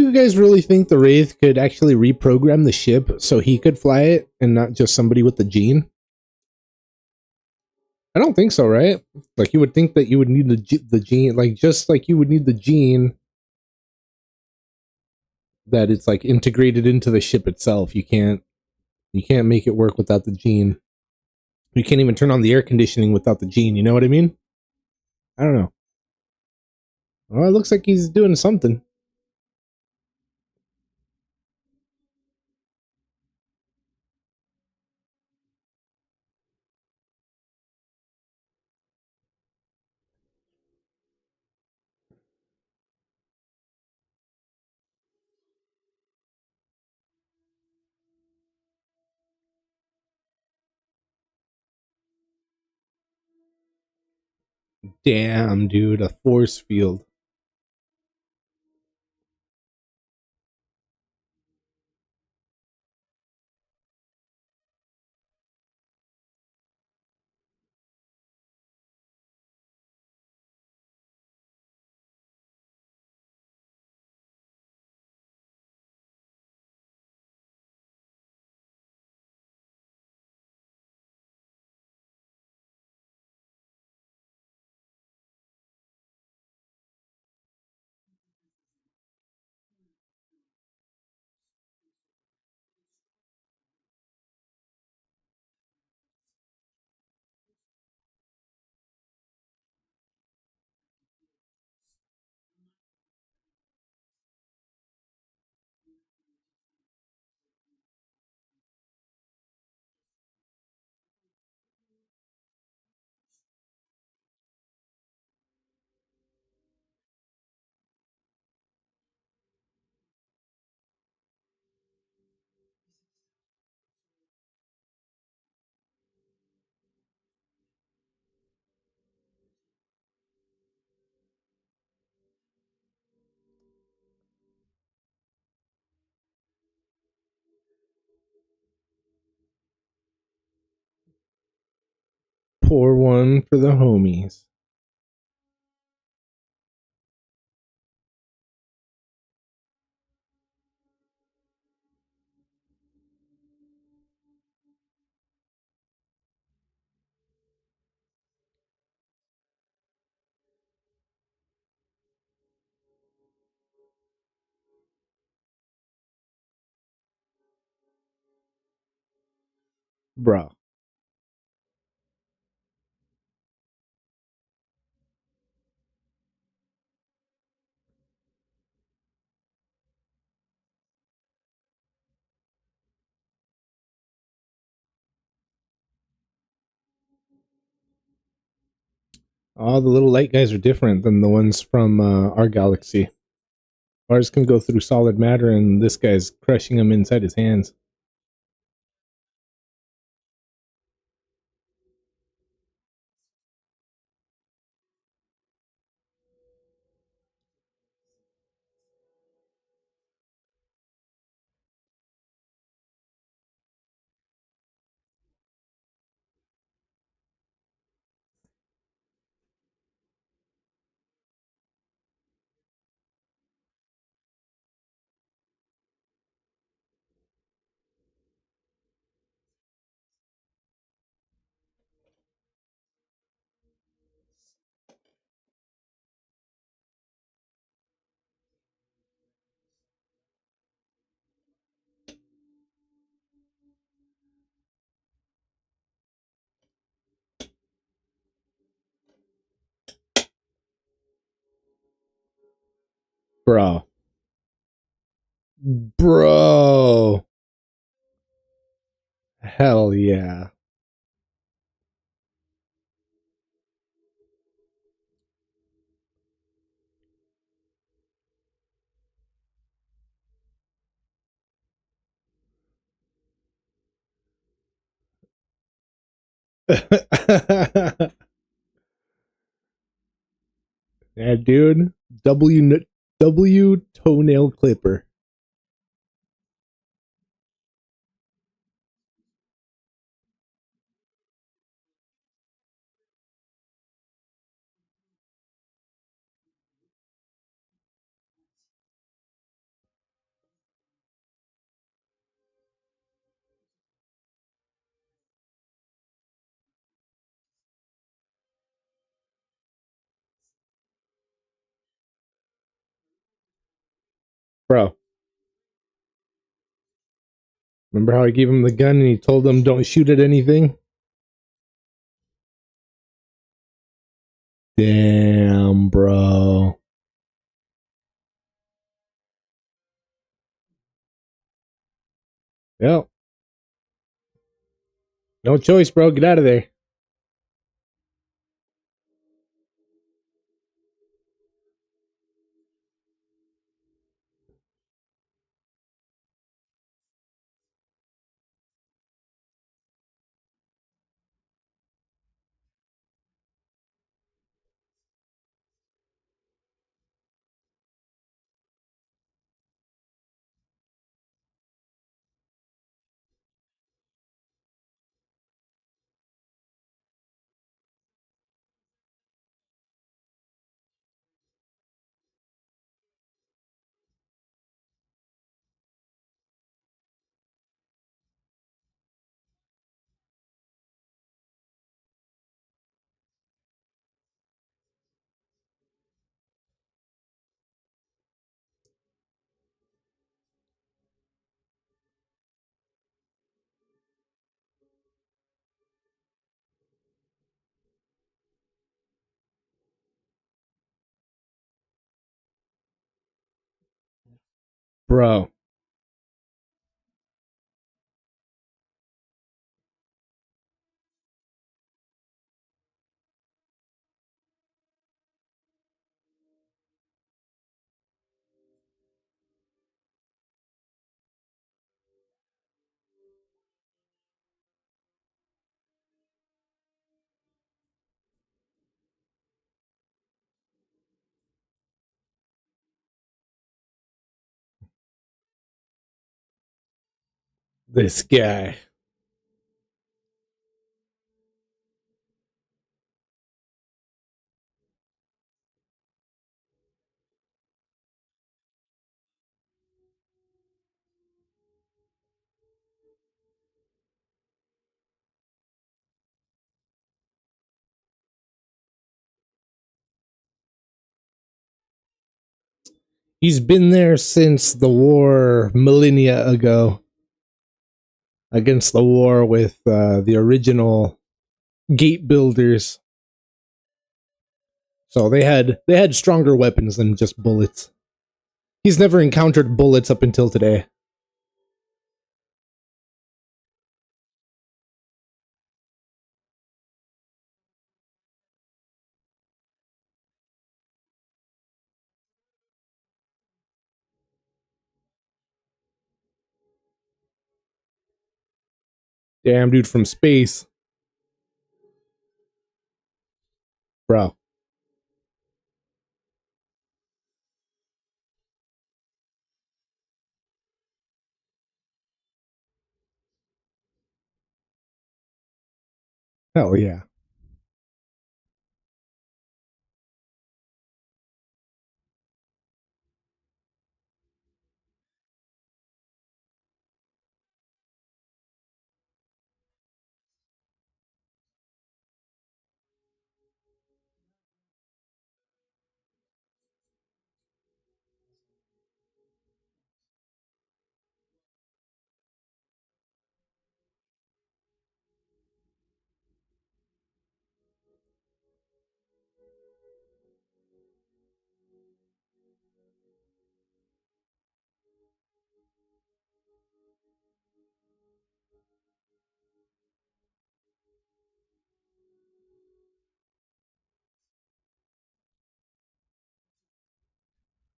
you guys really think the Wraith could actually reprogram the ship so he could fly it and not just somebody with the gene? I don't think so, right? Like, you would think that you would need the gene, like, just like you would need the gene, that it's like integrated into the ship itself. You can't make it work without the gene. You can't even turn on the air conditioning without the gene. You know what I mean? I don't know. Well, it looks like he's doing something. Damn, dude, a force field. Pour one for the homies. Bro. All the little light guys are different than the ones from our galaxy. Ours can go through solid matter, and this guy's crushing them inside his hands. Bro. Bro. Hell yeah. Yeah, dude. W toenail clipper. Bro. Remember how I gave him the gun and he told him don't shoot at anything? Damn, bro. Yep. No choice, bro. Get out of there. Bro. This guy. He's been there since the war millennia ago. Against the war with the original gate builders. So they had stronger weapons than just bullets. He's never encountered bullets up until today. Damn, dude from space. Bro. Hell yeah.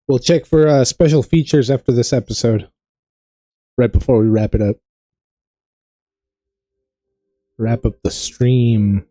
We'll check for special features after this episode. Right before we wrap it up. Wrap up the stream.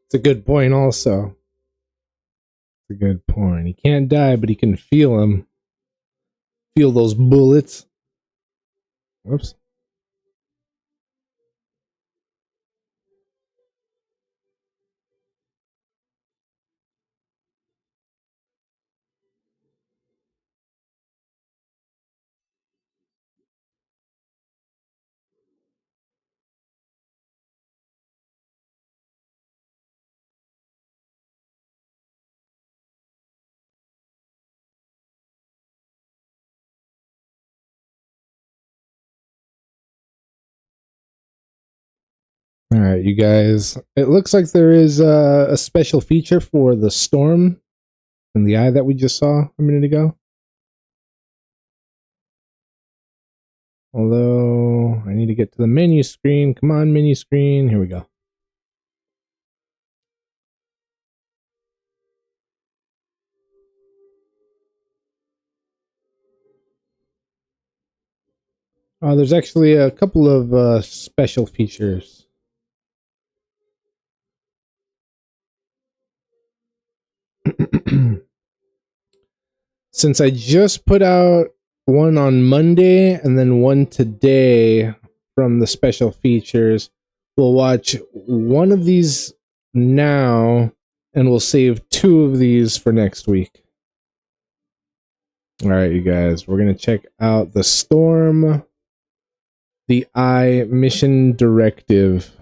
It's a good point also. a good point. He can't die, but he can feel them. Feel those bullets. Whoops. All right, you guys. It looks like there is a special feature for the storm in the eye that we just saw a minute ago. Although I need to get to the menu screen. Come on, menu screen. Here we go. There's actually a couple of special features. Since I just put out one on Monday and then one today from the special features, we'll watch one of these now and we'll save two of these for next week. All right, you guys, we're going to check out the Storm, the Eye Mission Directive.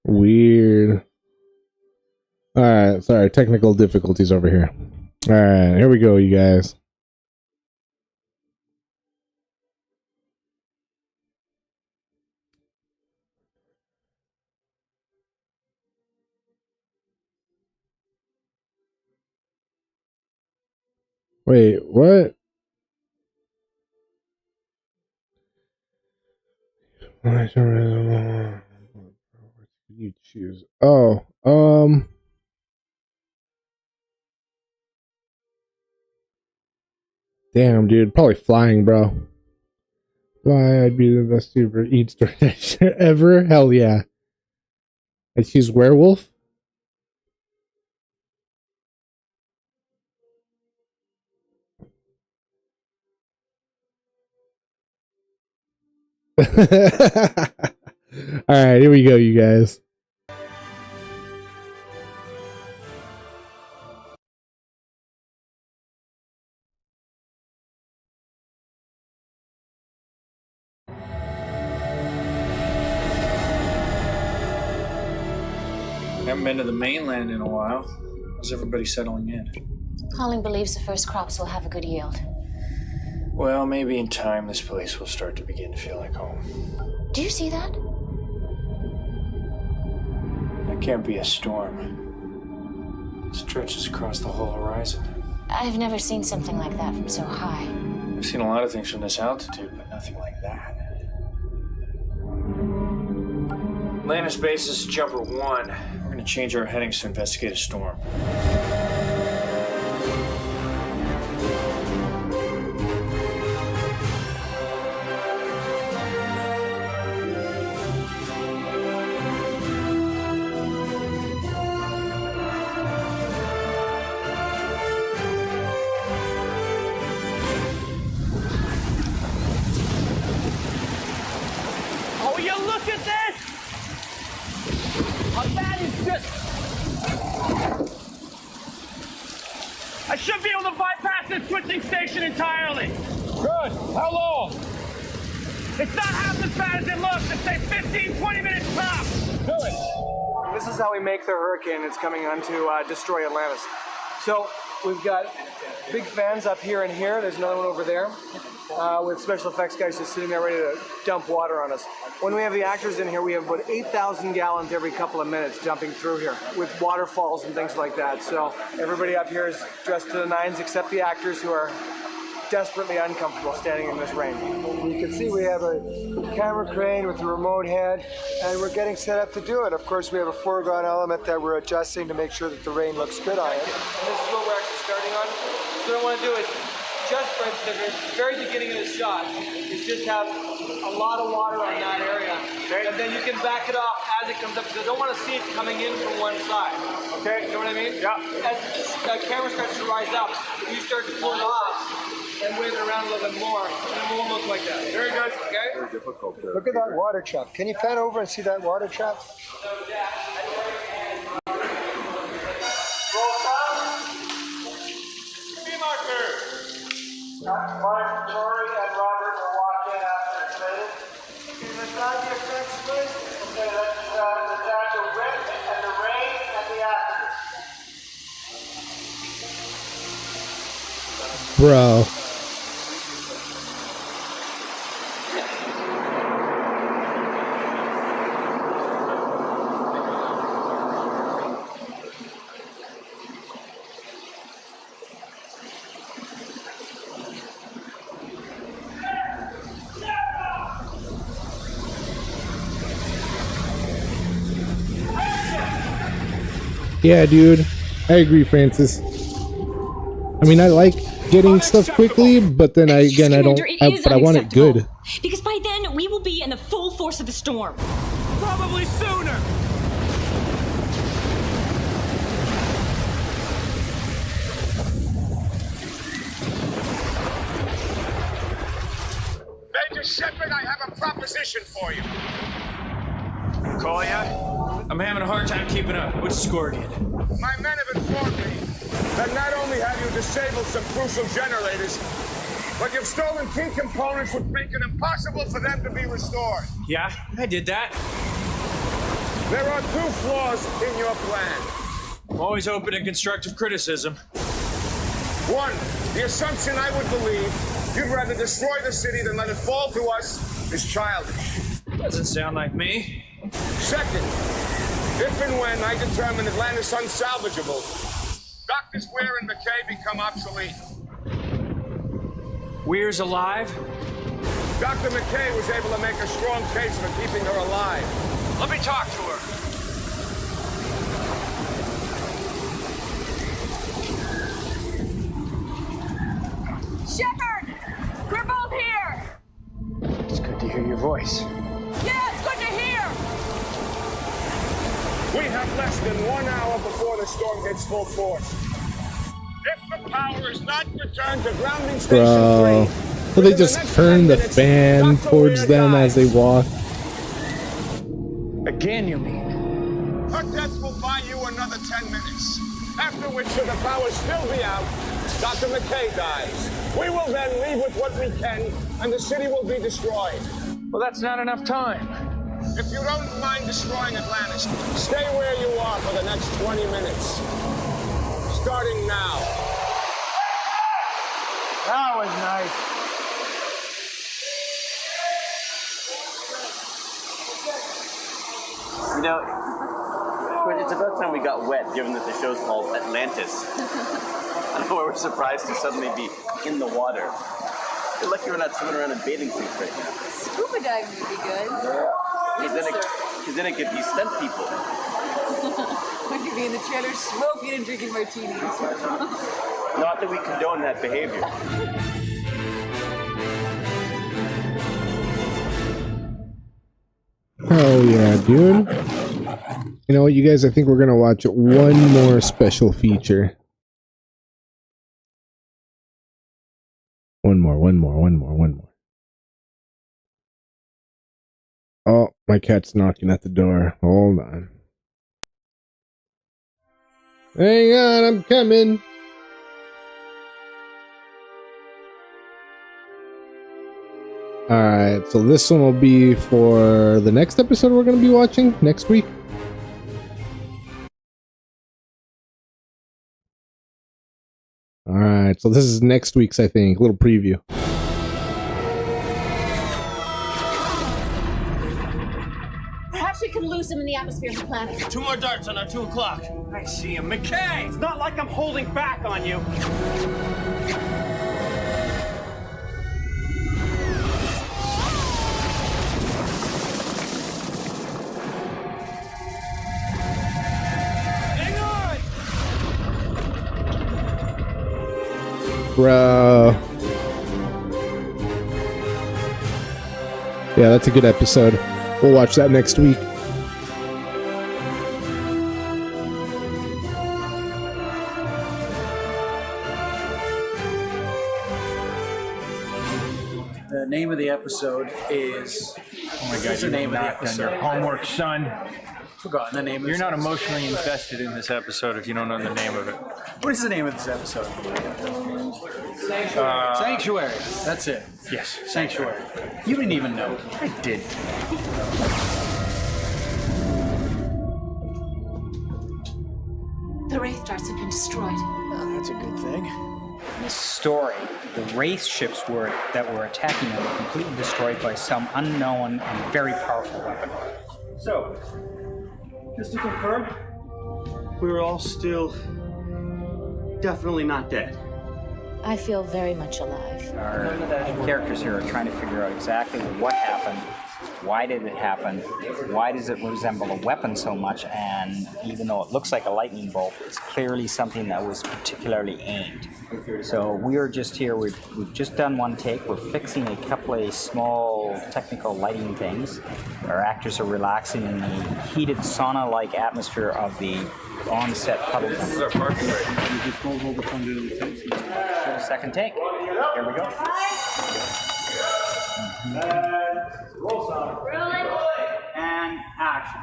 Weird. All right, sorry, technical difficulties over here. All right, here we go, you guys. Wait, what? You choose. Oh, damn, dude, probably flying, bro. Fly, I'd be the best super eats ever. Hell yeah. I choose werewolf. All right, here we go, you guys.
Haven't been to the mainland in a while. How's everybody settling in?
Colling believes the first crops will have a good yield.
Well, maybe in time this place will start to begin to feel like home.
Do you see that?
That can't be a storm. It stretches across the whole horizon.
I've never seen something like that from so high.
I've seen a lot of things from this altitude, but nothing like that. Atlantis base is Jumper 1. We're going to change our headings to investigate a storm.
Oh, you look at this! That is just... I should be able to bypass this switching station entirely. Good. How long? It's not half as bad as it looks. It's say 15, 20 minutes top. Good.
This is how we make the hurricane that's coming on to destroy Atlantis. So we've got
big fans up here and here. There's another one over there with special effects guys just sitting there ready to dump water on us. When we have the actors in here, we have about 8,000 gallons every couple of minutes dumping through here with waterfalls and things like that. So everybody up here is dressed to the nines except the actors who are desperately uncomfortable standing in this rain. You can see we have a camera crane with a remote head, and we're getting set up to do it. Of course, we have a foreground element that we're adjusting to make sure that the rain looks good on it. And this is what we're actually starting on. So what I want to do is, just for instance, at the very beginning of the shot, is just have a lot of water on that area. Okay. And then you can back it off as it comes up, because I don't want to see it coming in from one side. Okay, you know what I mean? Yeah. As the camera starts to rise up, if you start to pull it off, and wave it around a little bit more, and it won't look like that. Very good, okay? Very difficult. Look at that water trap. Can you pan over and see that water trap? Roll sound. Speed marker. Mark, Tori, and Robert will walk in after it's faded. Can you massage the effects, please? Okay, let's massage the wind and the rain and the actors.
Bro. Yeah, dude. I agree, Francis. I mean, I like getting stuff quickly, but then I want it good.
Because by then, we will be in the full force of the storm.
Probably sooner. Major Shepard, I have a proposition for you. Call ya? I'm having a hard time keeping up. What's the score again? My men have informed me that not only have you disabled some crucial generators, but you've stolen key components which make it impossible for them to be restored. Yeah, I did that. There are two flaws in your plan. I'm always open to constructive criticism. One, the assumption I would believe you'd rather destroy the city than let it fall to us is childish. Doesn't sound like me. Second, if and when I determine Atlantis unsalvageable, Doctors Weir and McKay become obsolete. Weir's alive? Dr. McKay was able to make a strong case for keeping her alive. Let me talk to her.
Shepard! We're both here!
It's good to hear your voice.
Yeah, it's good to hear!
We have less than 1 hour before the storm hits full force. If the power is not returned to grounding station
Bro.
3,
So they just turn the fan towards them as they walk.
Again, you mean?
her death will buy you another 10 minutes. After which, should the power still be out, Dr. McKay dies. We will then leave with what we can, and the city will be destroyed.
Well, that's not enough time.
If you don't mind destroying Atlantis, stay where you are for the next 20 minutes. Starting now.
That was nice.
You know, it's about time we got wet, given that the show's called Atlantis. I don't know why we're surprised to suddenly be in the water. You're lucky we're not swimming around in bathing suits right now.
Scuba diving would be good.
Because then it could be stunt people.
We could be in the trailer smoking and drinking martinis.
Not that we condone that behavior.
Oh yeah, dude. You know what, you guys, I think we're gonna watch one more special feature. One more. Oh, my cat's knocking at the door. Hold on. Hang on, I'm coming. Alright, so this one will be for the next episode we're going to be watching next week. All right, so this is next week's, I think, little preview.
Perhaps we can lose him in the atmosphere of the planet.
2 more darts on our 2 o'clock. I see him. McKay! It's not like I'm holding back on you. Hang on!
Bro. Yeah, that's a good episode. We'll watch that next week.
The name of the episode is...
Oh my God,
what's the name of the
knocked on
episode?
your homework, son.
Forgotten the name of
You're
this
not
episode.
emotionally invested in this episode if you don't know the name of it.
What is the name of this episode? Sanctuary. That's it.
Yes.
Sanctuary. You didn't even know.
I did.
The Wraith darts have been destroyed.
Oh, that's a good thing.
This story, the Wraith ships that were attacking them were completely destroyed by some unknown and very powerful weapon.
So, just to confirm, we were all still definitely not dead.
I feel very much alive.
Our characters here are trying to figure out exactly what happened, why did it happen, why does it resemble a weapon so much, and even though it looks like a lightning bolt, it's clearly something that was particularly aimed. So we are just here, we've just done one take, we're fixing a couple of small technical lighting things. Our actors are relaxing in the heated sauna-like atmosphere of the on-set puddle. This is our parking rate. Second take. Here we go. And action.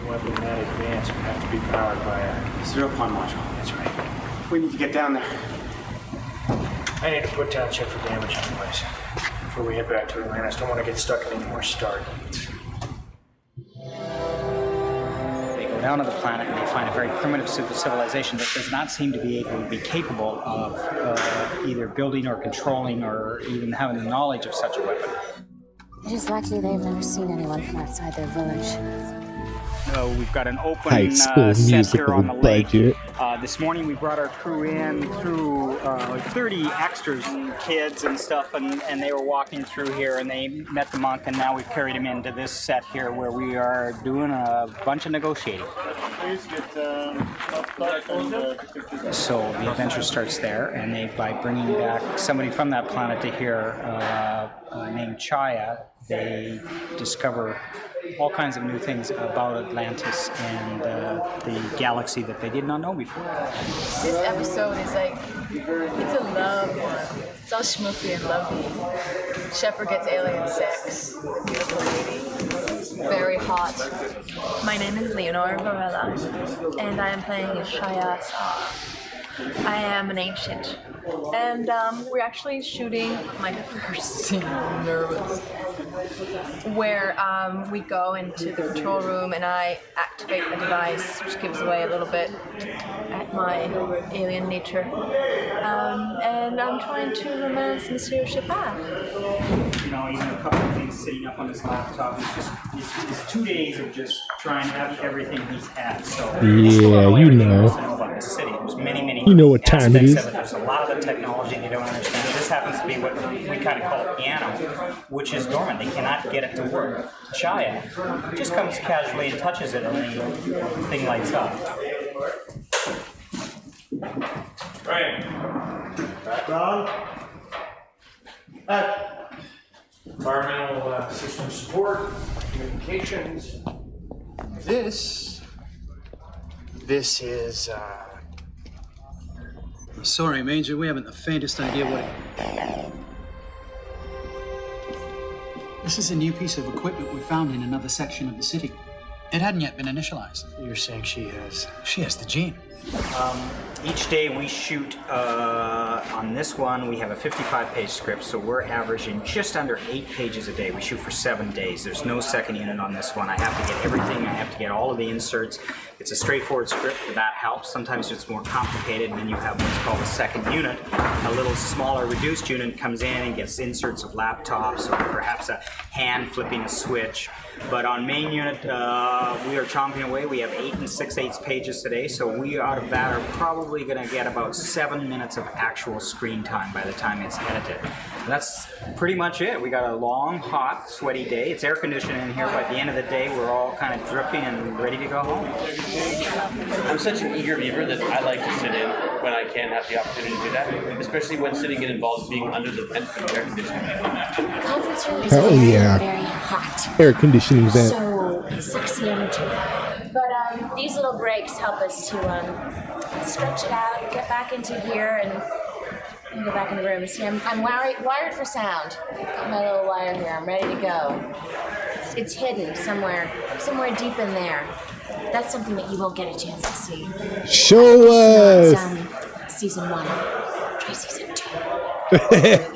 Weapon that advanced would have to be powered by a 0-point module. That's right. We need to get down there. I need to put down check for damage anyways. Before we head back to Atlantis, don't want to get stuck in any more Stargates.
They go down to the planet and they find a very primitive civilization that does not seem to be able to be capable of either building or controlling or even having the knowledge of such a weapon.
It is likely they've never seen anyone from outside their village.
We've got an open
High school
set
musical
here on the lake.
budget.
This morning we brought our crew in through like 30 extras and kids and stuff, and they were walking through here and they met the monk, and now we've carried him into this set here where we are doing a bunch of negotiating. So the adventure starts there, and by bringing back somebody from that planet to here named Chaya, they discover all kinds of new things about Atlantis and the galaxy that they did not know before.
This episode is like, it's a love one. It's all schmoofy and lovely. Shepard gets alien sex. Beautiful lady. Very hot.
My name is Leonora Varela, and I am playing Shaya Star. I am an ancient, and we're actually shooting my first scene, I'm nervous, where we go into the control room and I activate a device which gives away a little bit at my alien nature, and I'm trying to romance Monsieur Shepard.
You know, even a couple of things sitting up on his laptop. It's 2 days of just trying to have everything he's had. So
Yeah, you know.
About this city. There's many
You know what time it is.
aspects of There's a lot of the technology they don't understand. This happens to be what we kind of call a piano, which is dormant. They cannot get it to work. Chaya just comes casually and touches it, and the thing lights up.
Right. Background. Environmental system support, communications. This is,
Sorry, Major, we haven't the faintest idea what it... This is a new piece of equipment we found in another section of the city. It hadn't yet been initialized.
You're saying she has...
She has the gene.
Each day we shoot, on this one, we have a 55-page script, so we're averaging just under 8 pages a day. We shoot for 7 days. There's no second unit on this one. I have to get everything. I have to get all of the inserts. It's a straightforward script, but that helps. Sometimes it's more complicated, and then you have what's called a second unit. A little smaller, reduced unit comes in and gets inserts of laptops or perhaps a hand flipping a switch. But on main unit, we are chomping away. We have 8 6/8 pages today, so we out of that are probably going to get about 7 minutes of actual screen time by the time it's edited. And that's pretty much it. We got a long, hot, sweaty day. It's air conditioning in here. By the end of the day, we're all kind of dripping and ready to go home.
I'm such an eager viewer that I like to sit in when I can have the opportunity to do that, especially when sitting in involves being under the vent for the air conditioning.
Conference room is
Hell yeah.
very hot.
Air conditioning vent.
So it's sexy energy. But these little breaks help us to stretch it out, get back into gear, and go back in the room. See, I'm wired for sound. Got my little wire here. I'm ready to go. It's hidden somewhere deep in there. That's something that you won't get a chance to see.
Show us.
Season 1. Try season 2.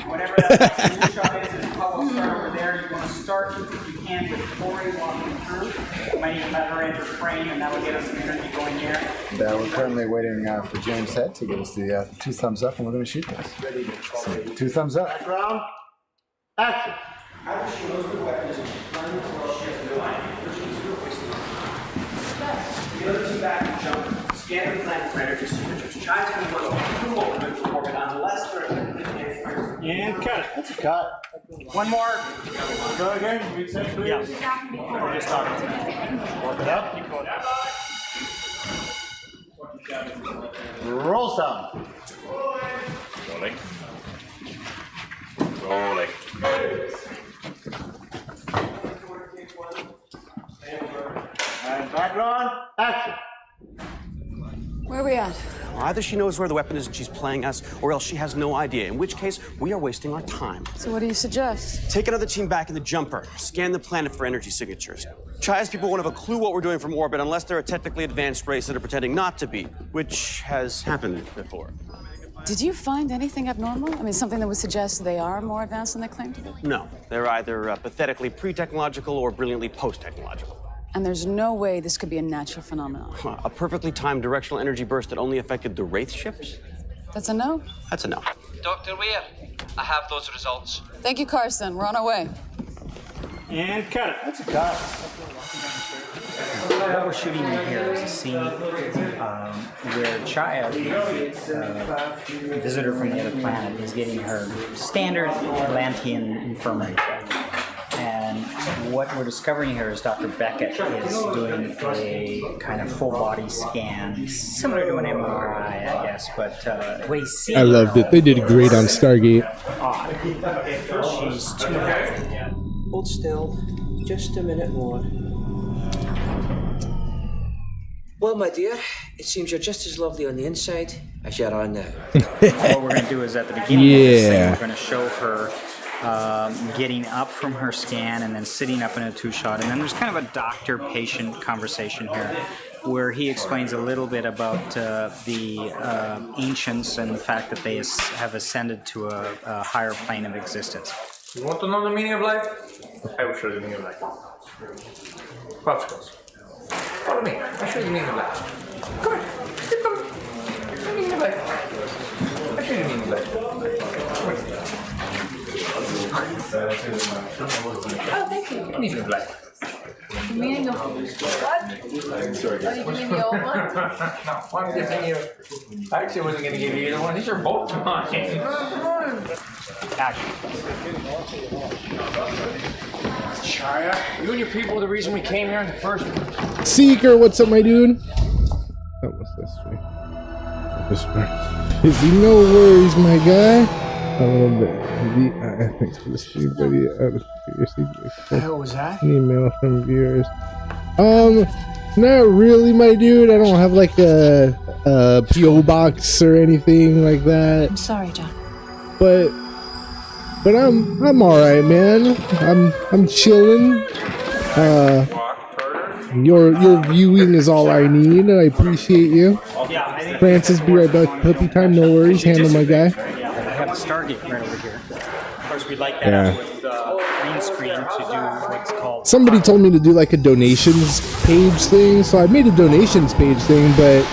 Whatever that shot is, it's public start over there. You're going to start, if you can, with Corey walking through. You might even let her enter frame, and that'll get us some energy going here.
We're currently waiting for James Head to give us the 2 thumbs up, and we're going to shoot this. So, 2 thumbs up.
Background. Action.
The other 2 back and jump. Scan the planet for energy signatures. Try to be one orbit unless they're
And cut it. That's a cut.
one more.
Go again. Reset, please.
Yeah.
We're just talking. Work it up. Keep going. Roll sound.
Rolling. Rolling.
And background. Action.
Where are we at?
Either she knows where the weapon is and she's playing us, or else she has no idea, in which case we are wasting our time.
So what do you suggest?
Take another team back in the jumper. Scan the planet for energy signatures. Chai's people won't have a clue what we're doing from orbit unless they're a technically advanced race that are pretending not to be, which has happened before.
Did you find anything abnormal? I mean, something that would suggest they are more advanced than they claim to be?
No, they're either pathetically pre-technological or brilliantly post-technological.
And there's no way this could be a natural phenomenon.
A perfectly timed directional energy burst that only affected the Wraith ships?
That's a no?
That's a no.
Dr. Weir, I have those results.
Thank you, Carson. We're on our way.
And cut it. That's a cut.
What we're shooting in here is a scene where Chaya, the visitor from the other planet, is getting her standard Atlantean infirmary check. And what we're discovering here is Dr. Beckett is doing a kind of full body scan, similar to an MRI, I guess, but what he's seeing.
I loved it. They did great on Stargate.
She's too healthy.
Hold still. Just a minute more. Well, my dear, it seems you're just as lovely on the inside as you are now.
What we're going to do is at the beginning of this thing, we're going to show her getting up from her scan and then sitting up in a 2-shot. And then there's kind of a doctor-patient conversation here where he explains a little bit about the ancients and the fact that they have ascended to a higher plane of existence.
You want to know the meaning of life? I will show you the meaning of life. Popsicles. Follow me. I'll show you the meaning of life. Come on. Keep coming. The meaning of life. I'll show you the meaning of life.
Oh, thank you.
The meaning of life.
The meaning of what? Sorry. Are you giving me all one?
No, I'm giving you. I actually wasn't going to give you either one. These are both mine.
Action.
Chaya, you and your people are the reason we came here in the first place.
Seeker, what's up, my dude? Oh, what's this way? Busy, no worries, my guy. A little bit. Thanks for the stream, buddy.
What the hell was that?
Email from viewers. Not really, my dude. I don't have like a PO box or anything like that.
I'm sorry, John.
But I'm all right, man. I'm chilling. Your viewing is all I need. I appreciate you. Francis, be right back. Puppy time, no worries. Handle my guy.
Yeah, I have a Stargate right over here. Of course, we like that with green screen to do what's called.
Somebody told me to do like a donations page thing, so I made a donations page thing, but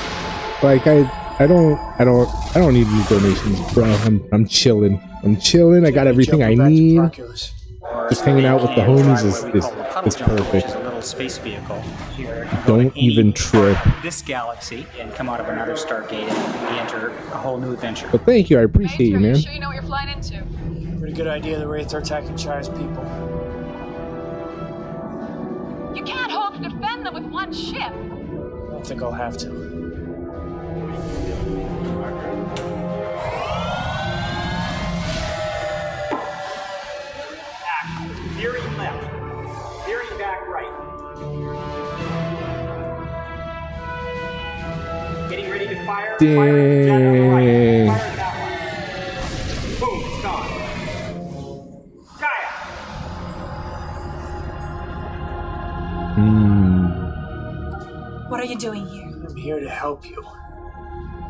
like I don't need any donations, bro. I'm chilling. I got everything I need. Just hanging out with the homies is perfect.
Which is a little space vehicle here.
Don't even trip.
This galaxy and come out of another Stargate and we enter a whole new adventure.
But thank you, I appreciate you, man.
Sure you know what you're flying into?
Pretty good idea the Wraiths are attacking Shire's people.
You can't hope to defend them with one ship.
I don't think I'll have to.
Veering left. Veering back right. Getting ready to fire.
Dang.
Fire jet on the right. Fire that one. Boom, it's gone. Gaia.
What are you doing here?
I'm here to help you.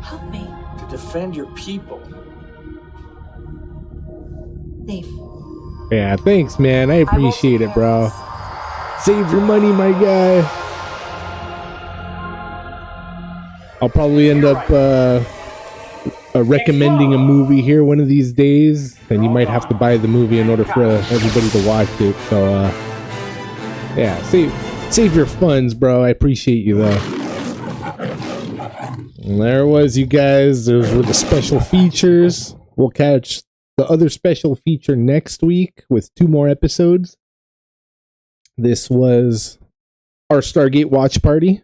Help me.
To defend your people.
Leave.
Yeah, thanks, man. I appreciate it, bro. Save your money, my guy. I'll probably end up recommending a movie here one of these days, and you might have to buy the movie in order for everybody to watch it. So, yeah, save your funds, bro. I appreciate you, though. And there it was, you guys. Those were the special features. We'll catch the other special feature next week with 2 more episodes. This was our Stargate watch party.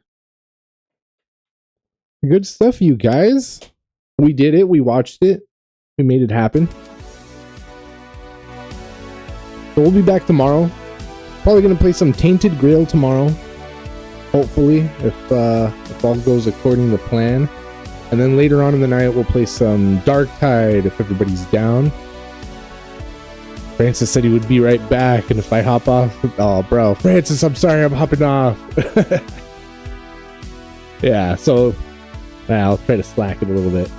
Good stuff, you guys. We did it. We watched it. We made it happen. So we'll be back tomorrow. Probably going to play some Tainted Grail tomorrow. Hopefully, if all goes according to plan. And then later on in the night, we'll play some Dark Tide if everybody's down. Francis said he would be right back, and if I hop off... Oh, bro. Francis, I'm sorry, I'm hopping off. Yeah, so... I'll try to slack it a little bit.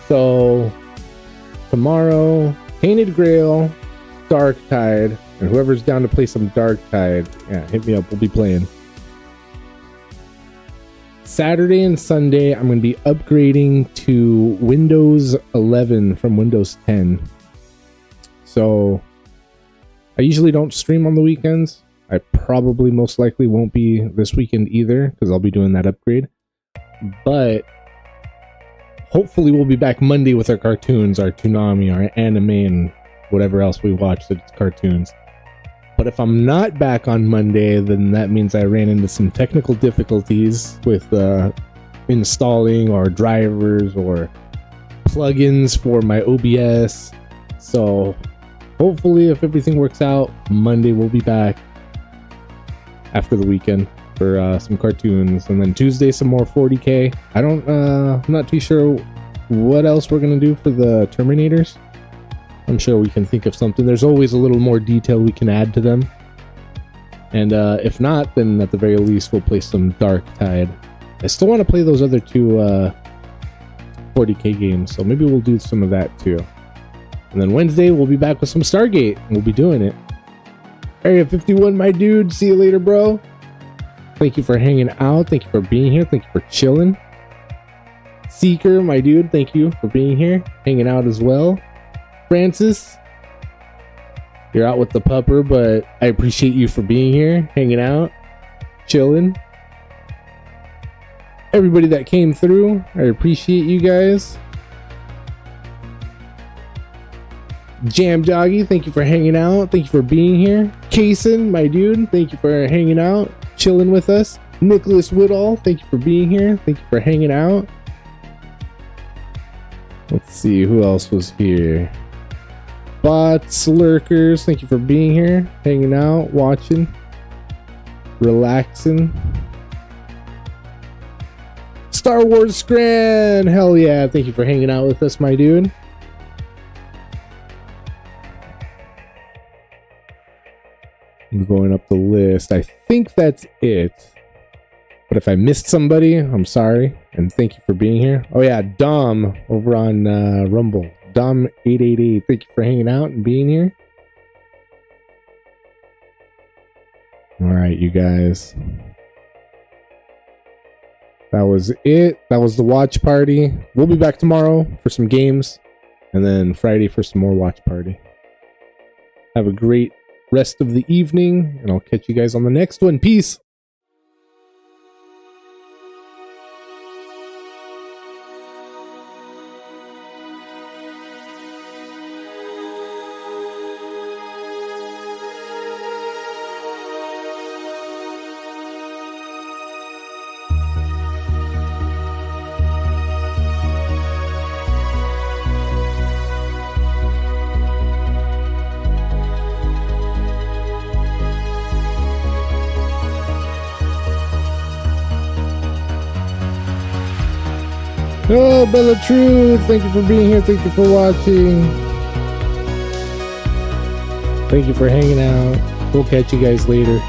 So... Tomorrow, Tainted Grail, Dark Tide, and whoever's down to play some Dark Tide, yeah, hit me up. We'll be playing. Saturday and Sunday, I'm going to be upgrading to Windows 11 from Windows 10. So, I usually don't stream on the weekends. I probably most likely won't be this weekend either, because I'll be doing that upgrade. But, hopefully we'll be back Monday with our cartoons, our Toonami, our anime, and whatever else we watch that's cartoons. But if I'm not back on Monday, then that means I ran into some technical difficulties with installing or drivers or plugins for my OBS. So hopefully if everything works out, Monday we'll be back after the weekend for some cartoons. And then Tuesday some more 40K. I'm not too sure what else we're going to do for the Terminators. I'm sure we can think of something. There's always a little more detail we can add to them. And if not, then at the very least, we'll play some Dark Tide. I still want to play those other 2 40K games, so maybe we'll do some of that too. And then Wednesday, we'll be back with some Stargate. We'll be doing it. Area 51, my dude. See you later, bro. Thank you for hanging out. Thank you for being here. Thank you for chilling. Seeker, my dude. Thank you for being here. Hanging out as well. Francis, you're out with the pupper, but I appreciate you for being here, hanging out, chilling. Everybody that came through, I appreciate you guys. Jam Doggy, thank you for hanging out. Thank you for being here. Kason, my dude, thank you for hanging out, chilling with us. Nicholas Woodall, thank you for being here. Thank you for hanging out. Let's see, who else was here? Bots, lurkers, thank you for being here, hanging out, watching, relaxing. Star Wars Scran, hell yeah, thank you for hanging out with us, my dude. I'm going up the list. I think that's it. But if I missed somebody, I'm sorry. And thank you for being here. Oh yeah, Dom over on Rumble. Dom888, thank you for hanging out and being here. All right, you guys. That was it. That was the watch party. We'll be back tomorrow for some games. And then Friday for some more watch party. Have a great rest of the evening. And I'll catch you guys on the next one. Peace. Oh, Bella Truth, thank you for being here. Thank you for watching. Thank you for hanging out. We'll catch you guys later.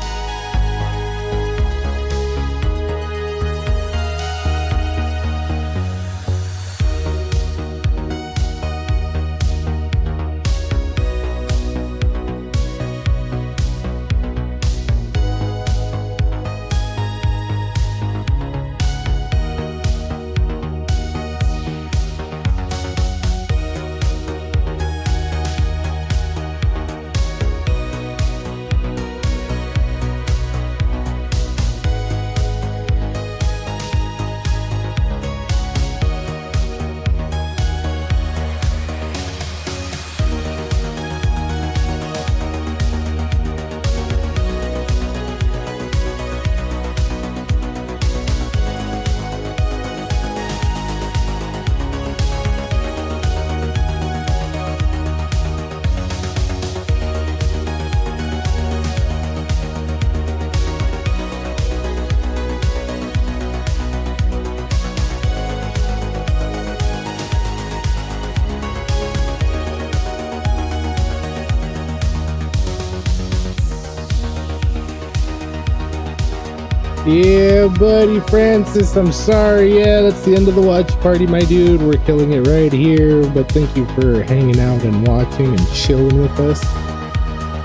Yeah, buddy Francis, I'm sorry. Yeah, that's the end of the watch party, my dude. We're killing it right here. But thank you for hanging out and watching and chilling with us.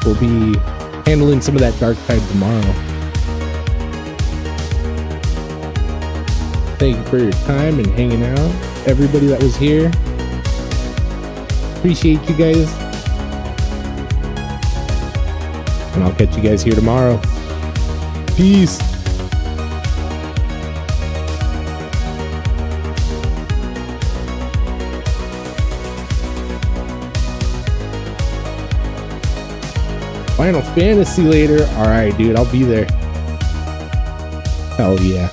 We'll be handling some of that dark tide tomorrow. Thank you for your time and hanging out. Everybody that was here. Appreciate you guys. And I'll catch you guys here tomorrow. Peace. Final Fantasy later. Alright, dude, I'll be there. Hell yeah.